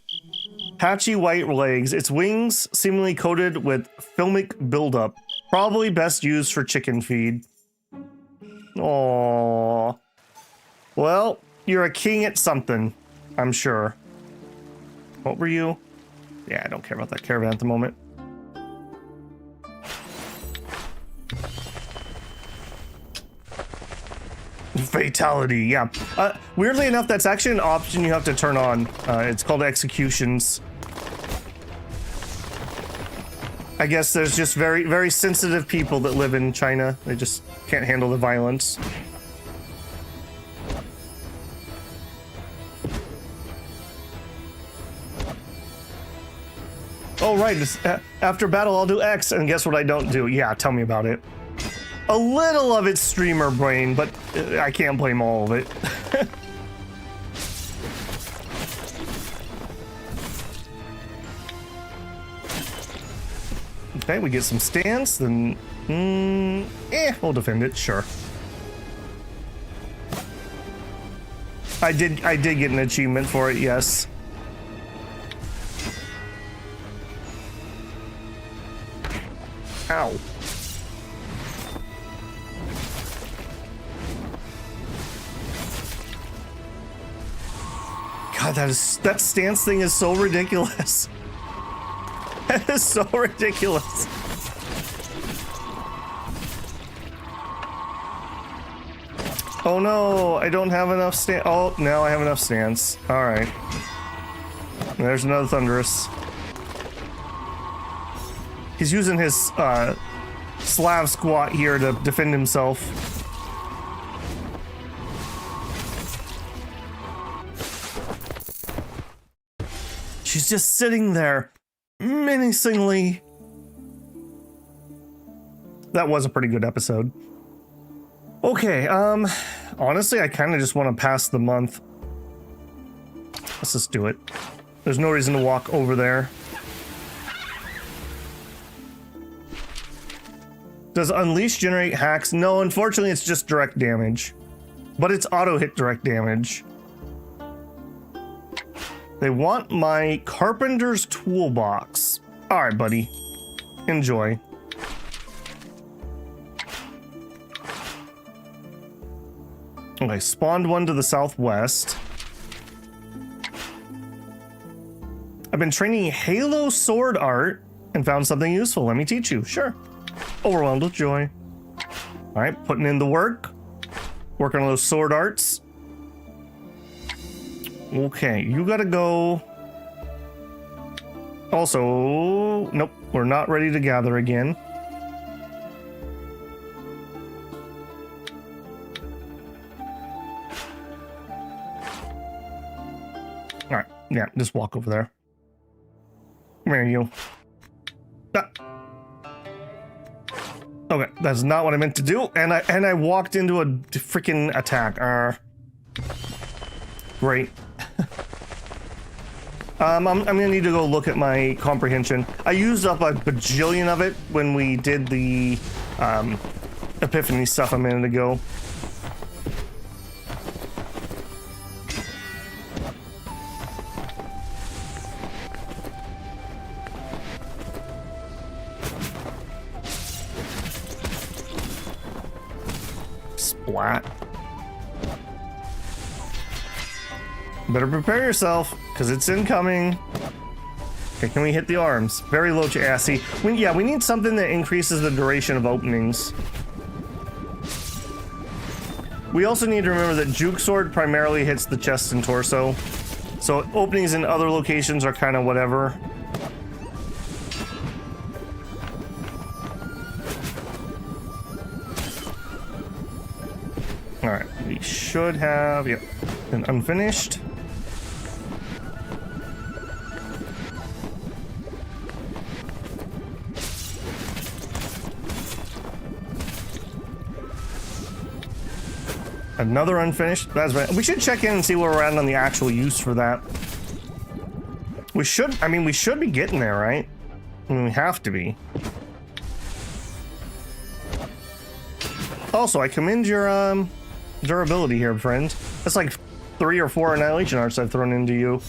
patchy white legs. Its wings seemingly coated with filmic buildup. Probably best used for chicken feed. Aww. Well, you're a king at something, I'm sure. What were you? Yeah, I don't care about that caravan at the moment. Fatality, yeah. Weirdly enough, that's actually an option you have to turn on. It's called executions. I guess there's just very, very sensitive people that live in China. They just can't handle the violence. Oh, right. After battle, I'll do X, and guess what I don't do? Yeah, tell me about it. A little of it's streamer brain, but I can't blame all of it. Okay, we get some stance, then... we'll defend it, sure. I did get an achievement for it, yes. Ow. God, that stance thing is so ridiculous. That is so ridiculous. Oh no, I don't have enough stance. Oh, now I have enough stance. All right. There's another Thunderous. He's using his Slav squat here to defend himself. She's just sitting there, menacingly. That was a pretty good episode. Okay, honestly, I kind of just want to pass the month. Let's just do it. There's no reason to walk over there. Does Unleash generate hacks? No, unfortunately, it's just direct damage. But it's auto-hit direct damage. They want my Carpenter's Toolbox. All right, buddy. Enjoy. Okay, spawned one to the southwest. I've been training Halo sword art and found something useful. Let me teach you. Sure. Overwhelmed with joy. All right, putting in the work. Working on those sword arts. Okay, you gotta go. Also, nope, we're not ready to gather again. All right, yeah, just walk over there. Come here, you. Ah. Okay, that's not what I meant to do, and I walked into a freaking attack. Great. I'm gonna need to go look at my comprehension. I used up a bajillion of it when we did the epiphany stuff a minute ago. Splat. Better prepare yourself, because it's incoming. Okay, can we hit the arms? Very low chassis. Yeah, we need something that increases the duration of openings. We also need to remember that Juke Sword primarily hits the chest and torso. So openings in other locations are kind of whatever. Alright, we should have, yep, an unfinished. Another unfinished. That's right. We should check in and see where we're at on the actual use for that. We should, I mean, we should be getting there, right? I mean, we have to be. Also, I commend your durability here, friend. That's like 3 or 4 annihilation arts I've thrown into you.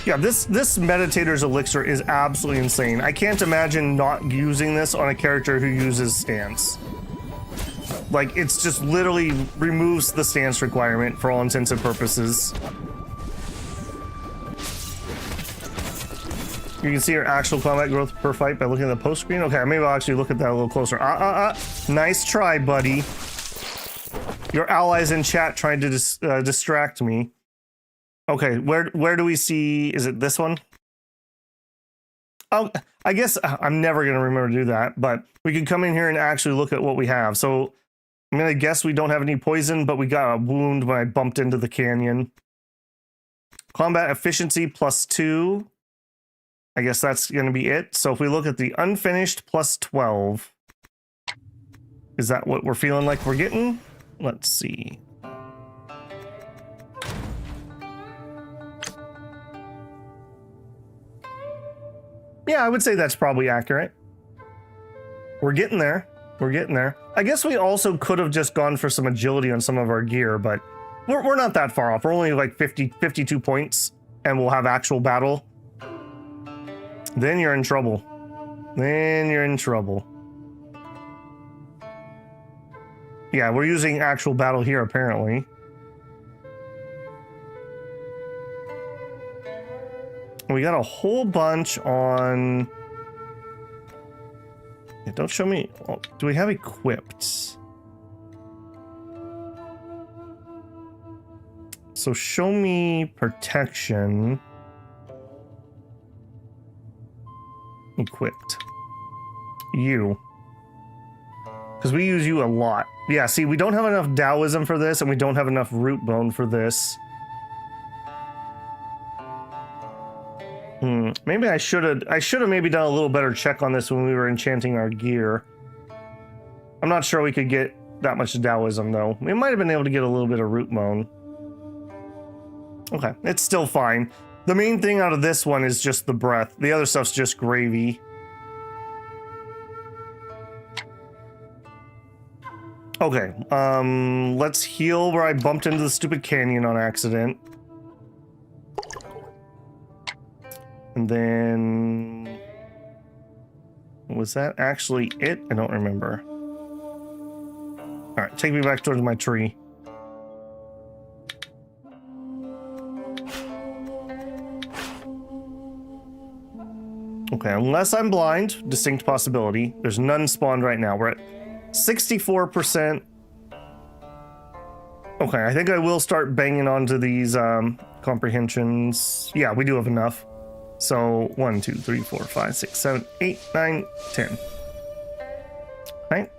Yeah, this Meditator's Elixir is absolutely insane. I can't imagine not using this on a character who uses stance. Like, it's just literally removes the stance requirement for all intents and purposes. You can see your actual combat growth per fight by looking at the post screen. Okay, maybe I'll actually look at that a little closer. Nice try, buddy. Your allies in chat tried to distract me. Okay, where do we see? Is it this one? Oh, I guess I'm never gonna remember to do that, but we can come in here and actually look at what we have. So I'm gonna guess we don't have any poison, but we got a wound when I bumped into the canyon. Combat efficiency +2. I guess that's gonna be it. So if we look at the unfinished +12, is that what we're feeling like we're getting? Let's see. Yeah, I would say that's probably accurate. We're getting there. We're getting there. I guess we also could have just gone for some agility on some of our gear, but we're not that far off. We're only like 52 points, and we'll have actual battle. Then you're in trouble. Then you're in trouble. Yeah, we're using actual battle here, apparently. We got a whole bunch on... Yeah, don't show me... Oh, do we have equipped? So show me protection. Equipped. You. Because we use you a lot. Yeah, see, we don't have enough Taoism for this, and we don't have enough root bone for this. Maybe I should have maybe done a little better check on this when we were enchanting our gear. I'm not sure we could get that much Taoism, though. We might have been able to get a little bit of root bone. Okay, it's still fine. The main thing out of this one is just the breath. The other stuff's just gravy. Okay, let's heal where I bumped into the stupid canyon on accident. And then... was that actually it? I don't remember. Alright, take me back towards my tree. Okay, unless I'm blind, distinct possibility. There's none spawned right now. We're at 64%. Okay, I think I will start banging onto these comprehensions. Yeah, we do have enough. So 1, 2, 3, 4, 5, 6, 7, 8, 9, 10. Right.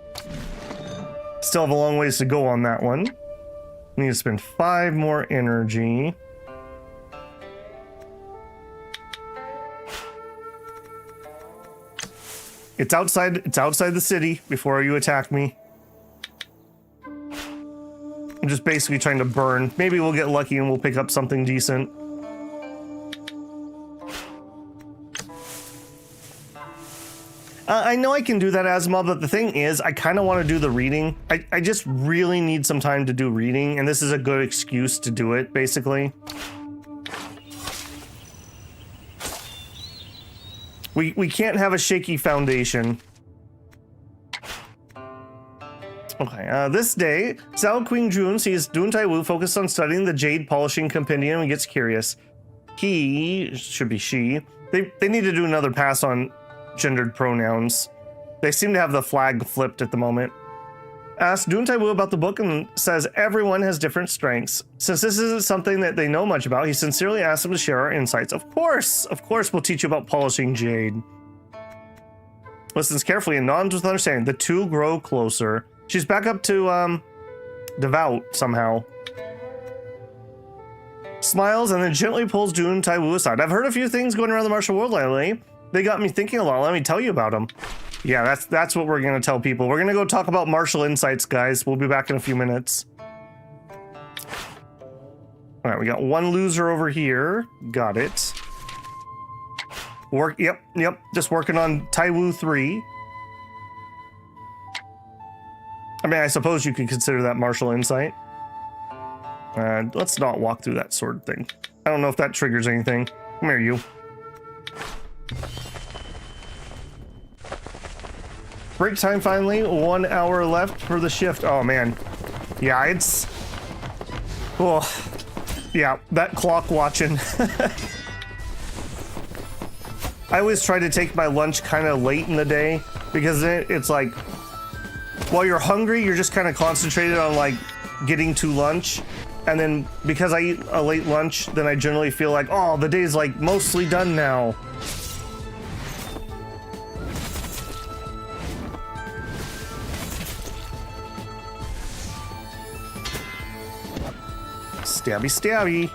Still have a long ways to go on that one. Need to spend 5 more energy. It's outside the city before you attack me. I'm just basically trying to burn. Maybe we'll get lucky and we'll pick up something decent. I know I can do that, Asma, but the thing is, I kind of want to do the reading. I just really need some time to do reading, and this is a good excuse to do it, basically. We can't have a shaky foundation. Okay, this day, Zhao Qingjun sees Dihun Taiwu focused on studying the jade polishing compendium and gets curious. He, should be she, they need to do another pass on gendered pronouns. They seem to have the flag flipped at the moment. Asks Dihun Taiwu about the book and says everyone has different strengths. Since this isn't something that they know much about, he sincerely asks them to share our insights. Of course we'll teach you about polishing jade. Listens carefully and nods with understanding. The two grow closer. She's back up to, devout somehow. Smiles and then gently pulls Dihun Taiwu aside. I've heard a few things going around the martial world lately. They got me thinking a lot. Let me tell you about them. Yeah, that's what we're going to tell people. We're going to go talk about martial insights, guys. We'll be back in a few minutes. All right, we got one loser over here. Got it. Yep. Just working on Taiwu 3. I mean, I suppose you could consider that martial insight. Let's not walk through that sword thing. I don't know if that triggers anything. Come here, you. Break time finally. 1 hour left for the shift. Oh man. Yeah, it's... oh. Yeah, that clock watching. I always try to take my lunch kind of late in the day because it's like, while you're hungry, you're just kind of concentrated on like getting to lunch. And then because I eat a late lunch, then I generally feel like, oh, the day's like mostly done now. Stabby, stabby.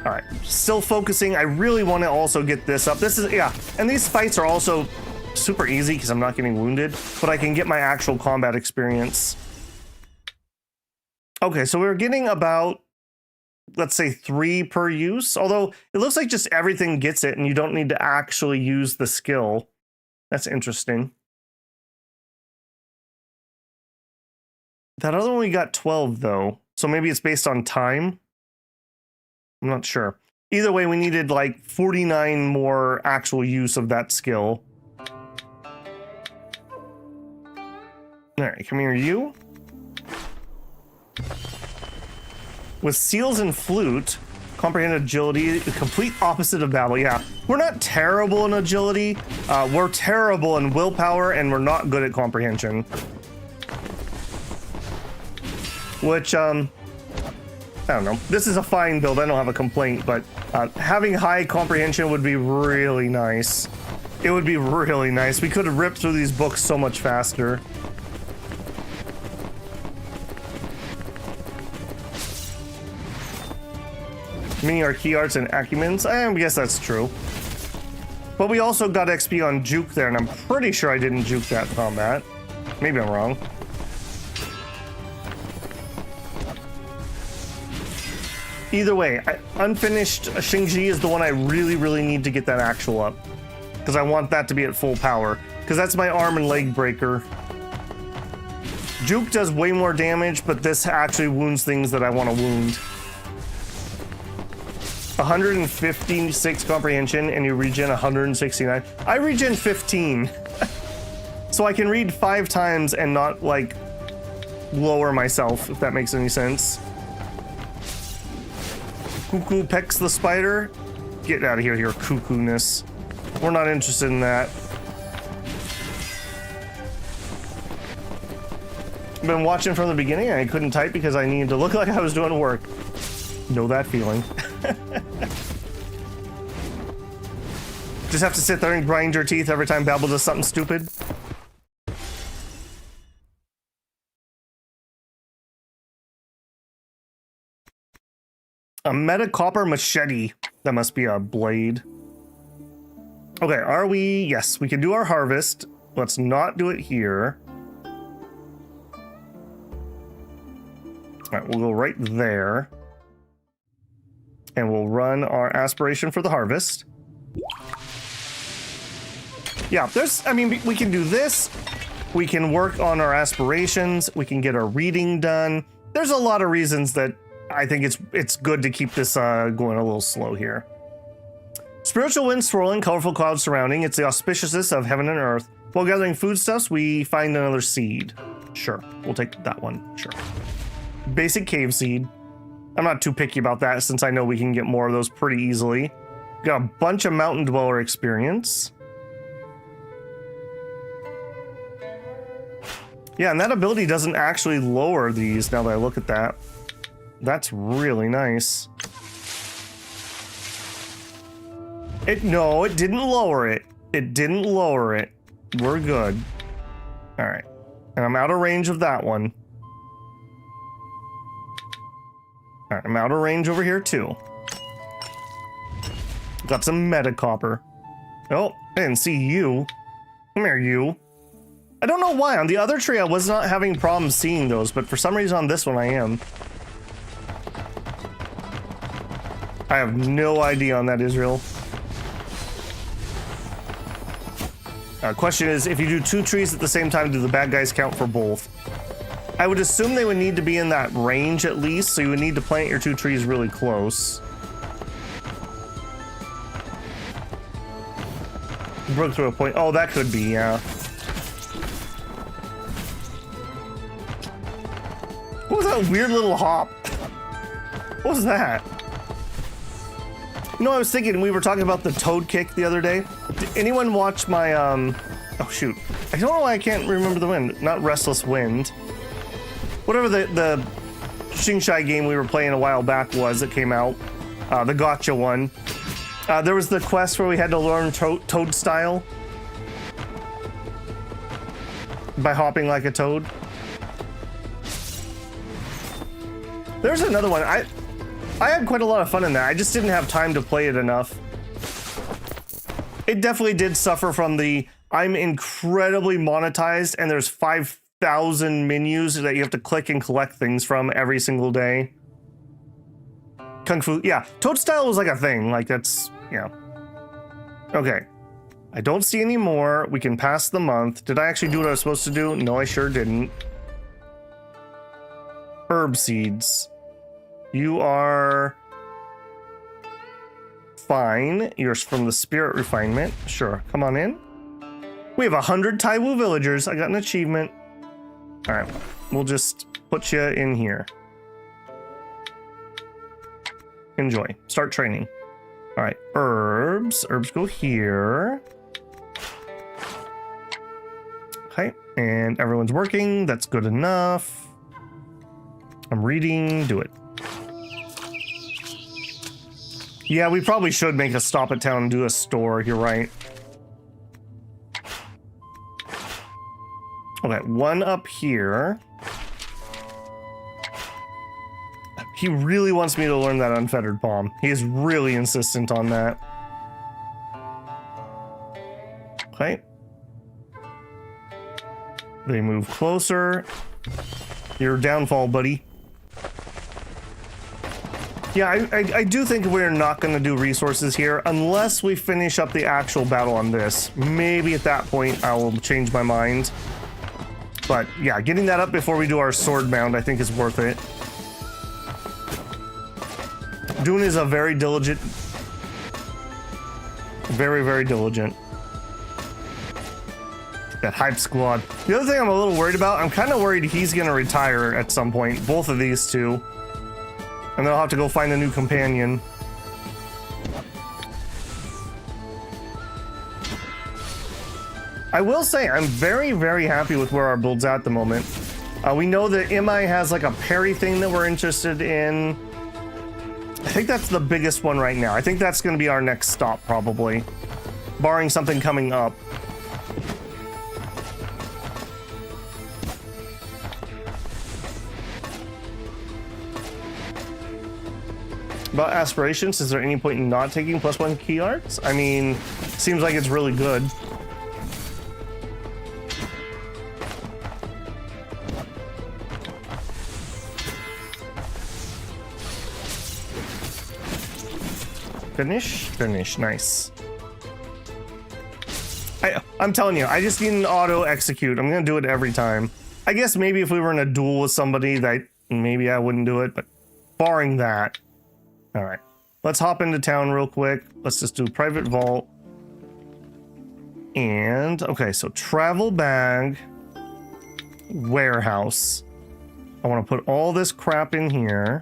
All right, still focusing. I really want to also get this up. This is, yeah, and these fights are also super easy because I'm not getting wounded, but I can get my actual combat experience. Okay, so we're getting about, let's say 3 per use, although it looks like just everything gets it and you don't need to actually use the skill. That's interesting. That other one we got 12 though, so maybe it's based on time. I'm not sure. Either way, we needed like 49 more actual use of that skill. All right, come here, you. With seals and flute, comprehend agility, the complete opposite of battle. Yeah, we're not terrible in agility. We're terrible in willpower, and we're not good at comprehension. Which, I don't know. This is a fine build. I don't have a complaint, but having high comprehension would be really nice. It would be really nice. We could have ripped through these books so much faster. Many are key arts and acumens. I guess that's true. But we also got XP on juke there, and I'm pretty sure I didn't juke that combat. Maybe I'm wrong. Either way, unfinished Xingji is the one I really, really need to get that actual up. Because I want that to be at full power. Because that's my arm and leg breaker. Juke does way more damage, but this actually wounds things that I want to wound. 156 comprehension, and you regen 169. I regen 15. So I can read 5 times and not, like, lower myself, if that makes any sense. Cuckoo pecks the spider. Get out of here, your cuckoo-ness. We're not interested in that. I've been watching from the beginning and I couldn't type because I needed to look like I was doing work. Know that feeling. Just have to sit there and grind your teeth every time Babel does something stupid. A meta copper machete. That must be a blade. Okay, are we? Yes, we can do our harvest. Let's not do it here. All right, we'll go right there. And we'll run our aspiration for the harvest. Yeah, there's, I mean, we can do this. We can work on our aspirations. We can get our reading done. There's a lot of reasons that I think it's good to keep this going a little slow here. Spiritual wind swirling, colorful clouds surrounding. It's the auspiciousness of heaven and earth. While gathering foodstuffs, we find another seed. Sure, we'll take that one. Sure. Basic cave seed. I'm not too picky about that since I know we can get more of those pretty easily. Got a bunch of mountain dweller experience. Yeah, and that ability doesn't actually lower these now that I look at that. That's really nice. No, it didn't lower it. It didn't lower it. We're good. All right. And I'm out of range of that one. All right, I'm out of range over here too. Got some meta copper. Oh, I didn't see you. Come here, you. I don't know why. On the other tree, I was not having problems seeing those, but for some reason on this one, I am. I have no idea on that, Israel. Question is, if you do 2 trees at the same time, do the bad guys count for both? I would assume they would need to be in that range at least, so you would need to plant your 2 trees really close. Broke through a point. Oh, that could be, yeah. What was that weird little hop? What was that? You know, I was thinking, we were talking about the toad kick the other day. Did anyone watch my, oh shoot. I don't know why I can't remember the wind. Not Restless Wind. Whatever the Xingshai game we were playing a while back was that came out. The gotcha one. There was the quest where we had to learn toad style. By hopping like a toad. There's another one. I had quite a lot of fun in that. I just didn't have time to play it enough. It definitely did suffer from the I'm incredibly monetized and there's 5,000 menus that you have to click and collect things from every single day. Kung Fu, yeah. Toad style was like a thing. Like that's, yeah. Okay. I don't see any more. We can pass the month. Did I actually do what I was supposed to do? No, I sure didn't. Herb seeds. You are fine. You're from the spirit refinement. Sure, come on in. We have 100 Taiwu villagers. I got an achievement. All right, we'll just put you in here. Enjoy. Start training. All right, herbs. Herbs go here. Okay, and everyone's working. That's good enough. I'm reading. Do it. Yeah, we probably should make a stop at town and do a store. You're right. Okay, one up here. He really wants me to learn that unfettered palm. He is really insistent on that. Okay. They move closer. Your downfall, buddy. Yeah, I do think we're not going to do resources here unless we finish up the actual battle on this. Maybe at that point I will change my mind. But yeah, getting that up before we do our sword bound, I think is worth it. Dune is a very diligent, very, very diligent. That hype squad. The other thing I'm a little worried about, I'm kind of worried he's going to retire at some point. Both of these two. And then I'll have to go find a new companion. I will say, I'm very, very happy with where our build's at the moment. We know that MI has like a parry thing that we're interested in. I think that's the biggest one right now. I think that's going to be our next stop, probably. Barring something coming up. About aspirations, is there any point in not taking +1 key arts? I mean, seems like it's really good. Finish, nice. I'm telling you, I just need an auto execute. I'm gonna do it every time. I guess maybe if we were in a duel with somebody, that maybe I wouldn't do it, but barring that. All right, let's hop into town real quick. Let's just do private vault. And, okay, so travel bag, warehouse. I want to put all this crap in here.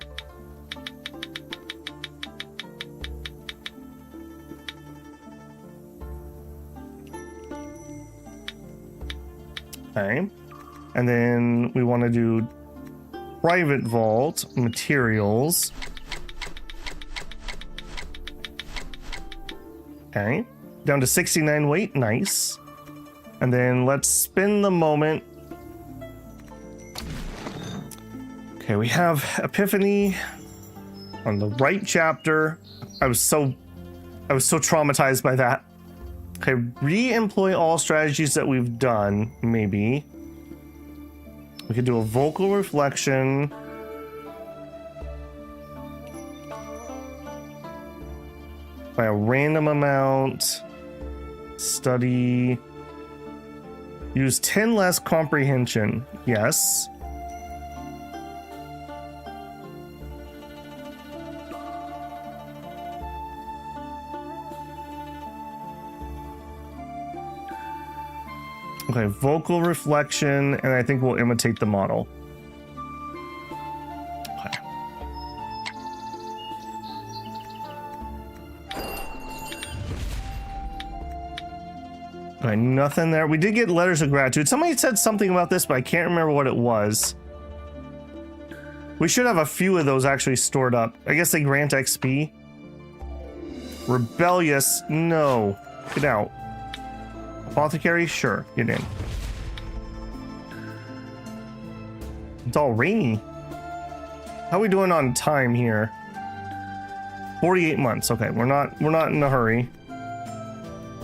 Okay, and then we want to do private vault, materials. Okay, down to 69 weight, nice. And then let's spin the moment. Okay, we have Epiphany on the right chapter. I was so traumatized by that. Okay, re-employ all strategies that we've done, maybe. We could do a vocal reflection. By a random amount. Study. Use 10 less comprehension. Yes. Okay, vocal reflection, and I think we'll imitate the model. Okay. Okay, nothing there. We did get letters of gratitude. Somebody said something about this, but I can't remember what it was. We should have a few of those actually stored up. I guess they grant XP. Rebellious, no. Get out. Apothecary, sure, get in. It's all rainy. How are we doing on time here? 48 months. Okay, we're not in a hurry.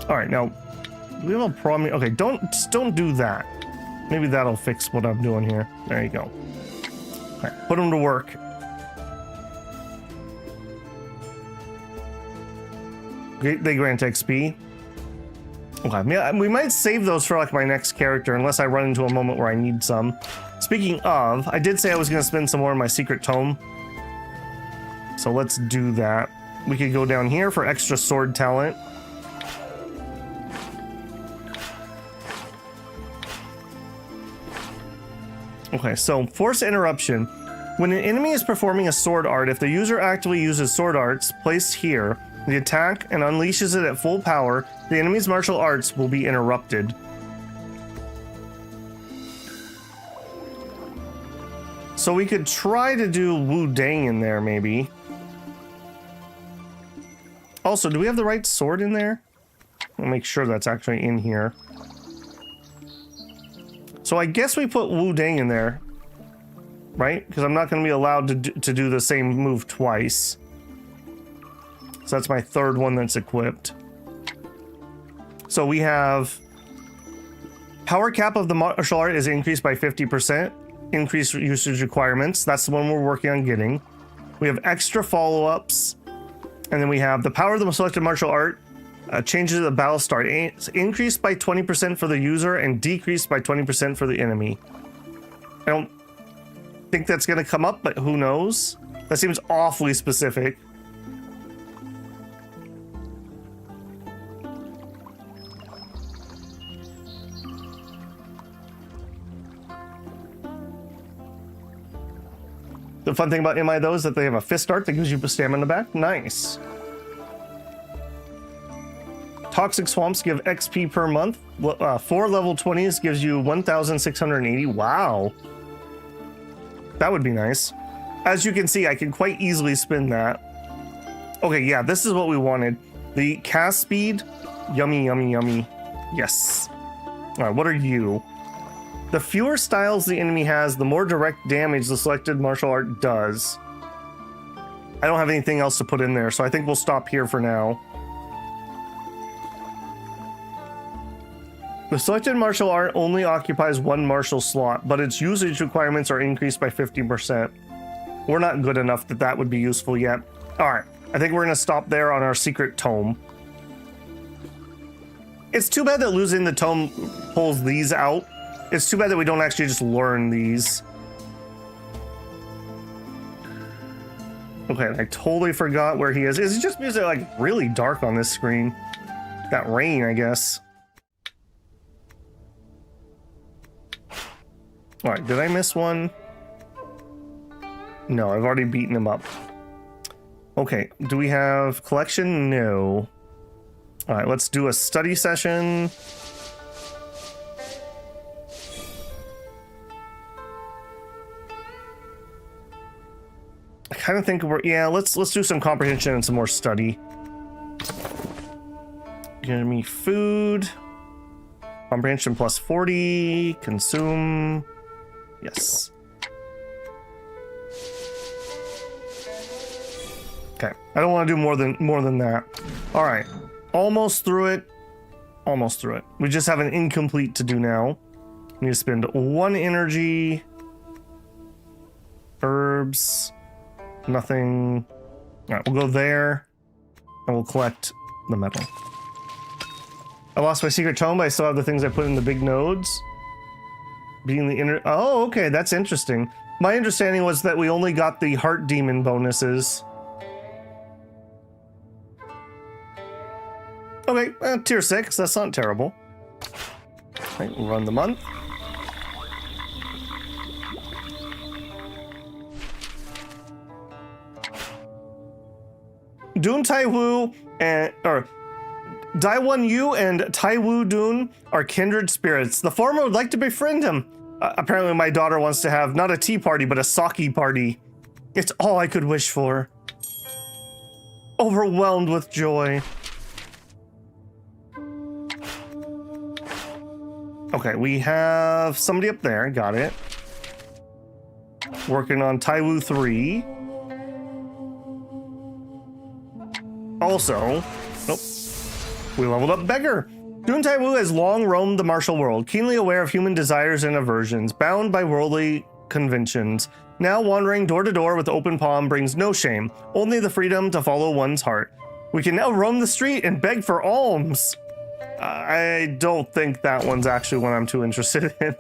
All right, now we have a problem. Okay, don't do that. Maybe that'll fix what I'm doing here. There you go. All right, put them to work. They grant XP. Okay, we might save those for like my next character unless I run into a moment where I need some. Speaking of, I did say I was going to spend some more in my secret tome. So let's do that. We could go down here for extra sword talent. Okay, so force interruption. When an enemy is performing a sword art, if the user actively uses sword arts placed here, the attack and unleashes it at full power, the enemy's martial arts will be interrupted. So we could try to do Wu Dang in there, maybe. Also, do we have the right sword in there? I'll make sure that's actually in here. So I guess we put Wu Dang in there, right? Because I'm not going to be allowed to do the same move twice. So that's my third one that's equipped. So we have power cap of the martial art is increased by 50%. Increased usage requirements. That's the one we're working on getting. We have extra follow-ups. And then we have the power of the selected martial art Changes the battle start. Increased by 20% for the user and decreased by 20% for the enemy. I don't think that's going to come up, but who knows? That seems awfully specific. The fun thing about MI though is that they have a fist art that gives you stamina back. Nice. Toxic swamps give XP per month. 4 level 20s gives you 1,680. Wow. That would be nice. As you can see, I can quite easily spin that. Okay, yeah, this is what we wanted. The cast speed. Yummy, yummy, yummy. Yes. All right, what are you? The fewer styles the enemy has, the more direct damage the selected martial art does. I don't have anything else to put in there, so I think we'll stop here for now. The selected martial art only occupies 1 martial slot, but its usage requirements are increased by 50%. We're not good enough that that would be useful yet. All right, I think we're gonna stop there on our secret tome. It's too bad that losing the tome pulls these out. It's too bad that we don't actually just learn these. Okay, I totally forgot where he is. Is it just because they're like really dark on this screen? Got rain, I guess. All right, did I miss one? No, I've already beaten him up. Okay, do we have collection? No. All right, let's do a study session. I kind of think we're, yeah, let's do some comprehension and some more study. Give me food. Comprehension plus 40. Consume. Yes. Okay. I don't want to do more than that. All right. Almost through it. Almost through it. We just have an incomplete to do now. We need to spend 1 energy. Herbs. Nothing. All right, we'll go there. And we'll collect the metal. I lost my secret tome, but I still have the things I put in the big nodes. Being the inner. Oh, okay, that's interesting. My understanding was that we only got the heart demon bonuses. Okay, tier 6. That's not terrible. Okay, we'll run the month. Dihun Taiwu or Dihun Yu and Taiwu Dun are kindred spirits. The former would like to befriend him. Apparently my daughter wants to have not a tea party, but a sake party. It's all I could wish for. Overwhelmed with joy. Okay, we have somebody up there. Got it. Working on Taiwu 3. Also, nope. We leveled up Beggar. Dihun Taiwu has long roamed the martial world, keenly aware of human desires and aversions, bound by worldly conventions. Now wandering door to door with open palm brings no shame, only the freedom to follow one's heart. We can now roam the street and beg for alms. I don't think that one's actually one I'm too interested in.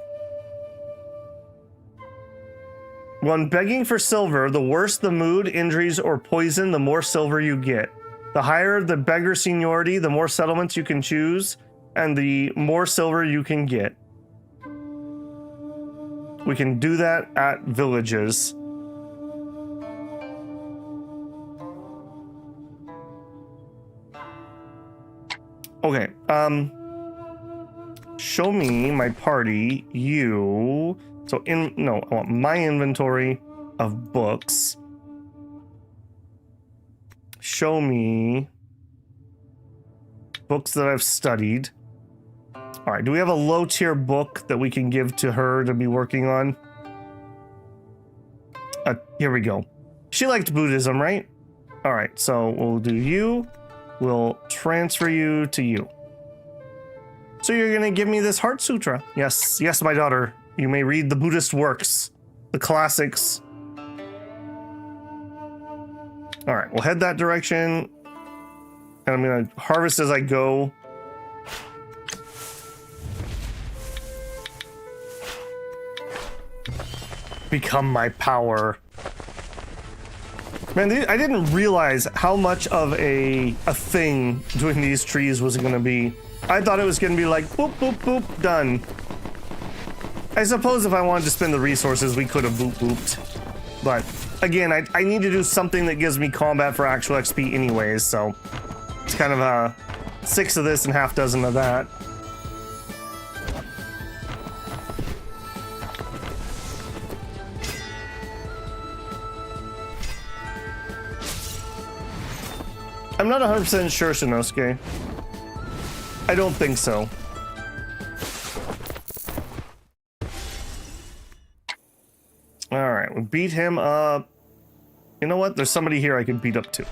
When begging for silver, the worse the mood, injuries, or poison, the more silver you get. The higher the beggar seniority, the more settlements you can choose, and the more silver you can get. We can do that at villages. Okay, show me my party, you. So I want my inventory of books. Show me books that I've studied. All right, do we have a low tier book that we can give to her to be working on? Here we go. She liked Buddhism, right? All right, so we'll do you. We'll transfer you to you. So you're gonna give me this Heart Sutra? Yes, yes, my daughter. You may read the Buddhist works, the classics. All right, we'll head that direction. And I'm gonna harvest as I go. Become my power. Man, I didn't realize how much of a thing doing these trees was gonna be. I thought it was gonna be like, boop, boop, boop, done. I suppose if I wanted to spend the resources, we could have boop, booped. But, again, I need to do something that gives me combat for actual XP anyways, so... It's kind of a 6 of this and half dozen of that. I'm not 100% sure, Shinosuke. I don't think so. Alright, we beat him up. You know what? There's somebody here I could beat up too.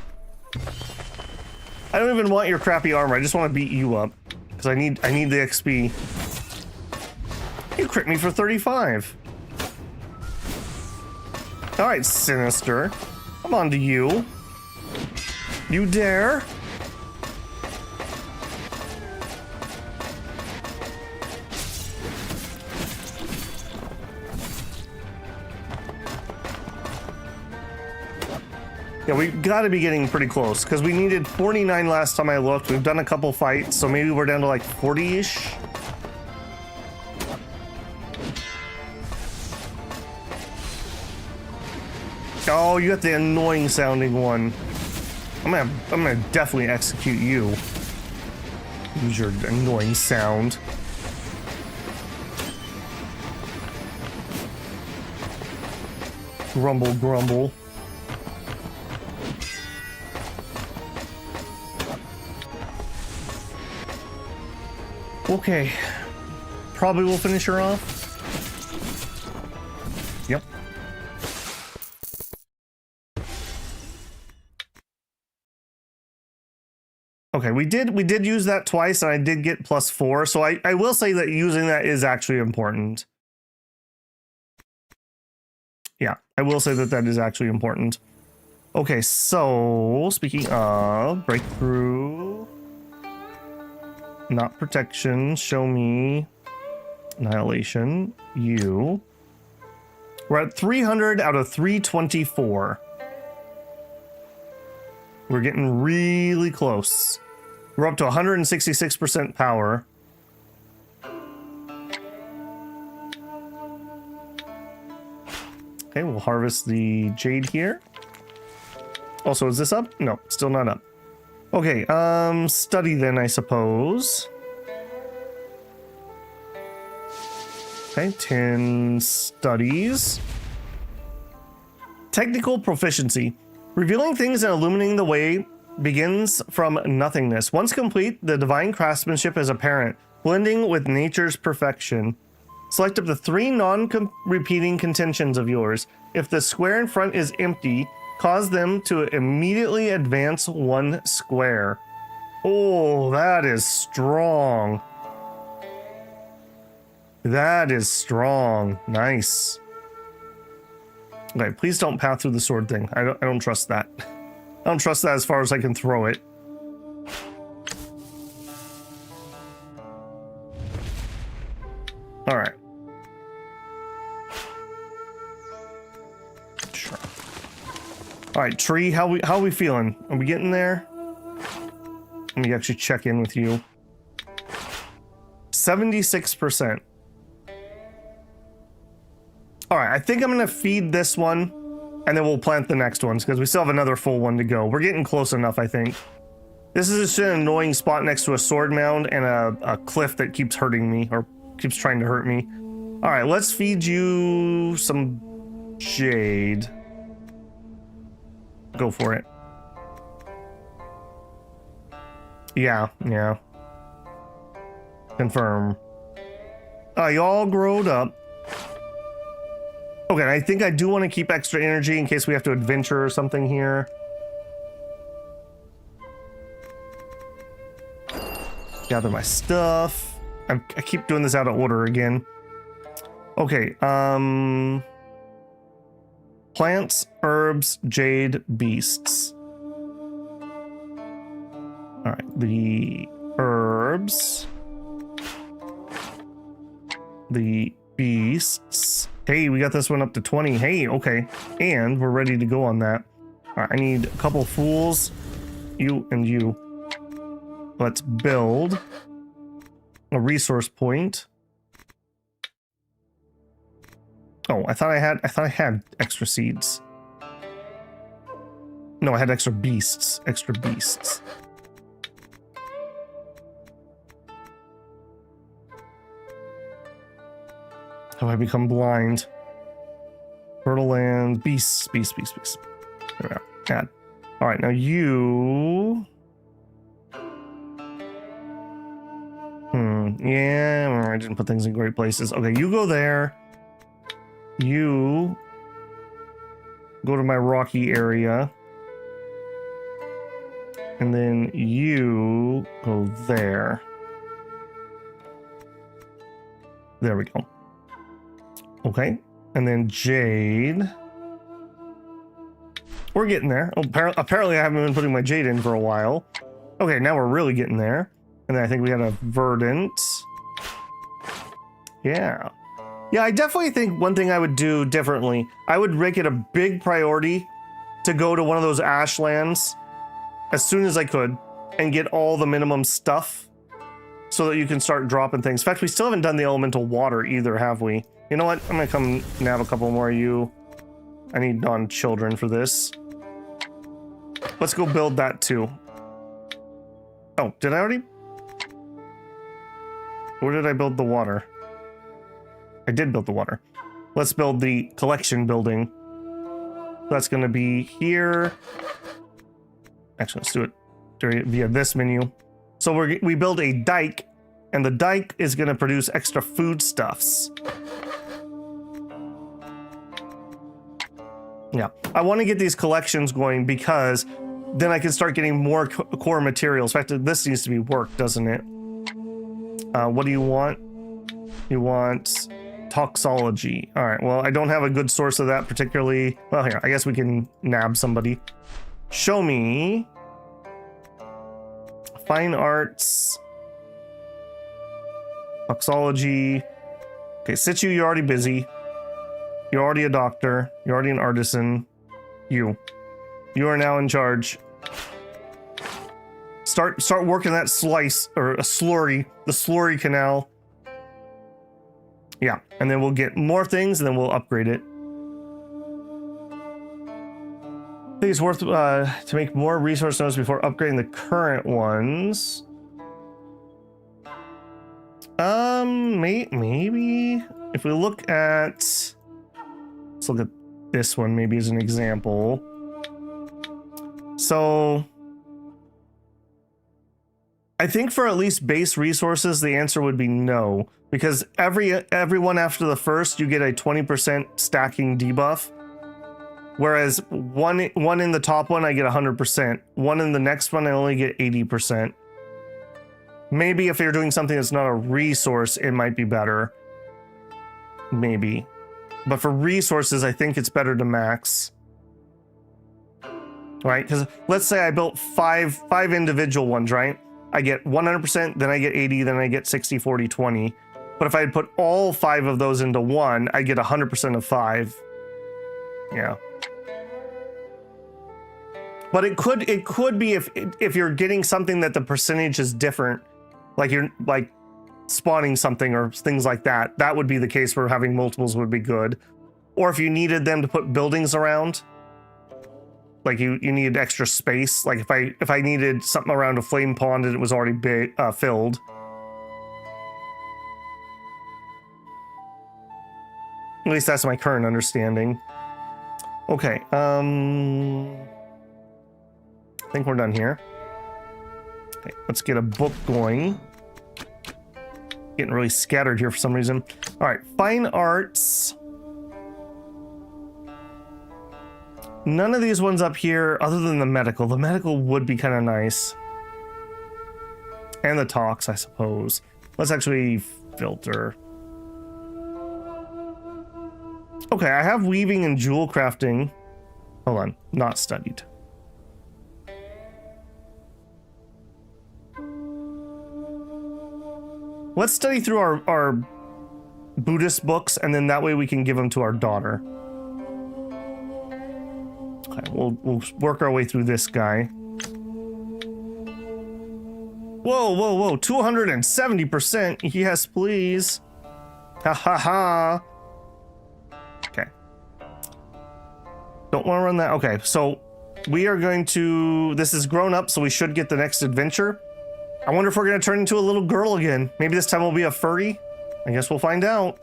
I don't even want your crappy armor, I just want to beat you up. Because I need the XP. You crit me for 35. Alright, Sinister. I'm on to you. You dare? Yeah, we gotta be getting pretty close, because we needed 49 last time I looked. We've done a couple fights, so maybe we're down to like 40-ish. Oh, you got the annoying sounding one. I'm gonna definitely execute you. Use your annoying sound. Grumble, grumble. Okay. Probably will finish her off. Yep. Okay, we did use that twice, and I did get +4, so I will say that using that is actually important. Yeah, I will say that that is actually important. Okay, so speaking of breakthrough, not protection, show me annihilation, you. We're at 300 out of 324. We're getting really close. We're up to 166% power. Okay, we'll harvest the jade here. Also, is this up? No, still not up. Okay, study then, I suppose. Okay, 10 studies. Technical proficiency. Revealing things and illuminating the way begins from nothingness. Once complete, the divine craftsmanship is apparent, blending with nature's perfection. Select up to 3 non-repeating contentions of yours. If the square in front is empty, cause them to immediately advance 1 square. Oh, that is strong. That is strong. Nice. Okay, please don't path through the sword thing. I don't trust that. I don't trust that as far as I can throw it. All right. Sure. All right, tree. How are we feeling? Are we getting there? Let me actually check in with you. 76%. All right, I think I'm gonna feed this one, and then we'll plant the next ones because we still have another full one to go. We're getting close enough, I think. This is just an annoying spot next to a sword mound and a cliff that keeps hurting me, or keeps trying to hurt me. All right, let's feed you some jade. Go for it. Yeah. Confirm. You all growed up. Okay, I think I do want to keep extra energy in case we have to adventure or something here. Gather my stuff. I keep doing this out of order again. Okay, plants, herbs, jade, beasts. All right, the herbs, the beasts. Hey, we got this one up to 20. Hey, okay. And we're ready to go on that. All right, I need a couple fools. You and you. Let's build a resource point. Oh, I thought I had extra seeds. No, I had extra beasts. Extra beasts. Have I become blind? Fertile land, beasts. There we go. Add. All right, now you. Yeah, I didn't put things in great places. Okay, you go there. You go to my rocky area. And then you go there. There we go. Okay. And then Jade. We're getting there. Oh, apparently I haven't been putting my Jade in for a while. Okay, now we're really getting there. And then I think we had a Verdant. Yeah. Yeah, I definitely think one thing I would do differently, I would make it a big priority to go to one of those ashlands as soon as I could and get all the minimum stuff so that you can start dropping things. In fact, we still haven't done the elemental water either, have we? You know what? I'm gonna come nab a couple more of you. I need non-children for this. Let's go build that too. Oh, did I already? Where did I build the water? I did build the water. Let's build the collection building. That's gonna be here. Actually, let's do it via this menu. So we build a dike, and the dike is gonna produce extra foodstuffs. Yeah, I want to get these collections going because then I can start getting more core materials. In fact, this needs to be worked, doesn't it? What do you want? You want toxology. All right, well, I don't have a good source of that particularly. Well, here, I guess we can nab somebody. Show me. Fine arts. Toxology. Okay, Situ, you're already busy. You're already a doctor. You're already an artisan. You are now in charge. Start working that slice or a slurry, the slurry canal. Yeah, and then we'll get more things and then we'll upgrade it. I think it's worth to make more resource nodes before upgrading the current ones. Maybe if we look at, let's look at this one maybe as an example. So I think for at least base resources, the answer would be no, because everyone after the first, you get a 20% stacking debuff. Whereas one in the top one, I get 100%. One in the next one, I only get 80%. Maybe if you're doing something that's not a resource, it might be better. Maybe. But for resources, I think it's better to max. Right? Because let's say I built five individual ones, right? I get 100%, then I get 80, then I get 60, 40, 20. But if I had put all 5 of those into one, I get 100% of 5. Yeah. But it could be if you're getting something that the percentage is different, like you're like spawning something or things like that. That would be the case where having multiples would be good. Or if you needed them to put buildings around, like you needed extra space. Like if I needed something around a flame pond and it was already big, filled. At least that's my current understanding. Okay, I think we're done here. Okay, let's get a book going. Getting really scattered here for some reason. All right, fine arts. None of these ones up here, other than the medical. The medical would be kind of nice. And the talks, I suppose. Let's actually filter. Okay, I have weaving and jewel crafting. Hold on, not studied. Let's study through our Buddhist books, and then that way we can give them to our daughter. Okay, we'll work our way through this guy. Whoa, whoa, whoa, 270%. Yes, please. Ha ha ha. Okay. Don't want to run that. Okay, so we are going to... This is grown up, so we should get the next adventure. I wonder if we're going to turn into a little girl again. Maybe this time we'll be a furry. I guess we'll find out.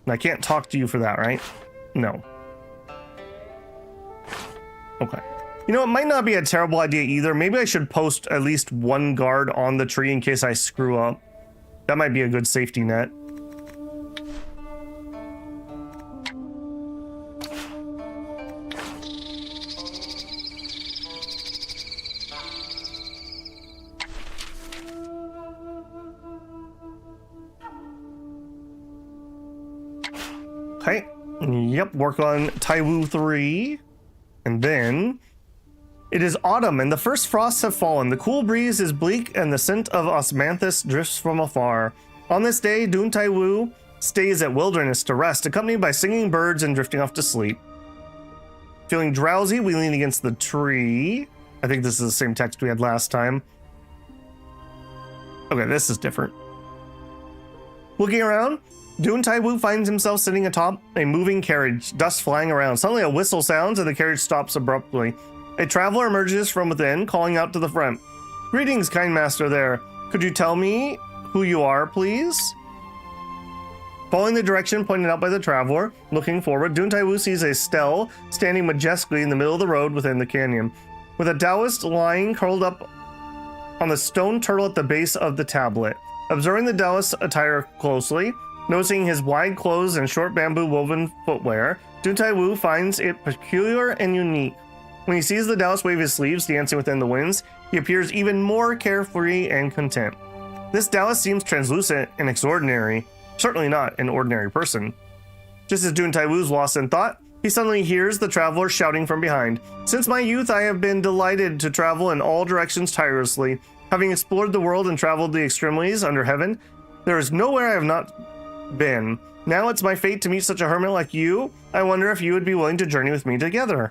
And I can't talk to you for that, right? No. Okay. You know, it might not be a terrible idea either. Maybe I should post at least one guard on the tree in case I screw up. That might be a good safety net. Okay. Yep, work on Taiwu 3. And then... It is autumn, and the first frosts have fallen. The cool breeze is bleak, and the scent of osmanthus drifts from afar. On this day, Dihun Taiwu stays at wilderness to rest, accompanied by singing birds and drifting off to sleep. Feeling drowsy, we lean against the tree. I think this is the same text we had last time. Okay, this is different. Looking around, Dihun Taiwu finds himself sitting atop a moving carriage, dust flying around. Suddenly a whistle sounds, and the carriage stops abruptly. A traveler emerges from within, calling out to the front. Greetings, kind master there. Could you tell me who you are, please? Following the direction pointed out by the traveler, looking forward, Dihun Taiwu sees a stele standing majestically in the middle of the road within the canyon, with a Taoist lying curled up on the stone turtle at the base of the tablet. Observing the Taoist attire closely, noticing his wide clothes and short bamboo woven footwear, Dihun Taiwu finds it peculiar and unique. When he sees the Taoist wave his sleeves dancing within the winds, he appears even more carefree and content. This Taoist seems translucent and extraordinary, certainly not an ordinary person. Just as Dihun Taiwu's lost in thought, he suddenly hears the traveler shouting from behind. Since my youth, I have been delighted to travel in all directions tirelessly. Having explored the world and traveled the extremities under heaven, there is nowhere I have not been. Now it's my fate to meet such a hermit like you. I wonder if you would be willing to journey with me together.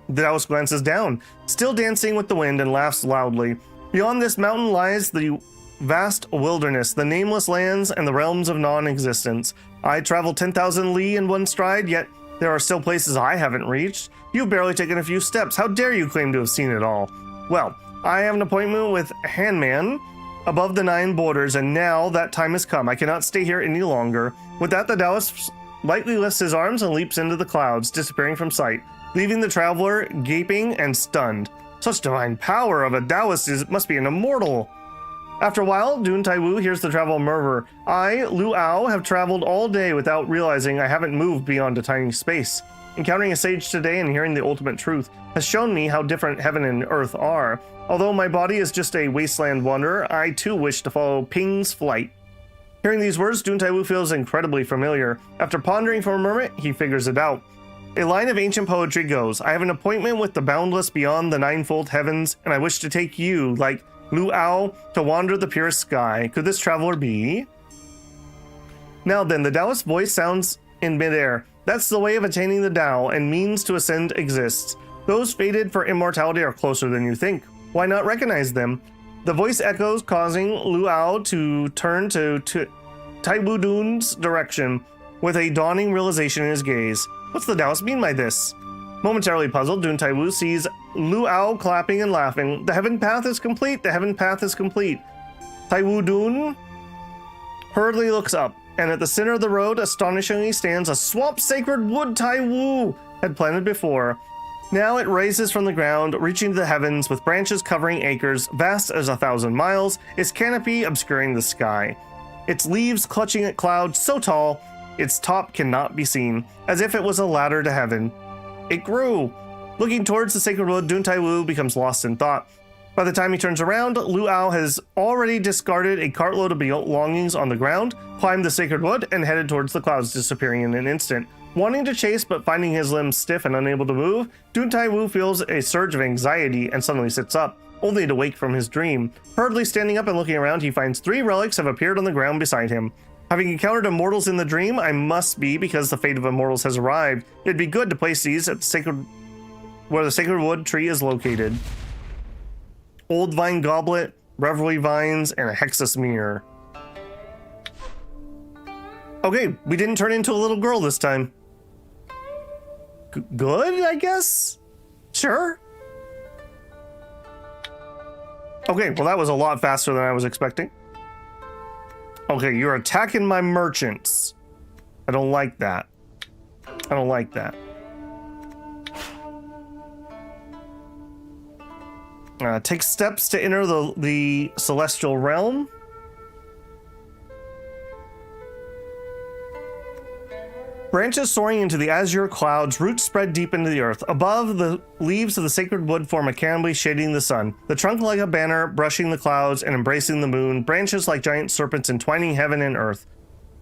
The Taoist glances down, still dancing with the wind, and laughs loudly. Beyond this mountain lies the vast wilderness, the nameless lands, and the realms of non-existence. I traveled 10,000 li in one stride, yet there are still places I haven't reached. You've barely taken a few steps. How dare you claim to have seen it all? Well, I have an appointment with Hanman above the 9 borders, and now that time has come. I cannot stay here any longer. With that, the Taoist lightly lifts his arms and leaps into the clouds, disappearing from sight, leaving the traveler gaping and stunned. Such divine power of a Taoist must be an immortal. After a while, Dihun Taiwu hears the traveler murmur, I, Lu Ao, have traveled all day without realizing I haven't moved beyond a tiny space. Encountering a sage today and hearing the ultimate truth has shown me how different heaven and earth are. Although my body is just a wasteland wanderer, I too wish to follow Ping's flight. Hearing these words, Dihun Taiwu feels incredibly familiar. After pondering for a moment, he figures it out. A line of ancient poetry goes, I have an appointment with the boundless beyond the ninefold heavens, and I wish to take you, like Lu Ao, to wander the purest sky. Could this traveler be? Now then, the Taoist voice sounds in midair. That's the way of attaining the Tao, and means to ascend exists. Those fated for immortality are closer than you think. Why not recognize them? The voice echoes, causing Lu Ao to turn to Taiwu Dun's direction, with a dawning realization in his gaze. What's the Taoist mean by this? Momentarily puzzled, Dihun Taiwu sees Lu Ao clapping and laughing. The heaven path is complete. The heaven path is complete. Taiwu Dun hurriedly looks up, and at the center of the road, astonishingly stands a swamp sacred wood Taiwu had planted before. Now it raises from the ground, reaching to the heavens, with branches covering acres, vast as 1,000 miles, its canopy obscuring the sky. Its leaves clutching at clouds so tall, its top cannot be seen, as if it was a ladder to heaven. It grew. Looking towards the sacred wood, Dihun Taiwu becomes lost in thought. By the time he turns around, Lu Ao has already discarded a cartload of belongings on the ground, climbed the sacred wood, and headed towards the clouds, disappearing in an instant. Wanting to chase but finding his limbs stiff and unable to move, Dihun Taiwu feels a surge of anxiety and suddenly sits up. only to wake from his dream. Hurriedly standing up and looking around, he finds 3 relics have appeared on the ground beside him. Having encountered immortals in the dream, I must be, because the fate of immortals has arrived. It'd be good to place these at where the sacred wood tree is located. Old vine goblet, revelry vines, and a hexus mirror. Okay, we didn't turn into a little girl this time. Good, I guess? Sure. Okay, well that was a lot faster than I was expecting. Okay, you're attacking my merchants. I don't like that. I don't like that. Take steps to enter the celestial realm. Branches soaring into the azure clouds, roots spread deep into the earth. Above, the leaves of the sacred wood form a canopy shading the sun. The trunk like a banner, brushing the clouds and embracing the moon, branches like giant serpents entwining heaven and earth.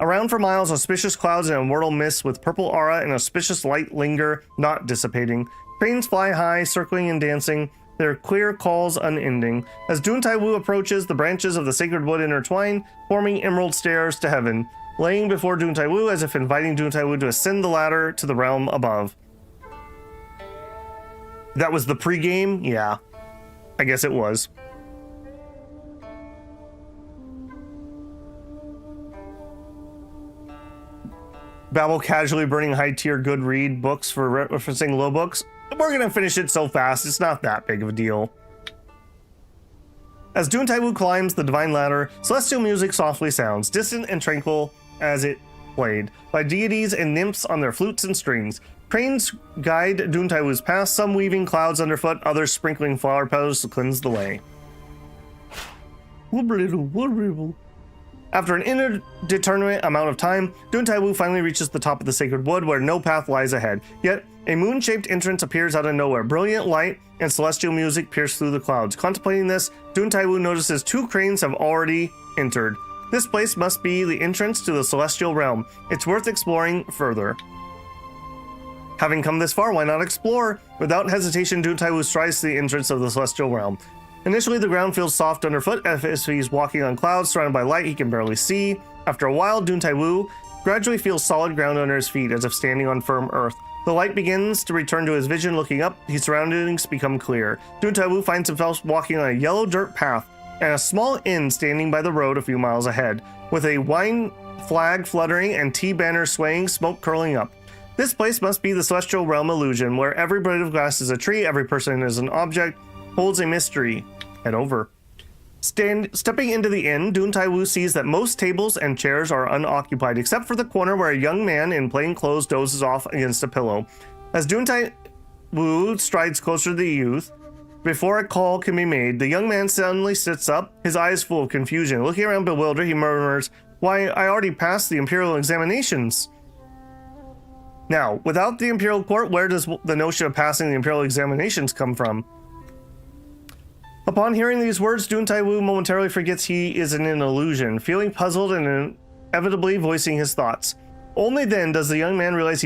Around for miles, auspicious clouds and immortal mists with purple aura and auspicious light linger, not dissipating. Cranes fly high, circling and dancing, their clear calls unending. As Dihun Dun approaches, the branches of the sacred wood intertwine, forming emerald stairs to heaven, laying before Dihun Dun as if inviting Dihun Dun to ascend the ladder to the realm above. That was the pregame? Yeah, I guess it was. Babel casually burning high-tier good read books for referencing low books. We're gonna finish it so fast, it's not that big of a deal. As Dihun Dun climbs the divine ladder, celestial music softly sounds, distant and tranquil as it played, by deities and nymphs on their flutes and strings. Cranes guide Dihun Dun's path, some weaving clouds underfoot, others sprinkling flower petals to cleanse the way. After an indeterminate amount of time, Dihun Dun finally reaches the top of the sacred wood where no path lies ahead. Yet, a moon-shaped entrance appears out of nowhere. Brilliant light and celestial music pierce through the clouds. Contemplating this, Dihun Dun notices 2 cranes have already entered. This place must be the entrance to the celestial realm. It's worth exploring further. Having come this far, why not explore? Without hesitation, Dihun Dun strides to the entrance of the celestial realm. Initially, the ground feels soft underfoot as if he's walking on clouds surrounded by light he can barely see. After a while, Dihun Dun gradually feels solid ground under his feet as if standing on firm earth. The light begins to return to his vision. Looking up, his surroundings become clear. Dihun Dun finds himself walking on a yellow dirt path and a small inn standing by the road a few miles ahead, with a wine flag fluttering and tea banner swaying, smoke curling up. This place must be the celestial realm illusion, where every blade of grass is a tree, every person is an object, holds a mystery. Head over. Stepping into the inn, Dihun Dun sees that most tables and chairs are unoccupied, except for the corner where a young man in plain clothes dozes off against a pillow. As Dihun Dun strides closer to the youth, before a call can be made, the young man suddenly sits up, his eyes full of confusion. Looking around bewildered, he murmurs, "Why, I already passed the imperial examinations." Now, without the imperial court, where does the notion of passing the imperial examinations come from? Upon hearing these words, Dihun Dun momentarily forgets he is in an illusion, feeling puzzled and inevitably voicing his thoughts. Only then does the young man realize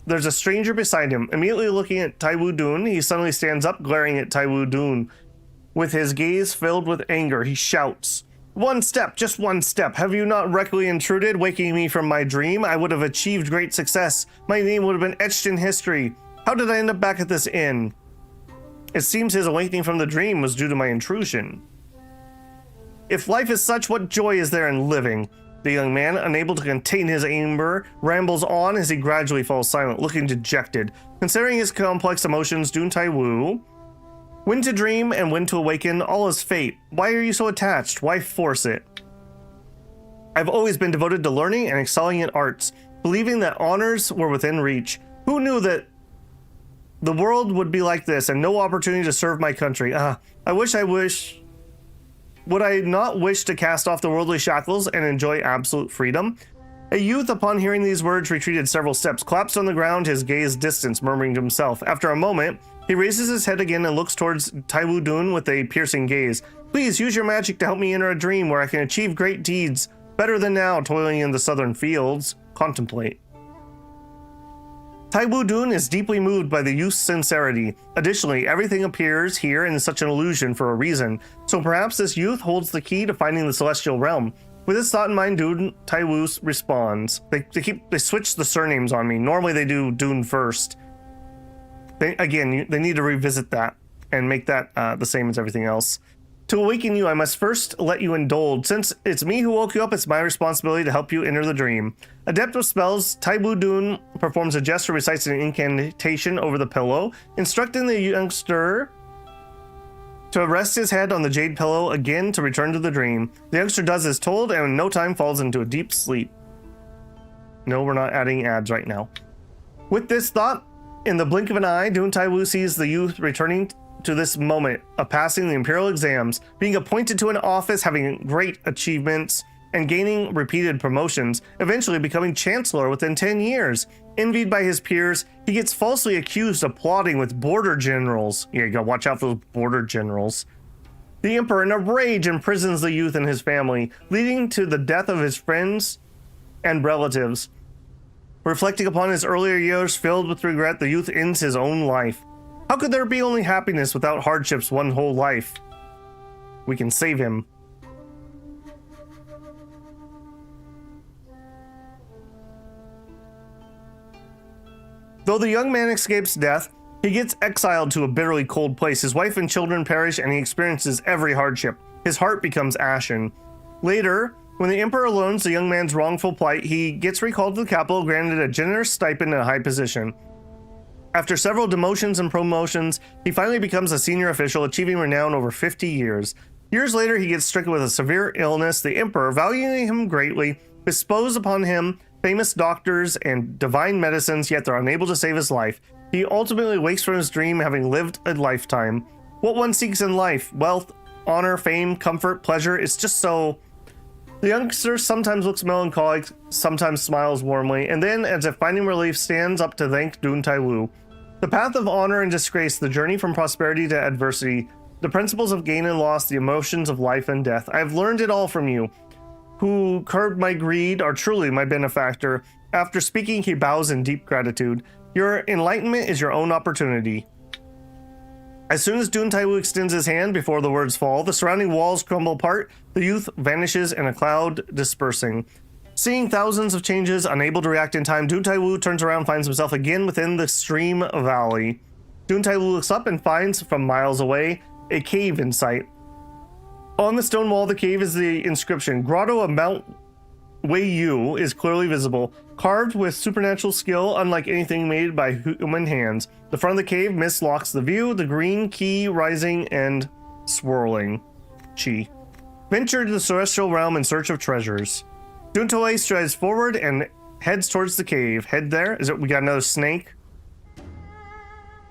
there's a stranger beside him. Immediately looking at Taiwu Dun, he suddenly stands up, glaring at Taiwu Dun. With his gaze filled with anger, he shouts, "One step, just one step. Have you not recklessly intruded, waking me from my dream? I would have achieved great success. My name would have been etched in history. How did I end up back at this inn? It seems his awakening from the dream was due to my intrusion. If life is such, what joy is there in living?" The young man, unable to contain his anger, rambles on as he gradually falls silent, looking dejected. Considering his complex emotions, Dihun Dun, when to dream and when to awaken, all is fate. Why are you so attached? Why force it? I've always been devoted to learning and excelling in arts, believing that honors were within reach. Who knew that the world would be like this and no opportunity to serve my country? Would I not wish to cast off the worldly shackles and enjoy absolute freedom? A youth, upon hearing these words, retreated several steps, collapsed on the ground, his gaze distant, murmuring to himself. After a moment, he raises his head again and looks towards Taiwu Dun with a piercing gaze. "Please use your magic to help me enter a dream where I can achieve great deeds, better than now, toiling in the southern fields. Contemplate." Taiwu Dun is deeply moved by the youth's sincerity. Additionally, everything appears here in such an illusion for a reason, so perhaps this youth holds the key to finding the celestial realm. With this thought in mind, Dun Taiwu responds. They switch the surnames on me. Normally they do Dun first. They need to revisit that and make that the same as everything else. To awaken you, I must first let you indulge. Since it's me who woke you up, it's my responsibility to help you enter the dream. Adept of spells, Taiwu Dun performs a gesture, recites an incantation over the pillow, instructing the youngster to rest his head on the jade pillow again to return to the dream. The youngster does as told, and in no time falls into a deep sleep. No, we're not adding ads right now. With this thought, in the blink of an eye, Dun Taiwu sees the youth returning to this moment of passing the imperial exams, being appointed to an office, having great achievements, and gaining repeated promotions, eventually becoming chancellor within 10 years. Envied by his peers, he gets falsely accused of plotting with border generals. Yeah, you gotta watch out for those border generals. The emperor, in a rage, imprisons the youth and his family, leading to the death of his friends and relatives. Reflecting upon his earlier years filled with regret, the youth ends his own life. How could there be only happiness without hardships one whole life? We can save him. Though the young man escapes death, he gets exiled to a bitterly cold place. His wife and children perish, and he experiences every hardship. His heart becomes ashen. Later, when the emperor learns the young man's wrongful plight, he gets recalled to the capital, granted a generous stipend and a high position. After several demotions and promotions, he finally becomes a senior official, achieving renown over 50 years. Years later, he gets stricken with a severe illness. The emperor, valuing him greatly, bestows upon him famous doctors and divine medicines, yet they're unable to save his life. He ultimately wakes from his dream, having lived a lifetime. What one seeks in life, wealth, honor, fame, comfort, pleasure, it's just so... The youngster sometimes looks melancholic, sometimes smiles warmly, and then, as if finding relief, stands up to thank Dun Taiwu. The path of honor and disgrace, the journey from prosperity to adversity, the principles of gain and loss, the emotions of life and death. I have learned it all from you, who curbed my greed, are truly my benefactor. After speaking, he bows in deep gratitude. Your enlightenment is your own opportunity. As soon as Dun Taiwu extends his hand before the words fall, the surrounding walls crumble apart, the youth vanishes in a cloud dispersing. Seeing thousands of changes, unable to react in time, Dun Taiwu turns around and finds himself again within the stream valley. Dun Taiwu looks up and finds, from miles away, a cave in sight. On the stone wall of the cave is the inscription, Grotto of Mount Weiyu is clearly visible, carved with supernatural skill unlike anything made by human hands. The front of the cave mislocks the view, the green key rising and swirling. Chi. Venture to the celestial realm in search of treasures. Dun Taiwu strides forward and heads towards the cave. Head there. We got another snake.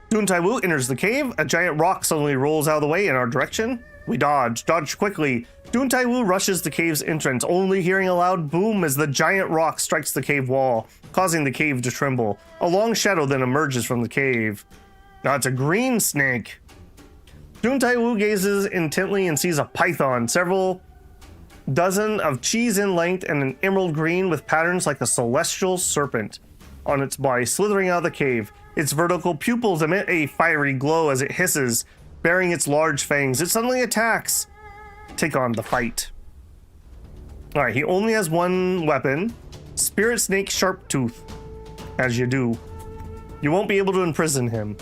Dun Taiwu enters the cave. A giant rock suddenly rolls out of the way in our direction. We dodge quickly. Dun Taiwu rushes the cave's entrance, only hearing a loud boom as the giant rock strikes the cave wall, causing the cave to tremble. A long shadow then emerges from the cave. Now it's a green snake. Dun Taiwu gazes intently and sees a python, several dozen of cheese in length, and an emerald green with patterns like a celestial serpent on its body, slithering out of the cave. Its vertical pupils emit a fiery glow as it hisses, baring its large fangs. It suddenly attacks. Take on the fight. Alright, he only has one weapon. Spirit Snake Sharp Tooth. As you do. You won't be able to imprison him.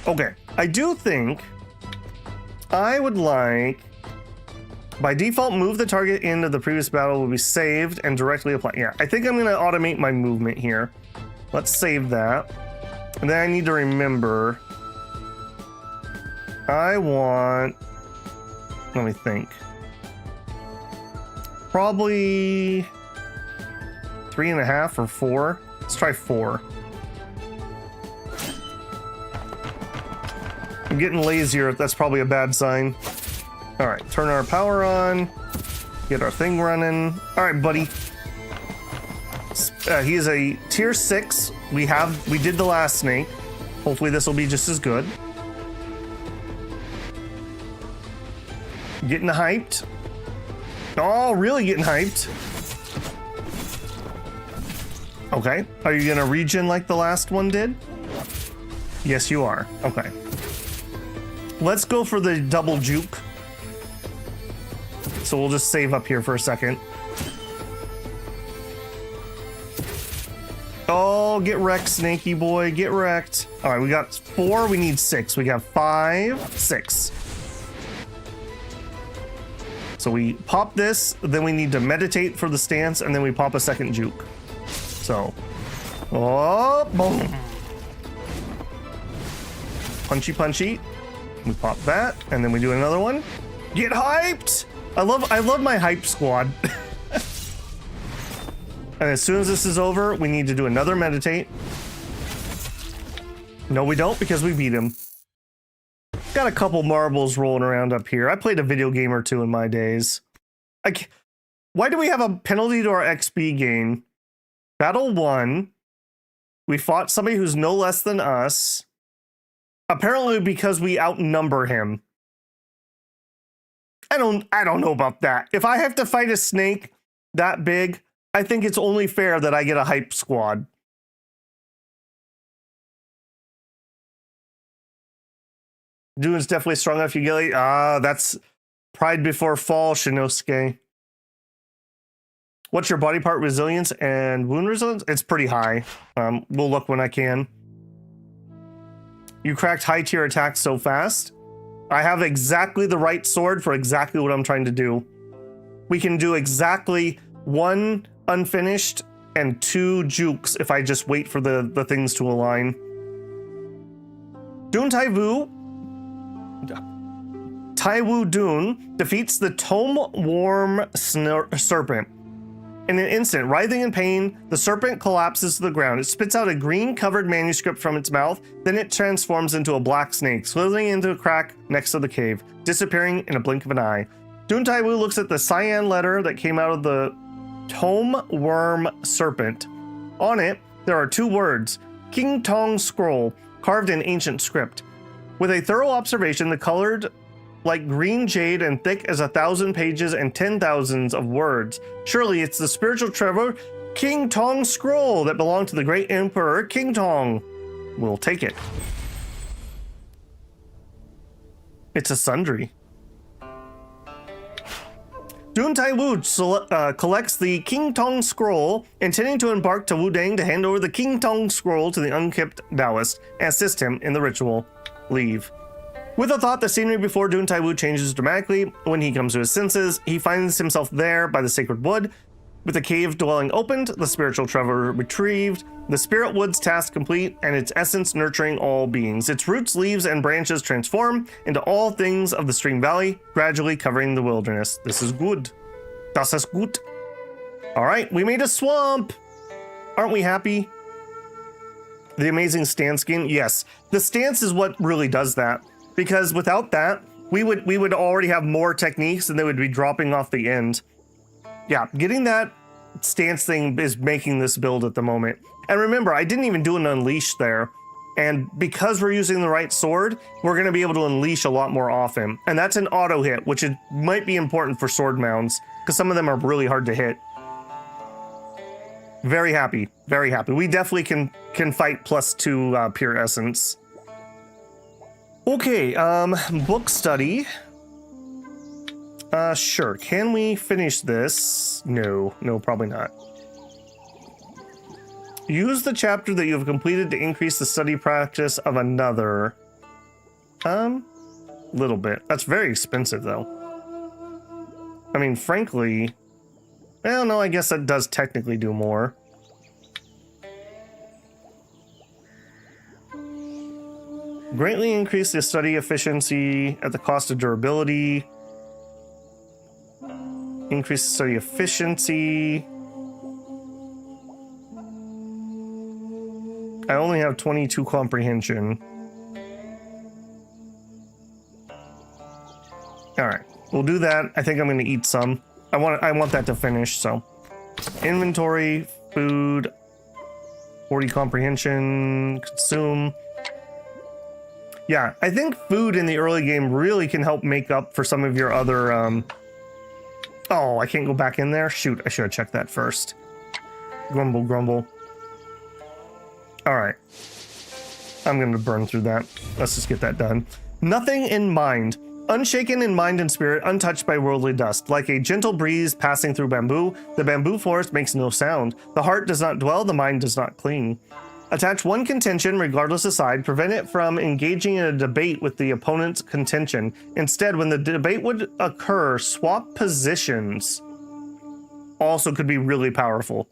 Okay, I do think I would like, by default, move the target into the previous battle will be saved and directly apply. Yeah, I think I'm going to automate my movement here. Let's save that. And then I need to remember, I want, let me think, probably 3.5 or 4. Let's try 4. I'm getting lazier. That's probably a bad sign. All right, turn our power on. Get our thing running. All right, buddy. He is a tier 6. We did the last snake. Hopefully this will be just as good. Getting hyped. Oh, really getting hyped. Okay. Are you gonna regen like the last one did? Yes, you are. Okay. Let's go for the double juke. So we'll just save up here for a second. Oh, get wrecked, snaky boy. Get wrecked. All right, we got 4. We need 6. We got 5, 6. So we pop this, then we need to meditate for the stance, and then we pop a second juke. So, oh, boom. Punchy, punchy. We pop that, and then we do another one. Get hyped! I love my hype squad. And as soon as this is over, we need to do another meditate. No, we don't, because we beat him. Got a couple marbles rolling around up here. I played a video game or two in my days. Why do we have a penalty to our XP gain? Battle 1. We fought somebody who's no less than us. Apparently because we outnumber him. I don't know about that. If I have to fight a snake that big, I think it's only fair that I get a hype squad. Dune's definitely strong enough. You get that's pride before fall, Shinosuke. What's your body part resilience and wound resilience? It's pretty high. We'll look when I can. You cracked high tier attacks so fast. I have exactly the right sword for exactly what I'm trying to do. We can do exactly 1 unfinished and 2 jukes if I just wait for the things to align. Dihun Taiwu Dun defeats the Tome Worm Serpent. In an instant, writhing in pain, the serpent collapses to the ground. It spits out a green-covered manuscript from its mouth, then it transforms into a black snake, slithering into a crack next to the cave, disappearing in a blink of an eye. Dihun Taiwu looks at the cyan letter that came out of the Tome Worm Serpent. On it, there are 2 words, King Tong Scroll, carved in ancient script. With a thorough observation, the colored like green jade and thick as 1,000 pages and 10,000s of words. Surely it's the spiritual treasure King Tong Scroll that belonged to the great Emperor King Tong. We'll take it. It's a sundry. Dihun Taiwu collects the King Tong Scroll, intending to embark to Wudang to hand over the King Tong Scroll to the unkept Taoist and assist him in the ritual. Leave. With a thought, the scenery before Dihun Taiwu changes dramatically. When he comes to his senses, he finds himself there by the sacred wood. With the cave dwelling opened, the spiritual treasure retrieved, the spirit wood's task complete, and its essence nurturing all beings. Its roots, leaves, and branches transform into all things of the stream valley, gradually covering the wilderness. This is good. Das ist gut. All right, we made a swamp. Aren't we happy? The amazing stance skin. Yes, the stance is what really does that. Because without that, we would already have more techniques and they would be dropping off the end. Yeah, getting that stance thing is making this build at the moment. And remember, I didn't even do an unleash there. And because we're using the right sword, we're going to be able to unleash a lot more often. And that's an auto hit, which might be important for sword mounts, because some of them are really hard to hit. Very happy, very happy. We definitely can fight +2 pure essence. Okay, book study. Sure. Can we finish this? No, probably not. Use the chapter that you have completed to increase the study practice of another. Little bit. That's very expensive, though. I mean, frankly, well, no, I guess that does technically do more. Greatly increase the study efficiency at the cost of durability. Increase the study efficiency. I only have 22 comprehension. All right, we'll do that. I think I'm going to eat some. I want that to finish. So, inventory, food, 40 comprehension, consume. Yeah, I think food in the early game really can help make up for some of your other. Oh, I can't go back in there. Shoot, I should have checked that first. Grumble, grumble. All right. I'm going to burn through that. Let's just get that done. Nothing in mind. Unshaken in mind and spirit, untouched by worldly dust. Like a gentle breeze passing through bamboo, the bamboo forest makes no sound. The heart does not dwell, the mind does not cling. Attach one contention, regardless of side. Prevent it from engaging in a debate with the opponent's contention. Instead, when the debate would occur, swap positions. Also could be really powerful.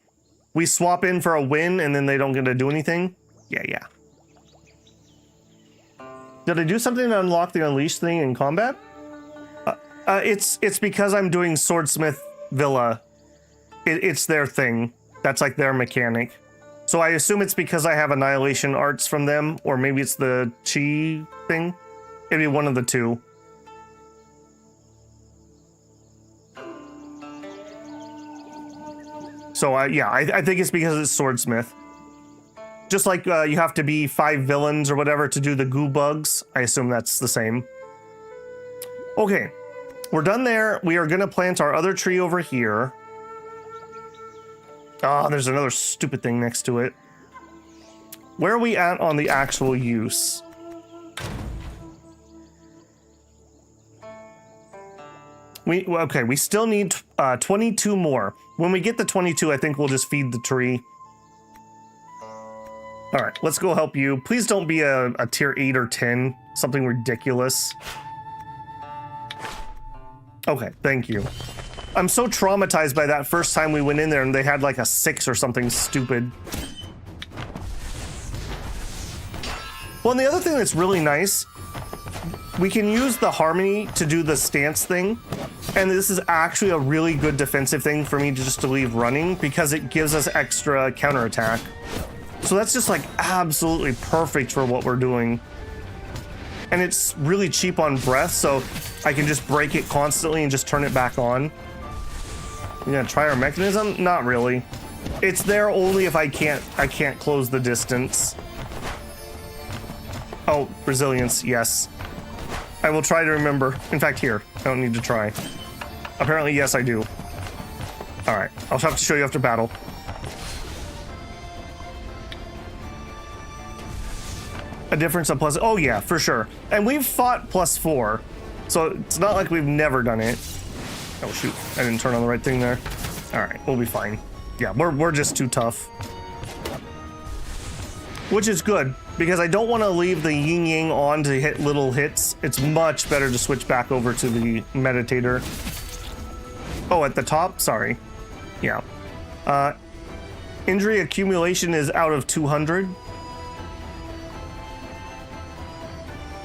We swap in for a win and then they don't get to do anything. Yeah. Did I do something to unlock the unleash thing in combat? It's because I'm doing Swordsmith Villa. It's their thing. That's like their mechanic. So I assume it's because I have annihilation arts from them, or maybe it's the chi thing. It'd be one of the two. So yeah, I think it's because it's Swordsmith. Just like you have to be 5 villains or whatever to do the goo bugs. I assume that's the same. Okay, we're done there. We are gonna plant our other tree over here. Ah, there's another stupid thing next to it. Where are we at on the actual use? Okay, we still need 22 more. When we get the 22, I think we'll just feed the tree. All right, let's go help you. Please don't be a tier 8 or 10, something ridiculous. Okay, thank you. I'm so traumatized by that first time we went in there and they had like a 6 or something stupid. Well, and the other thing that's really nice, we can use the harmony to do the stance thing. And this is actually a really good defensive thing for me to leave running because it gives us extra counterattack. So that's just like absolutely perfect for what we're doing. And it's really cheap on breath, so I can just break it constantly and just turn it back on. You gonna try our mechanism? Not really. It's there only if I can't close the distance. Oh, resilience, yes. I will try to remember. In fact, here, I don't need to try. Apparently, yes, I do. All right, I'll have to show you after battle. A difference of plus, oh yeah, for sure. And we've fought +4, so it's not like we've never done it. Oh shoot, I didn't turn on the right thing there. All right, we'll be fine. Yeah, we're just too tough. Which is good, because I don't want to leave the yin yang on to hit little hits. It's much better to switch back over to the meditator. Oh, at the top? Sorry. Yeah. Injury accumulation is out of 200.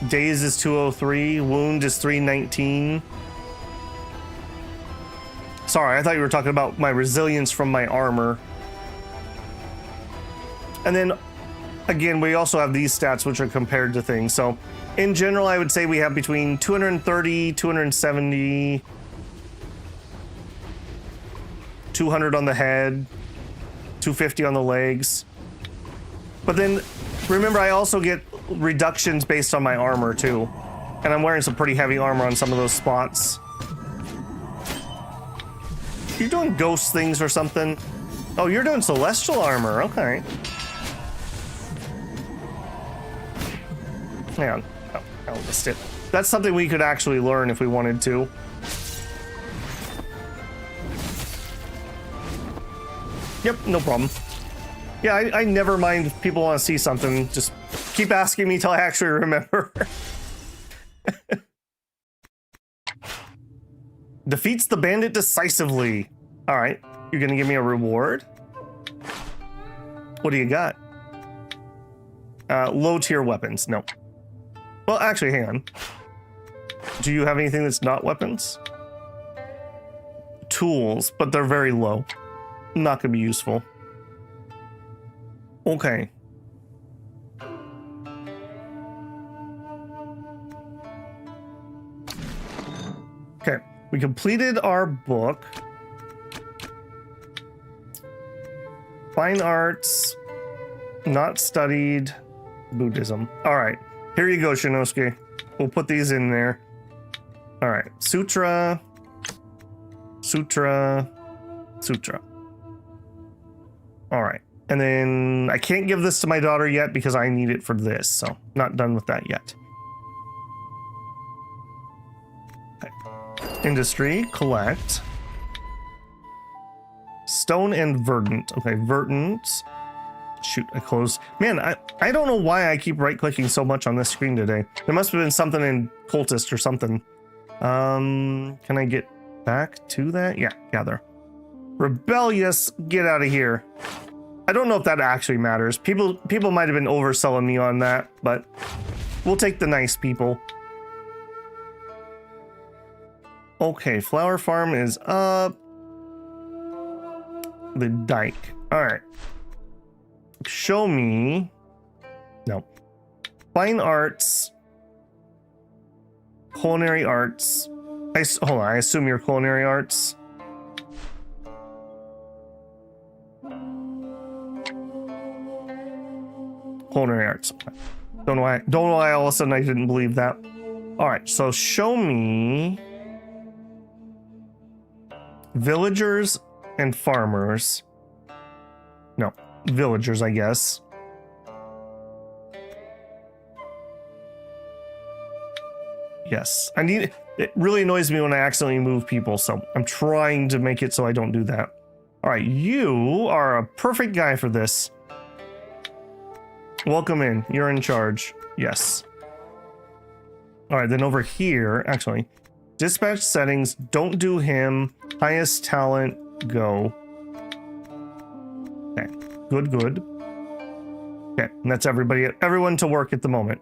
Days is 203. Wound is 319. Sorry, I thought you were talking about my resilience from my armor. And then, again, we also have these stats, which are compared to things. So, in general, I would say we have between 230, 270, 200 on the head, 250 on the legs. But then, remember, I also get reductions based on my armor, too. And I'm wearing some pretty heavy armor on some of those spots. You're doing ghost things or something? Oh, you're doing celestial armor. Okay. Hang on. Oh, I missed it. That's something we could actually learn if we wanted to. Yep, no problem. Yeah, I never mind if people want to see something. Just keep asking me till I actually remember. Defeats the bandit decisively. All right, you're gonna give me a reward? What do you got? Low tier weapons, no. Well, actually, hang on. Do you have anything that's not weapons? Tools, but they're very low. Not gonna be useful. Okay. Okay, we completed our book. Fine arts, not studied, Buddhism. All right, here you go, Shinosuke. We'll put these in there. All right, Sutra, Sutra, Sutra. All right, And then I can't give this to my daughter yet because I need it for this. So not done with that yet. Okay. Industry, collect. Stone and verdant. Okay, verdant. Shoot, I closed. Man, I don't know why I keep right-clicking so much on this screen today. There must have been something in cultist or something. Can I get back to that? Yeah, gather. Rebellious, get out of here. I don't know if that actually matters. People might have been overselling me on that, but we'll take the nice people. Okay, flower farm is up. The dike. All right. Show me. No. Fine arts. Culinary arts. Hold on, I assume you're culinary arts. Culinary arts. Don't know why all of a sudden I didn't believe that. All right, so show me villagers and farmers. No, villagers, I guess. Yes, I need. It really annoys me when I accidentally move people, so I'm trying to make it so I don't do that. All right, you are a perfect guy for this. Welcome in. You're in charge. Yes. All right, then over here, actually, dispatch settings, don't do him. Highest talent, go. Okay, good. Okay, and that's everyone to work at the moment.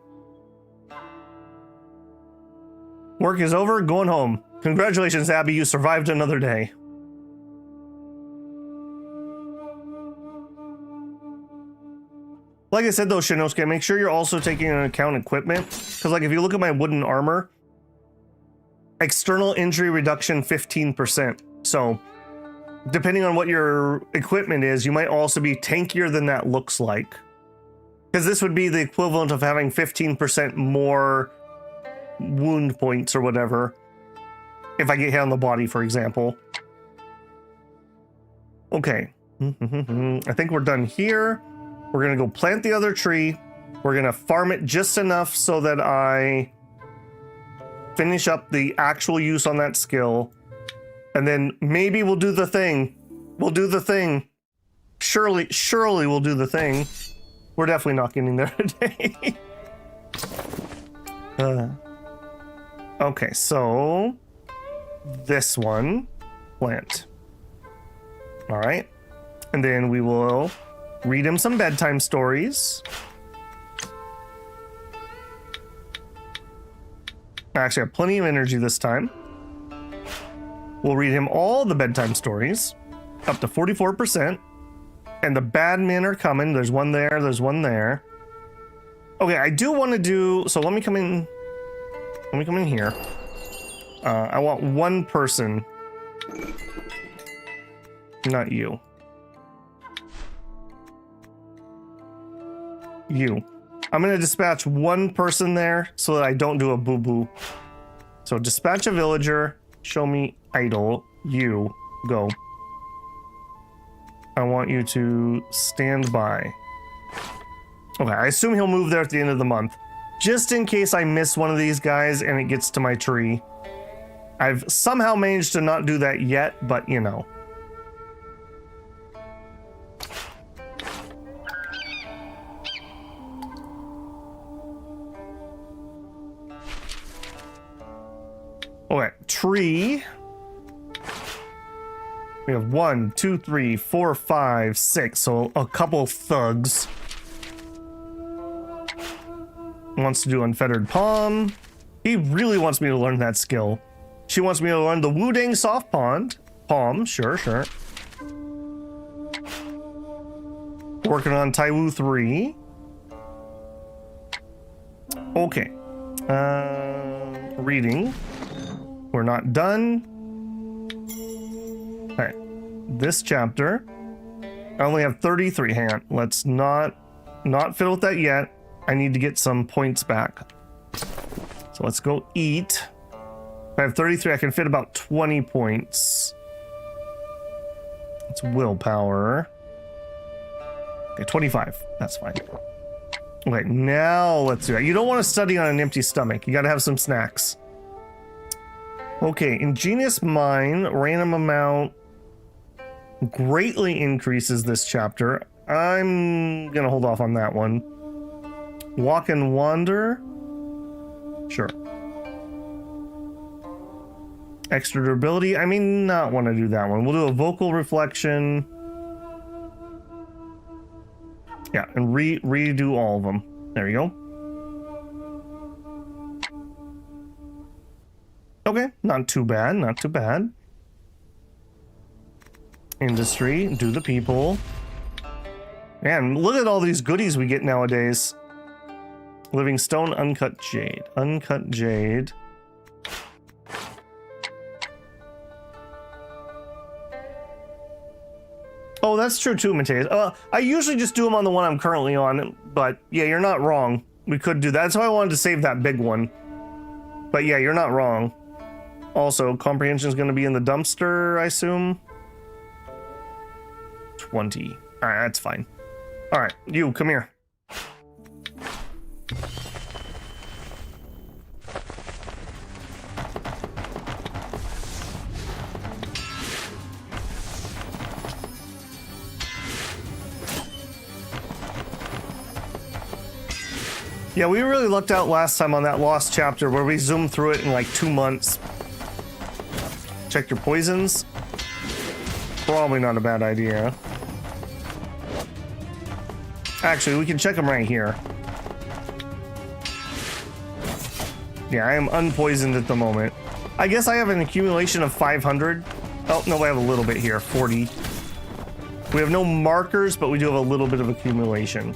Work is over, going home. Congratulations, Abby, you survived another day. Like I said though, Shinosuke, make sure you're also taking into account equipment. Because like if you look at my wooden armor, external injury reduction 15%. So depending on what your equipment is, you might also be tankier than that looks like. Because this would be the equivalent of having 15% more wound points or whatever. If I get hit on the body, for example. Okay. I think we're done here. We're going to go plant the other tree. We're going to farm it just enough so that I finish up the actual use on that skill. And then maybe we'll do the thing. We'll do the thing. Surely we'll do the thing. We're definitely not getting there today. Okay, so this one, plant. All right. And then we will read him some bedtime stories. I actually have plenty of energy this time. We'll read him all the bedtime stories, up to 44%. And the bad men are coming. There's one there, there's one there. Okay, I do want to do, so let me come in here. I want one person. Not you. You. I'm going to dispatch one person there so that I don't do a boo-boo. So dispatch a villager. Show me idle. You. Go. I want you to stand by. Okay, I assume he'll move there at the end of the month. Just in case I miss one of these guys and it gets to my tree. I've somehow managed to not do that yet, but you know. Okay, tree. We have 1, 2, 3, 4, 5, 6. So a couple thugs. Wants to do unfettered palm. He really wants me to learn that skill. She wants me to learn the Wudang soft palm. Sure. Working on Taiwu 3. Okay. Reading. We're not done. All right. This chapter. I only have 33. Hang on. Let's not fiddle with that yet. I need to get some points back. So let's go eat. If I have 33, I can fit about 20 points. It's willpower. Okay, 25. That's fine. Okay, now let's do that. You don't want to study on an empty stomach. You got to have some snacks. Okay, ingenious mind, random amount greatly increases this chapter. I'm gonna hold off on that one. Walk and wander. Sure. Extra durability. I may not want to do that one. We'll do a vocal reflection. Yeah, and redo all of them. There you go. Okay, not too bad, not too bad. Industry, do the people. Man, look at all these goodies we get nowadays. Living stone, uncut jade. Uncut jade. Oh, that's true too, Mateus. I usually just do them on the one I'm currently on, but yeah, you're not wrong. We could do that. That's why I wanted to save that big one. But yeah, you're not wrong. Also, comprehension is going to be in the dumpster, I assume. 20. All right, that's fine. All right, you, come here. Yeah, we really lucked out last time on that lost chapter where we zoomed through it in like 2 months. Check your poisons. Probably not a bad idea. Actually, we can check them right here. Yeah, I am unpoisoned at the moment. I guess I have an accumulation of 500. Oh, no, I have a little bit here, 40. We have no markers, but we do have a little bit of accumulation.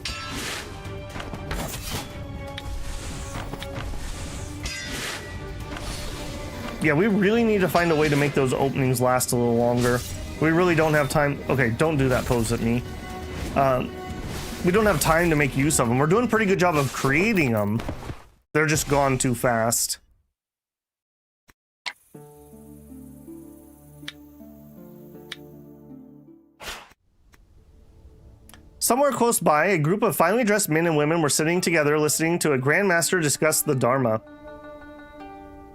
Yeah, we really need to find a way to make those openings last a little longer. We really don't have time. Okay, don't do that pose at me. We don't have time to make use of them. We're doing a pretty good job of creating them. They're just gone too fast. Somewhere close by, a group of finely dressed men and women were sitting together listening to a Grandmaster discuss the Dharma.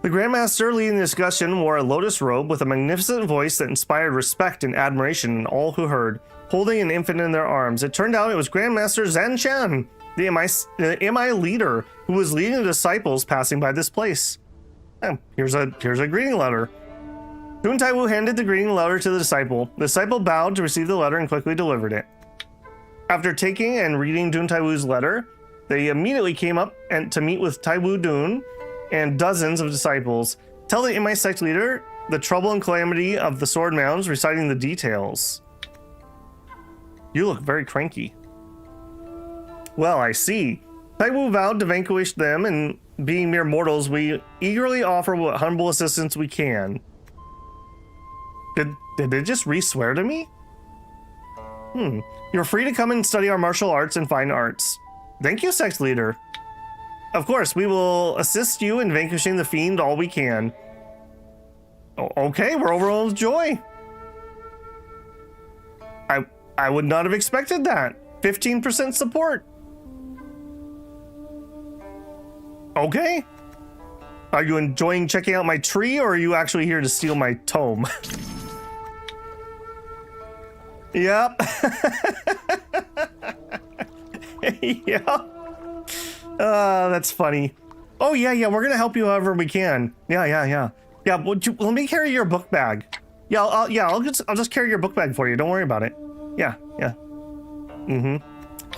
The Grandmaster leading the discussion wore a lotus robe with a magnificent voice that inspired respect and admiration in all who heard, holding an infant in their arms. It turned out it was Grandmaster Zanshan, the MI leader, who was leading the disciples passing by this place. Here's a greeting letter. Dihun Taiwu handed the greeting letter to the disciple. The disciple bowed to receive the letter and quickly delivered it. After taking and reading Dihun Taiwu's letter, they immediately came up to meet with Taiwu Dun and dozens of disciples. Tell the MI sect leader the trouble and calamity of the sword mounds, reciting the details. You look very cranky. Well, I see. Taiwu vowed to vanquish them, and being mere mortals, we eagerly offer what humble assistance we can. Did they just re-swear to me? You're free to come and study our martial arts and fine arts. Thank you, sect leader. Of course, we will assist you in vanquishing the fiend all we can. Okay, we're overwhelmed with joy. I would not have expected that. 15% support. Okay. Are you enjoying checking out my tree, or are you actually here to steal my tome? Yep. Yep. That's funny. Oh yeah, we're gonna help you however we can. Yeah. Let me carry your book bag. Yeah, I'll just carry your book bag for you. Don't worry about it. Yeah.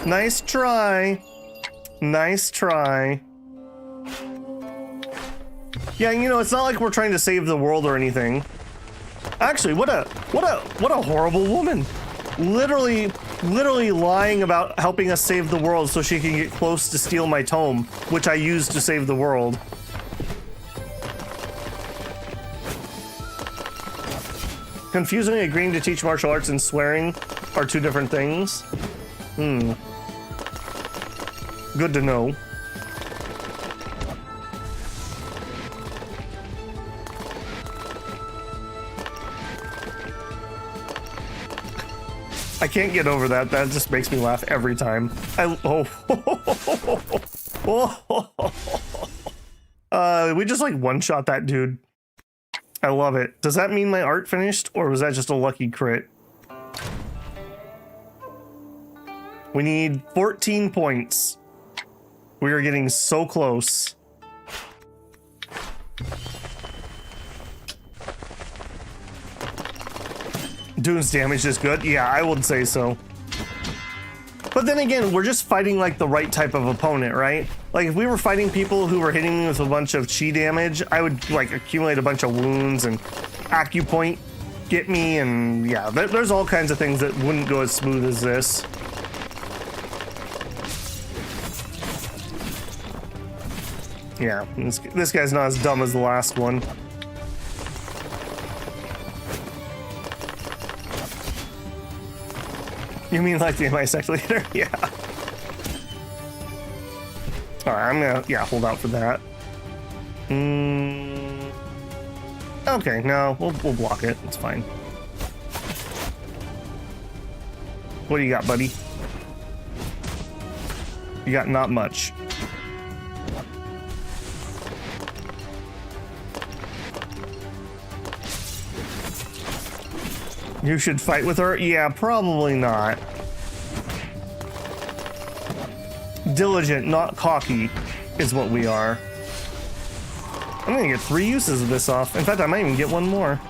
Nice try. Nice try. Yeah, you know, it's not like we're trying to save the world or anything. Actually, what a horrible woman. Literally lying about helping us save the world so she can get close to steal my tome, which I used to save the world. Confusingly agreeing to teach martial arts and swearing are two different things. Good to know. I can't get over that. That just makes me laugh every time. We just like one-shot that dude. I love it. Does that mean my art finished, or was that just a lucky crit? We need 14 points. We are getting so close. Dun's damage is good. Yeah, I would say so. But then again, we're just fighting like the right type of opponent, right? Like if we were fighting people who were hitting me with a bunch of chi damage, I would like accumulate a bunch of wounds and acupoint get me, and yeah, there's all kinds of things that wouldn't go as smooth as this. Yeah, this guy's not as dumb as the last one. You mean like the sect leader? Yeah. Alright, I'm gonna, yeah, hold out for that. Okay, no, we'll block it. It's fine. What do you got, buddy? You got not much. You should fight with her? Yeah, probably not. Diligent, not cocky, is what we are. I'm gonna get 3 uses of this off. In fact, I might even get 1 more.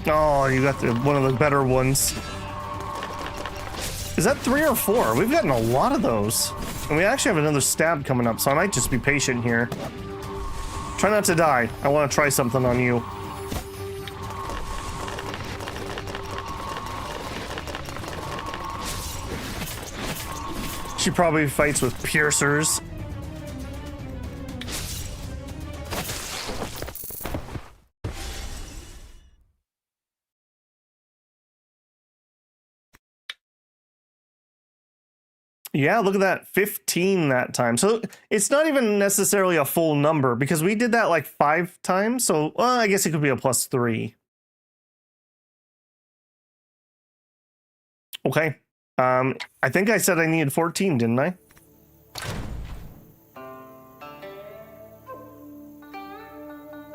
Oh, you got one of the better ones. Is that 3 or 4? We've gotten a lot of those. And we actually have another stab coming up, so I might just be patient here. Try not to die. I want to try something on you. She probably fights with piercers. Yeah, look at that. 15 that time. So it's not even necessarily a full number because we did that like 5 times. So well, I guess it could be a +3. Okay. I think I said I needed 14, didn't I?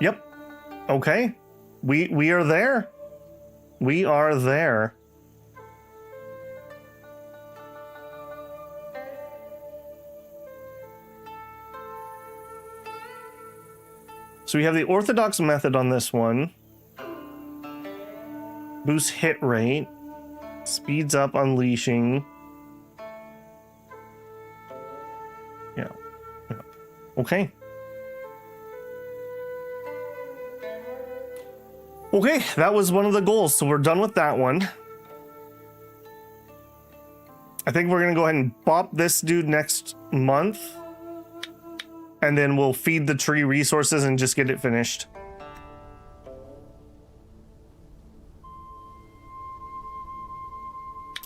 Yep. Okay. We are there. We are there. So we have the orthodox method on this one. Boost hit rate. Speeds up unleashing. Yeah. Okay. Okay, that was one of the goals, so we're done with that one. I think we're gonna go ahead and bop this dude next month. And then we'll feed the tree resources and just get it finished.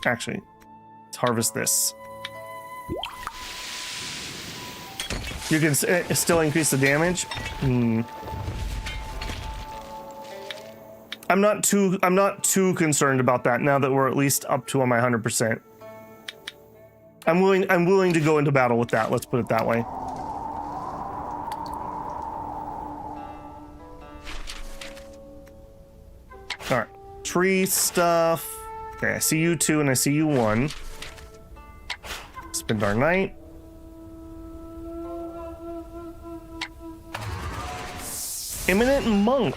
Actually, let's harvest this. You can still increase the damage. I'm not too concerned about that now that we're at least up to on my 100%. I'm willing to go into battle with that. Let's put it that way. All right, tree stuff. Okay, I see you 2 and I see you 1. Spend our night. Eminent monk.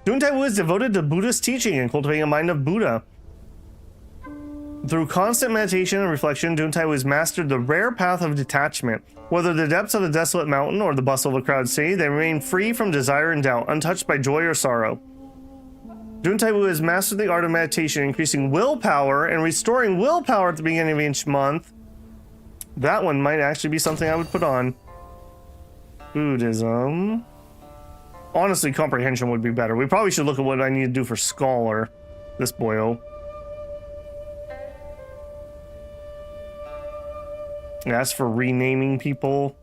Dihun Dun is devoted to Buddhist teaching and cultivating a mind of Buddha. Through constant meditation and reflection, Dihun Dun has mastered the rare path of detachment. Whether the depths of a desolate mountain or the bustle of a crowded city, they remain free from desire and doubt, untouched by joy or sorrow. Dihun Dun has mastered the art of meditation, increasing willpower and restoring willpower at the beginning of each month. That one might actually be something I would put on. Buddhism. Honestly, comprehension would be better. We probably should look at what I need to do for scholar. This boyo. That's for renaming people.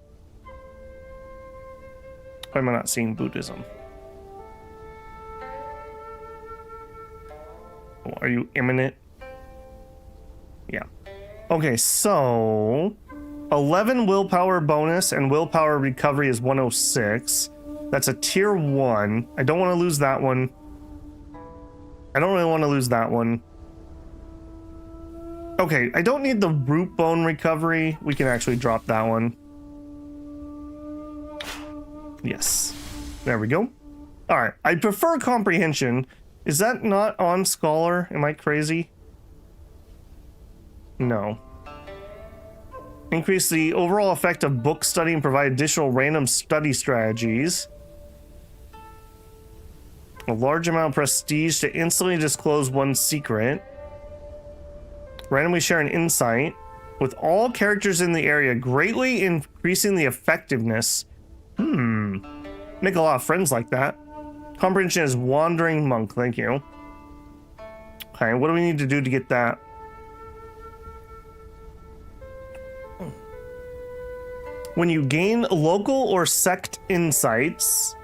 Why am I not seeing Buddhism? Are you imminent? Yeah. Okay, so 11 willpower bonus and willpower recovery is 106. That's a tier 1. I don't want to lose that one. I don't really want to lose that one. Okay, I don't need the root bone recovery. We can actually drop that one. Yes. There we go. All right. I prefer comprehension. Is that not on scholar? Am I crazy? No. Increase the overall effect of book study and provide additional random study strategies. A large amount of prestige to instantly disclose one secret. Randomly share an insight with all characters in the area, greatly increasing the effectiveness. Make a lot of friends like that. Comprehension is wandering monk. Thank you. Okay, what do we need to do to get that? When you gain local or sect insights,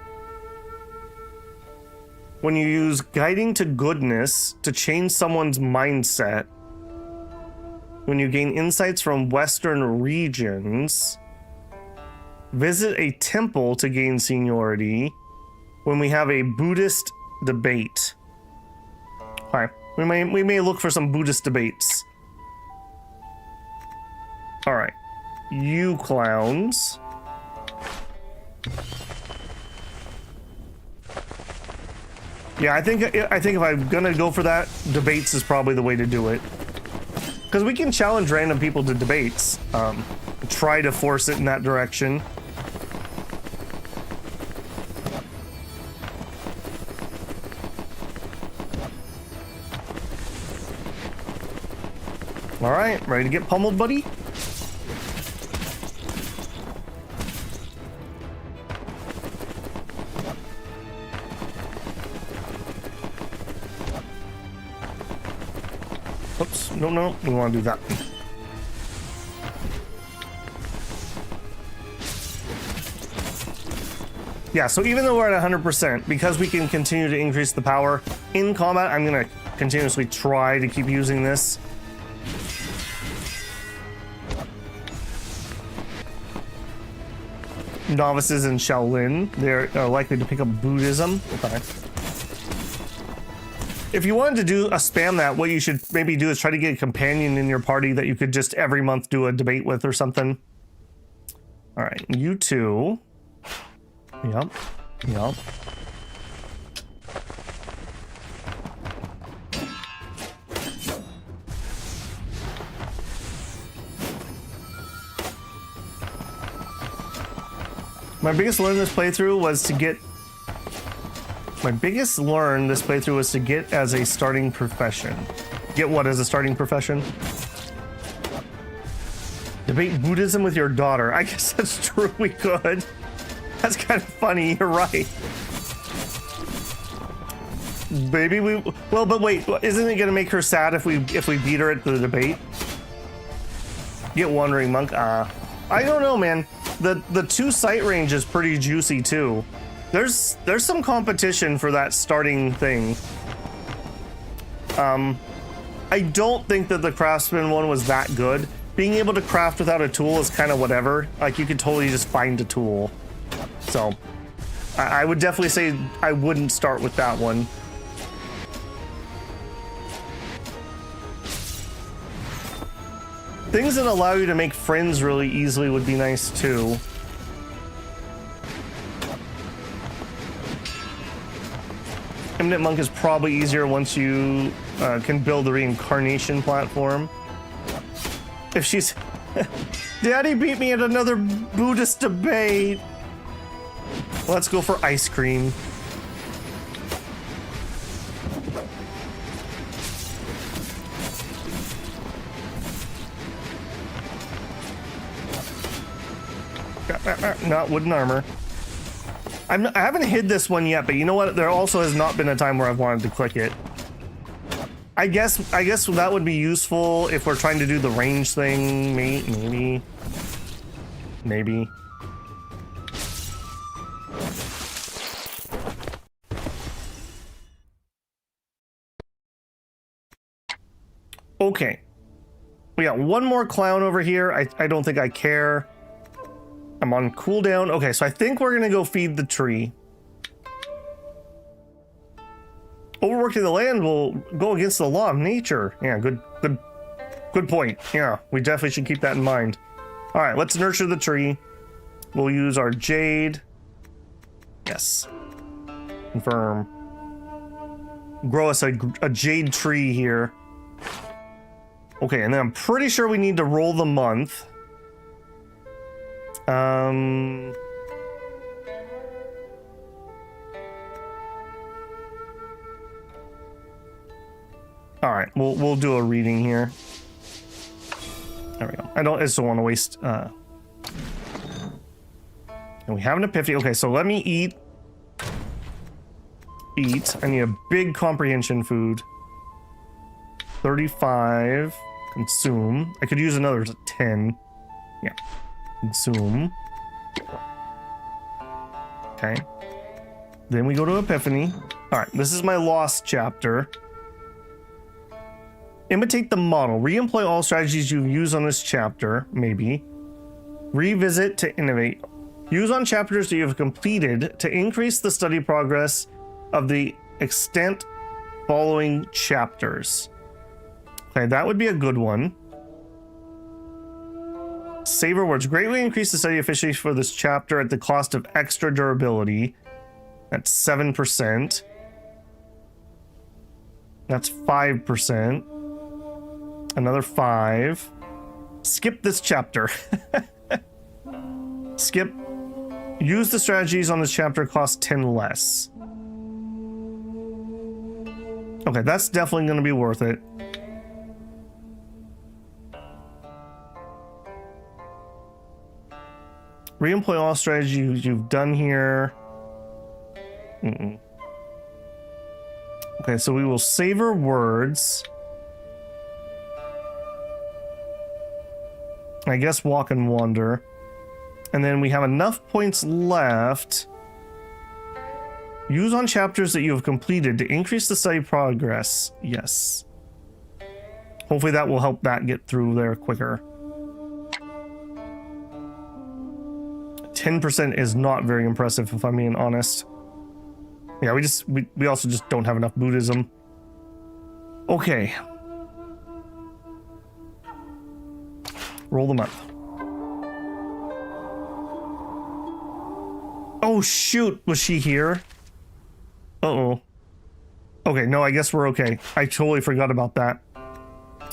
when you use guiding to goodness to change someone's mindset, when you gain insights from Western regions, visit a temple to gain seniority, when we have a Buddhist debate. Alright, we may look for some Buddhist debates. Alright, you clowns. Yeah, I think if I'm gonna go for that, debates is probably the way to do it. Because we can challenge random people to debates. Try to force it in that direction. Alright, ready to get pummeled, buddy? Oops, no, we want to do that. Yeah, so even though we're at 100%, because we can continue to increase the power in combat, I'm going to continuously try to keep using this. Novices in Shaolin, they're likely to pick up Buddhism. Okay. If you wanted to do a spam that, what you should maybe do is try to get a companion in your party that you could just every month do a debate with or something. All right, you two. Yep. My biggest learn this playthrough was to get as a starting profession. Get what as a starting profession? Debate Buddhism with your daughter. I guess that's true, we could. That's kind of funny, you're right. Maybe we, well, but wait, isn't it gonna make her sad if we beat her at the debate? Get Wandering Monk, I don't know, man. The 2 sight range is pretty juicy too. There's some competition for that starting thing. I don't think that the craftsman one was that good. Being able to craft without a tool is kind of whatever. Like, you could totally just find a tool. So I would definitely say I wouldn't start with that one. Things that allow you to make friends really easily would be nice too. Eminent Monk is probably easier once you can build the reincarnation platform. If she's... Daddy beat me at another Buddhist debate. Let's go for ice cream. Not wooden armor. I haven't hid this one yet, but you know what? There also has not been a time where I've wanted to click it. I guess that would be useful if we're trying to do the range thing. Maybe. Okay. We got one more clown over here. I don't think I care. I'm on cooldown. Okay, so I think we're gonna go feed the tree. Overworking the land will go against the law of nature. Yeah, good point. Yeah, we definitely should keep that in mind. All right, let's nurture the tree. We'll use our jade. Yes. Confirm. Grow us a jade tree here. Okay, and then I'm pretty sure we need to roll the month. All right, we'll do a reading here. There we go. I just don't want to waste. And we have an epiphany. Okay, so let me eat. I need a big comprehension food. 35. Consume. I could use another 10. Yeah. Consume. Okay. Then we go to epiphany. All right, this is my lost chapter. Imitate the model. Re-employ all strategies you've used on this chapter, maybe. Revisit to innovate. Use on chapters that you have completed to increase the study progress of the extent following chapters. Okay, that would be a good one. Savor words. Greatly increase the study efficiency for this chapter at the cost of extra durability. That's 7%. That's 5%. Another 5. Skip this chapter. Skip. Use the strategies on this chapter cost 10 less. Okay, that's definitely going to be worth it. Reemploy all strategies you've done here. Okay, so we will savor words. I guess walk and wander. And then we have enough points left. Use on chapters that you have completed to increase the study progress. Yes. Hopefully that will help that get through there quicker. 10% is not very impressive, if I'm being honest. Yeah, we also just don't have enough Buddhism. Okay. Roll the month. Oh shoot, was she here? Uh-oh. Okay, no, I guess we're okay. I totally forgot about that.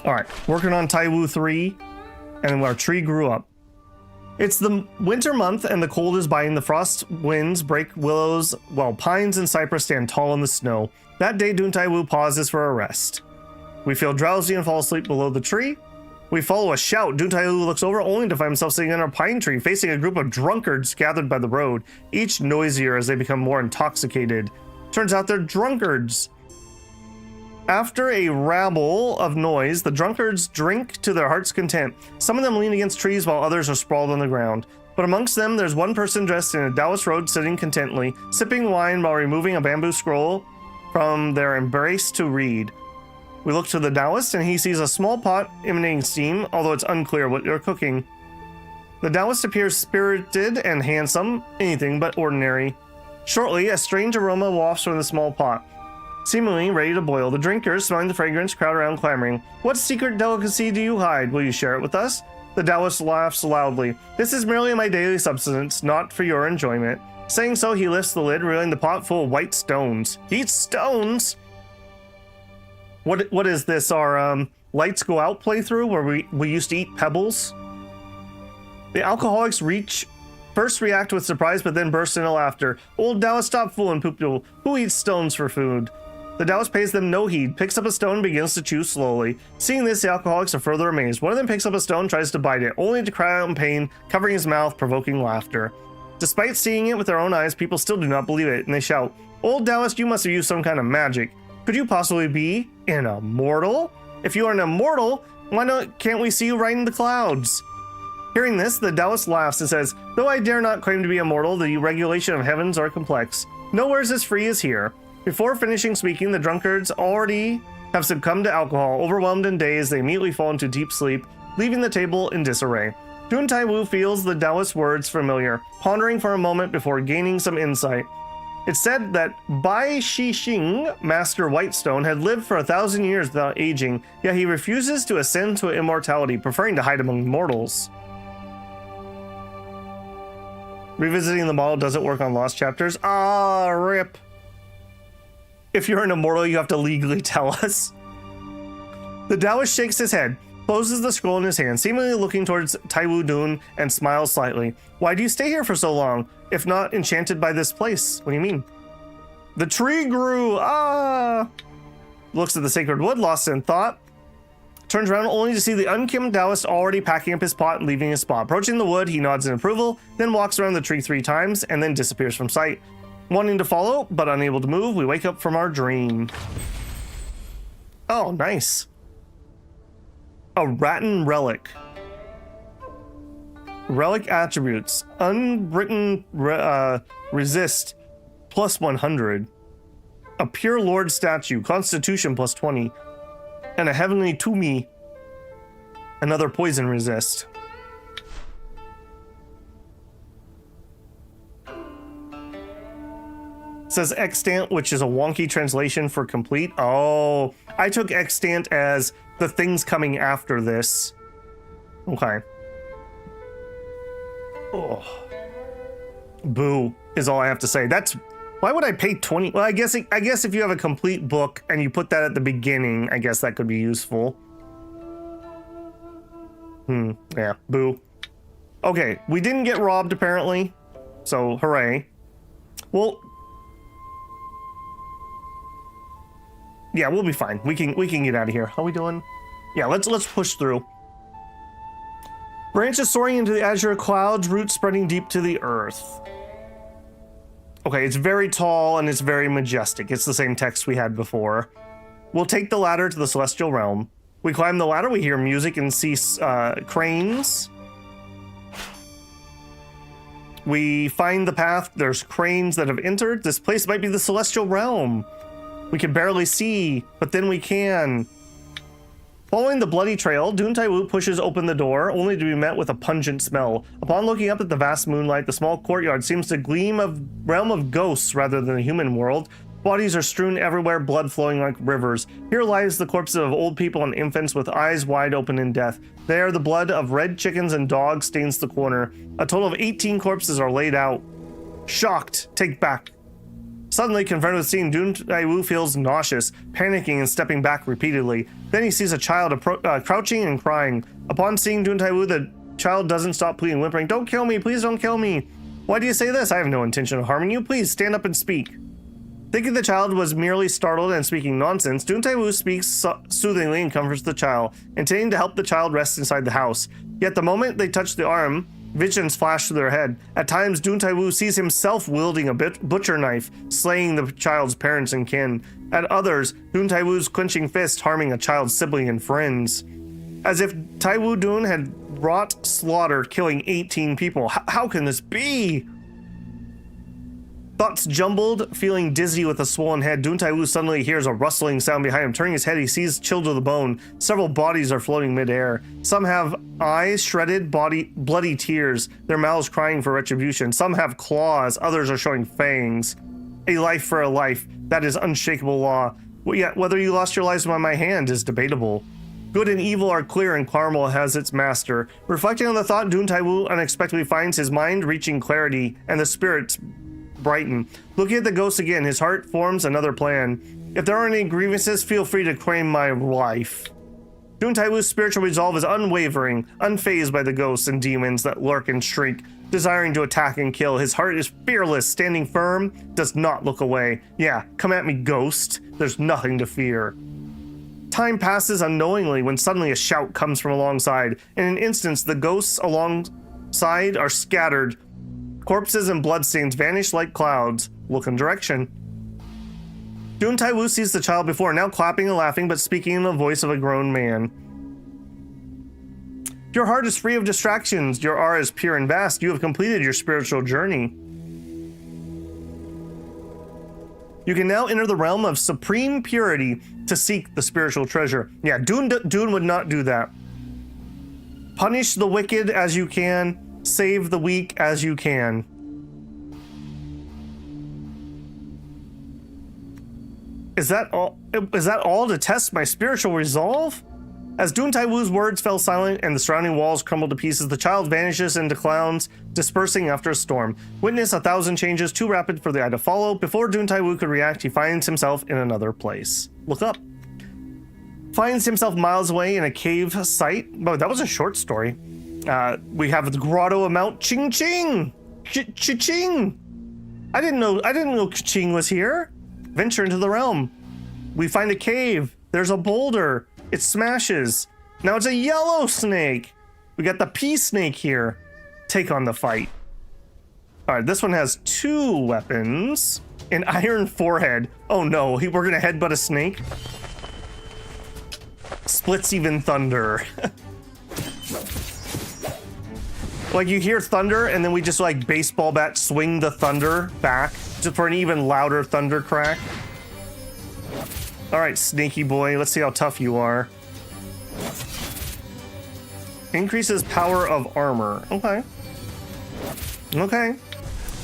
Alright, working on Taiwu 3, and our tree grew up. It's the winter month and the cold is biting. The frost winds break willows while pines and cypress stand tall in the snow. That day, Dihun Dun pauses for a rest. We feel drowsy and fall asleep below the tree. We follow a shout. Dihun Dun looks over only to find himself sitting under a pine tree facing a group of drunkards gathered by the road, each noisier as they become more intoxicated. Turns out they're drunkards. After a rabble of noise, the drunkards drink to their heart's content. Some of them lean against trees while others are sprawled on the ground. But amongst them, there's one person dressed in a Taoist robe sitting contently, sipping wine while removing a bamboo scroll from their embrace to read. We look to the Taoist and he sees a small pot emanating steam, although it's unclear what they're cooking. The Taoist appears spirited and handsome, anything but ordinary. Shortly, a strange aroma wafts from the small pot. Seemingly ready to boil, the drinkers, smelling the fragrance, crowd around clamoring. What secret delicacy do you hide? Will you share it with us? The Taoist laughs loudly. This is merely my daily subsistence, not for your enjoyment. Saying so, he lifts the lid, revealing the pot full of white stones. Eat stones? What is this? Our lights go out playthrough where we used to eat pebbles? The alcoholics first react with surprise, but then burst into laughter. Old Taoist, stop fooling people. Who eats stones for food? The Taoist pays them no heed, picks up a stone, and begins to chew slowly. Seeing this, the alcoholics are further amazed. One of them picks up a stone, tries to bite it, only to cry out in pain, covering his mouth, provoking laughter. Despite seeing it with their own eyes, people still do not believe it, and they shout, Old Taoist, you must have used some kind of magic. Could you possibly be an immortal? If you are an immortal, can't we see you right in the clouds? Hearing this, the Taoist laughs and says, Though I dare not claim to be immortal, the regulation of heavens are complex. Nowhere is as free as here. Before finishing speaking, the drunkards already have succumbed to alcohol. Overwhelmed and dazed, they immediately fall into deep sleep, leaving the table in disarray. Dihun Dun feels the Taoist words familiar, pondering for a moment before gaining some insight. It said that Bai Shixing, Master Whitestone, had lived for 1,000 years without aging, yet he refuses to ascend to immortality, preferring to hide among mortals. Revisiting the model doesn't work on lost chapters. Ah, rip. If you're an immortal, you have to legally tell us. The Taoist shakes his head, closes the scroll in his hand, seemingly looking towards Taiwu Dun and smiles slightly. Why do you stay here for so long, if not enchanted by this place? What do you mean? The tree grew. Ah! Looks at the sacred wood, lost in thought. Turns around only to see the unkempt Taoist already packing up his pot and leaving his spot. Approaching the wood, he nods in approval, then walks around the tree 3 times and then disappears from sight. Wanting to follow, but unable to move, we wake up from our dream. Oh, nice. A Rattan relic. Relic attributes. Unwritten resist plus 100. A pure lord statue. Constitution plus 20. And a heavenly Tumi. Another poison resist. It says extant, which is a wonky translation for complete. Oh, I took extant as the things coming after this. Okay. Oh. Boo is all I have to say. That's why would I pay 20? Well, I guess if you have a complete book and you put that at the beginning, I guess that could be useful. Yeah, boo. Okay, we didn't get robbed apparently, so hooray. Well, yeah, we'll be fine. We can get out of here. How are we doing? Yeah, let's push through. Branches soaring into the azure clouds, roots spreading deep to the earth. Okay, it's very tall and it's very majestic. It's the same text we had before. We'll take the ladder to the celestial realm. We climb the ladder, we hear music and see cranes. We find the path, there's cranes that have entered. This place might be the celestial realm. We can barely see, but then we can. Following the bloody trail, Dihun Dun pushes open the door, only to be met with a pungent smell. Upon looking up at the vast moonlight, the small courtyard seems to gleam of realm of ghosts rather than a human world. Bodies are strewn everywhere, blood flowing like rivers. Here lies the corpses of old people and infants with eyes wide open in death. There, the blood of red chickens and dogs stains the corner. A total of 18 corpses are laid out. Shocked, take back. Suddenly, confronted with seeing Dihun Dun feels nauseous, panicking and stepping back repeatedly. Then he sees a child crouching and crying. Upon seeing Dihun Dun, the child doesn't stop pleading, whimpering, "Don't kill me, please don't kill me." "Why do you say this? I have no intention of harming you. Please stand up and speak." Thinking the child was merely startled and speaking nonsense, Dihun Dun speaks soothingly and comforts the child, intending to help the child rest inside the house. Yet the moment they touch the arm, visions flash through their head. At times, Dihun Dun sees himself wielding a butcher knife, slaying the child's parents and kin. At others, Dihun Dun's clenching fist harming a child's sibling and friends. As if Taiwu Dun had wrought slaughter, killing 18 people. How can this be? Thoughts jumbled, feeling dizzy with a swollen head, Dihun Dun suddenly hears a rustling sound behind him. Turning his head, he sees chilled to the bone. Several bodies are floating midair. Some have eyes, shredded, bloody tears, their mouths crying for retribution. Some have claws, others are showing fangs. A life for a life, that is unshakable law. Yet whether you lost your lives by my hand is debatable. Good and evil are clear and karma has its master. Reflecting on the thought, Dihun Dun unexpectedly finds his mind reaching clarity and the spirits brighten. Looking at the ghost again, his heart forms another plan. If there are any grievances, feel free to claim my life. Dihun Dun's spiritual resolve is unwavering, unfazed by the ghosts and demons that lurk and shriek, desiring to attack and kill. His heart is fearless, standing firm, does not look away. Yeah, come at me, ghost. There's nothing to fear. Time passes unknowingly when suddenly a shout comes from alongside. In an instant, the ghosts alongside are scattered. Corpses and bloodstains vanish like clouds. Look in direction. Dihun Dun sees the child before, now clapping and laughing, but speaking in the voice of a grown man. Your heart is free of distractions. Your aura is pure and vast. You have completed your spiritual journey. You can now enter the realm of supreme purity to seek the spiritual treasure. Yeah, Dune would not do that. Punish the wicked as you can, save the weak as you can. Is that all? Is that all to test my spiritual resolve? As Dihun Taiwu's words fell silent and the surrounding walls crumbled to pieces, the child vanishes into clouds, dispersing after a storm. Witness 1,000 changes too rapid for the eye to follow. Before Dihun Taiwu could react, he finds himself in another place. Look up. Finds himself miles away in a cave site. Oh, that was a short story. We have the grotto of Mount Ching Ching. Ching. I didn't know Ching was here. Venture into the realm. We find a cave. There's a boulder. It smashes. Now it's a yellow snake. We got the pea snake here. Take on the fight. All right, this one has 2 weapons. An iron forehead. Oh no, we're gonna headbutt a snake. Splits even thunder. Like you hear thunder and then we just like baseball bat swing the thunder back just for an even louder thunder crack. All right, snaky boy, let's see how tough you are. Increases power of armor. Okay. Okay.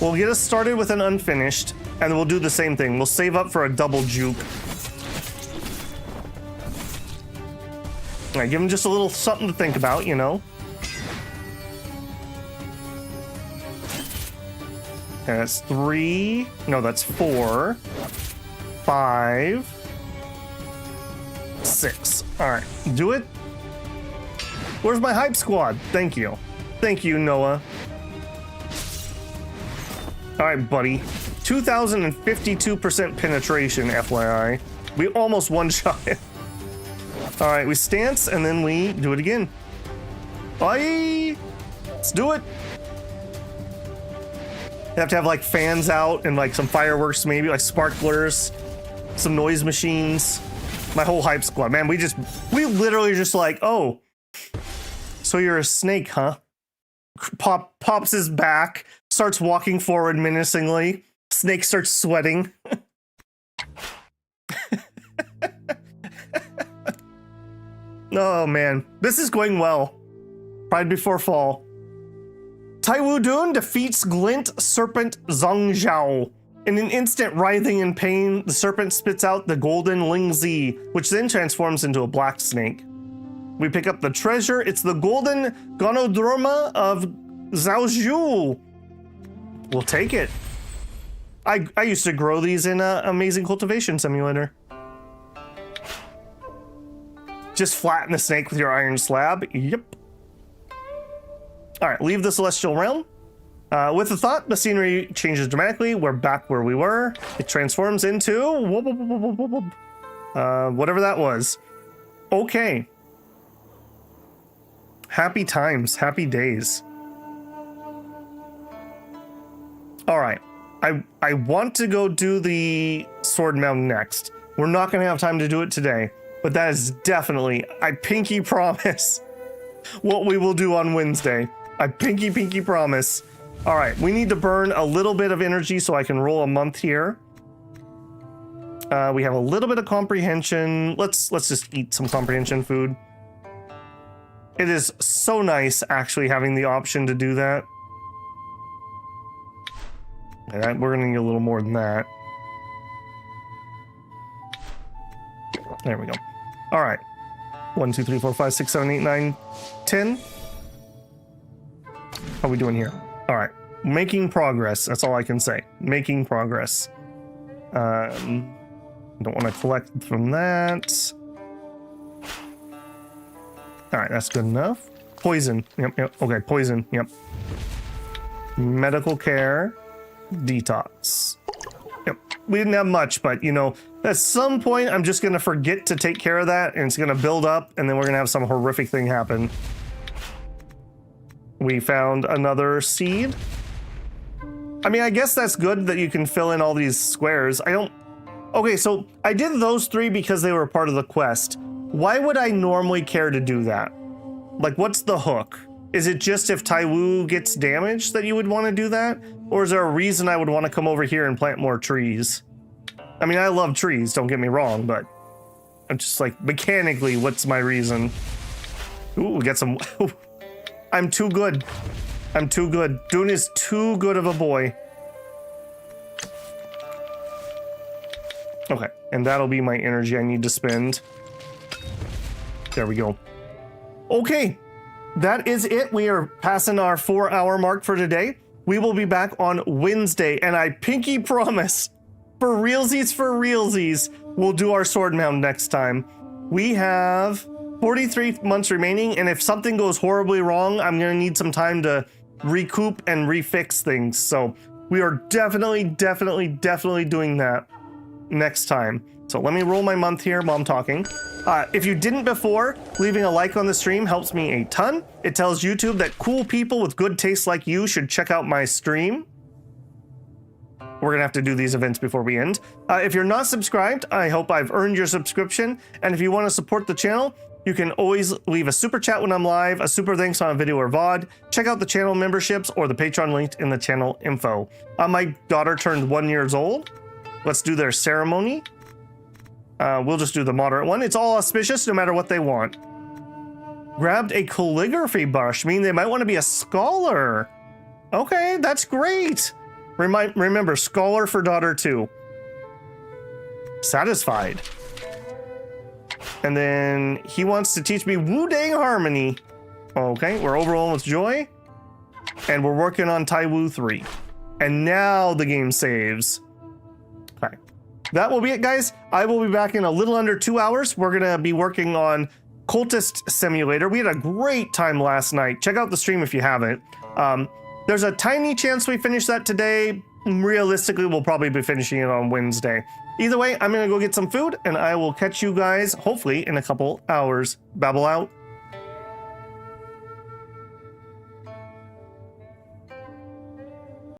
We'll get us started with an unfinished, and we'll do the same thing. We'll save up for a double juke. All right, give him just a little something to think about, you know. Okay, that's 3. No, that's 4. 5. 6. All right, do it. Where's my hype squad? Thank you. Thank you, Noah. All right, buddy. 2,052% penetration, FYI. We almost one-shot it. All right, we stance and then we do it again. Bye. Let's do it. You have to have like fans out and like some fireworks, maybe like sparklers, some noise machines. My whole hype squad, man. We literally just like, oh, so you're a snake, huh? Pops his back, starts walking forward menacingly. Snake starts sweating. Oh man, this is going well. Pride before fall. Taiwu Dun defeats Glint Serpent Zhangzhao. In an instant, writhing in pain, the serpent spits out the golden Lingzi, which then transforms into a black snake. We pick up the treasure. It's the golden Gonodroma of Zhaozhou. We'll take it. I used to grow these in Amazing Cultivation Simulator. Just flatten the snake with your iron slab. Yep. All right, leave the celestial realm. With the thought, the scenery changes dramatically. We're back where we were. It transforms into whatever that was. Okay. Happy times, happy days. All right. I want to go do the Sword Mound next. We're not going to have time to do it today, but that is definitely, I pinky promise, what we will do on Wednesday. I pinky promise. All right, we need to burn a little bit of energy so I can roll a month here. We have a little bit of comprehension. Let's just eat some comprehension food. It is so nice actually having the option to do that. All right, we're gonna need a little more than that. There we go. All right. 1, 2, 3, 4, 5, 6, 7, 8, 9, 10. How are we doing here? All right. Making progress. That's all I can say. Making progress. Don't want to collect from that. All right, that's good enough. Poison. Yep. Okay, poison. Yep. Medical care. Detox. Yep. We didn't have much, but you know, at some point I'm just gonna forget to take care of that, and it's gonna build up, and then we're gonna have some horrific thing happen. We found another seed. I mean, I guess that's good that you can fill in all these squares. Okay, so I did those 3 because they were part of the quest. Why would I normally care to do that? Like, what's the hook? Is it just if Taiwu gets damaged that you would want to do that? Or is there a reason I would want to come over here and plant more trees? I mean, I love trees, don't get me wrong, but I'm just like, mechanically, what's my reason? Ooh, we got some... I'm too good. I'm too good. Dune is too good of a boy. Okay, and that'll be my energy I need to spend. There we go. Okay, that is it. We are passing our 4-hour mark for today. We will be back on Wednesday, and I pinky promise, for realsies, we'll do our sword mound next time. We have 43 months remaining, and if something goes horribly wrong, I'm going to need some time to recoup and refix things. So we are definitely doing that next time. So let me roll my month here while I'm talking. If you didn't before, leaving a like on the stream helps me a ton. It tells YouTube that cool people with good taste like you should check out my stream. We're gonna have to do these events before we end. If you're not subscribed, I hope I've earned your subscription. And if you want to support the channel, you can always leave a super chat when I'm live, a super thanks on a video or VOD. Check out the channel memberships or the Patreon linked in the channel info. My daughter turned 1 year old. Let's do their ceremony. We'll just do the moderate one. It's all auspicious no matter what they want. Grabbed a calligraphy brush, meaning they might want to be a scholar. Okay, that's great. Remember, scholar for daughter 2. Satisfied. And then he wants to teach me Wu-Dang Harmony. Okay, we're overwhelmed with joy. And we're working on Taiwu 3. And now the game saves. Okay. That will be it, guys. I will be back in a little under 2 hours. We're going to be working on Cultist Simulator. We had a great time last night. Check out the stream if you haven't. There's a tiny chance we finish that today. Realistically, we'll probably be finishing it on Wednesday. Either way, I'm going to go get some food, and I will catch you guys, hopefully, in a couple hours. Babble out.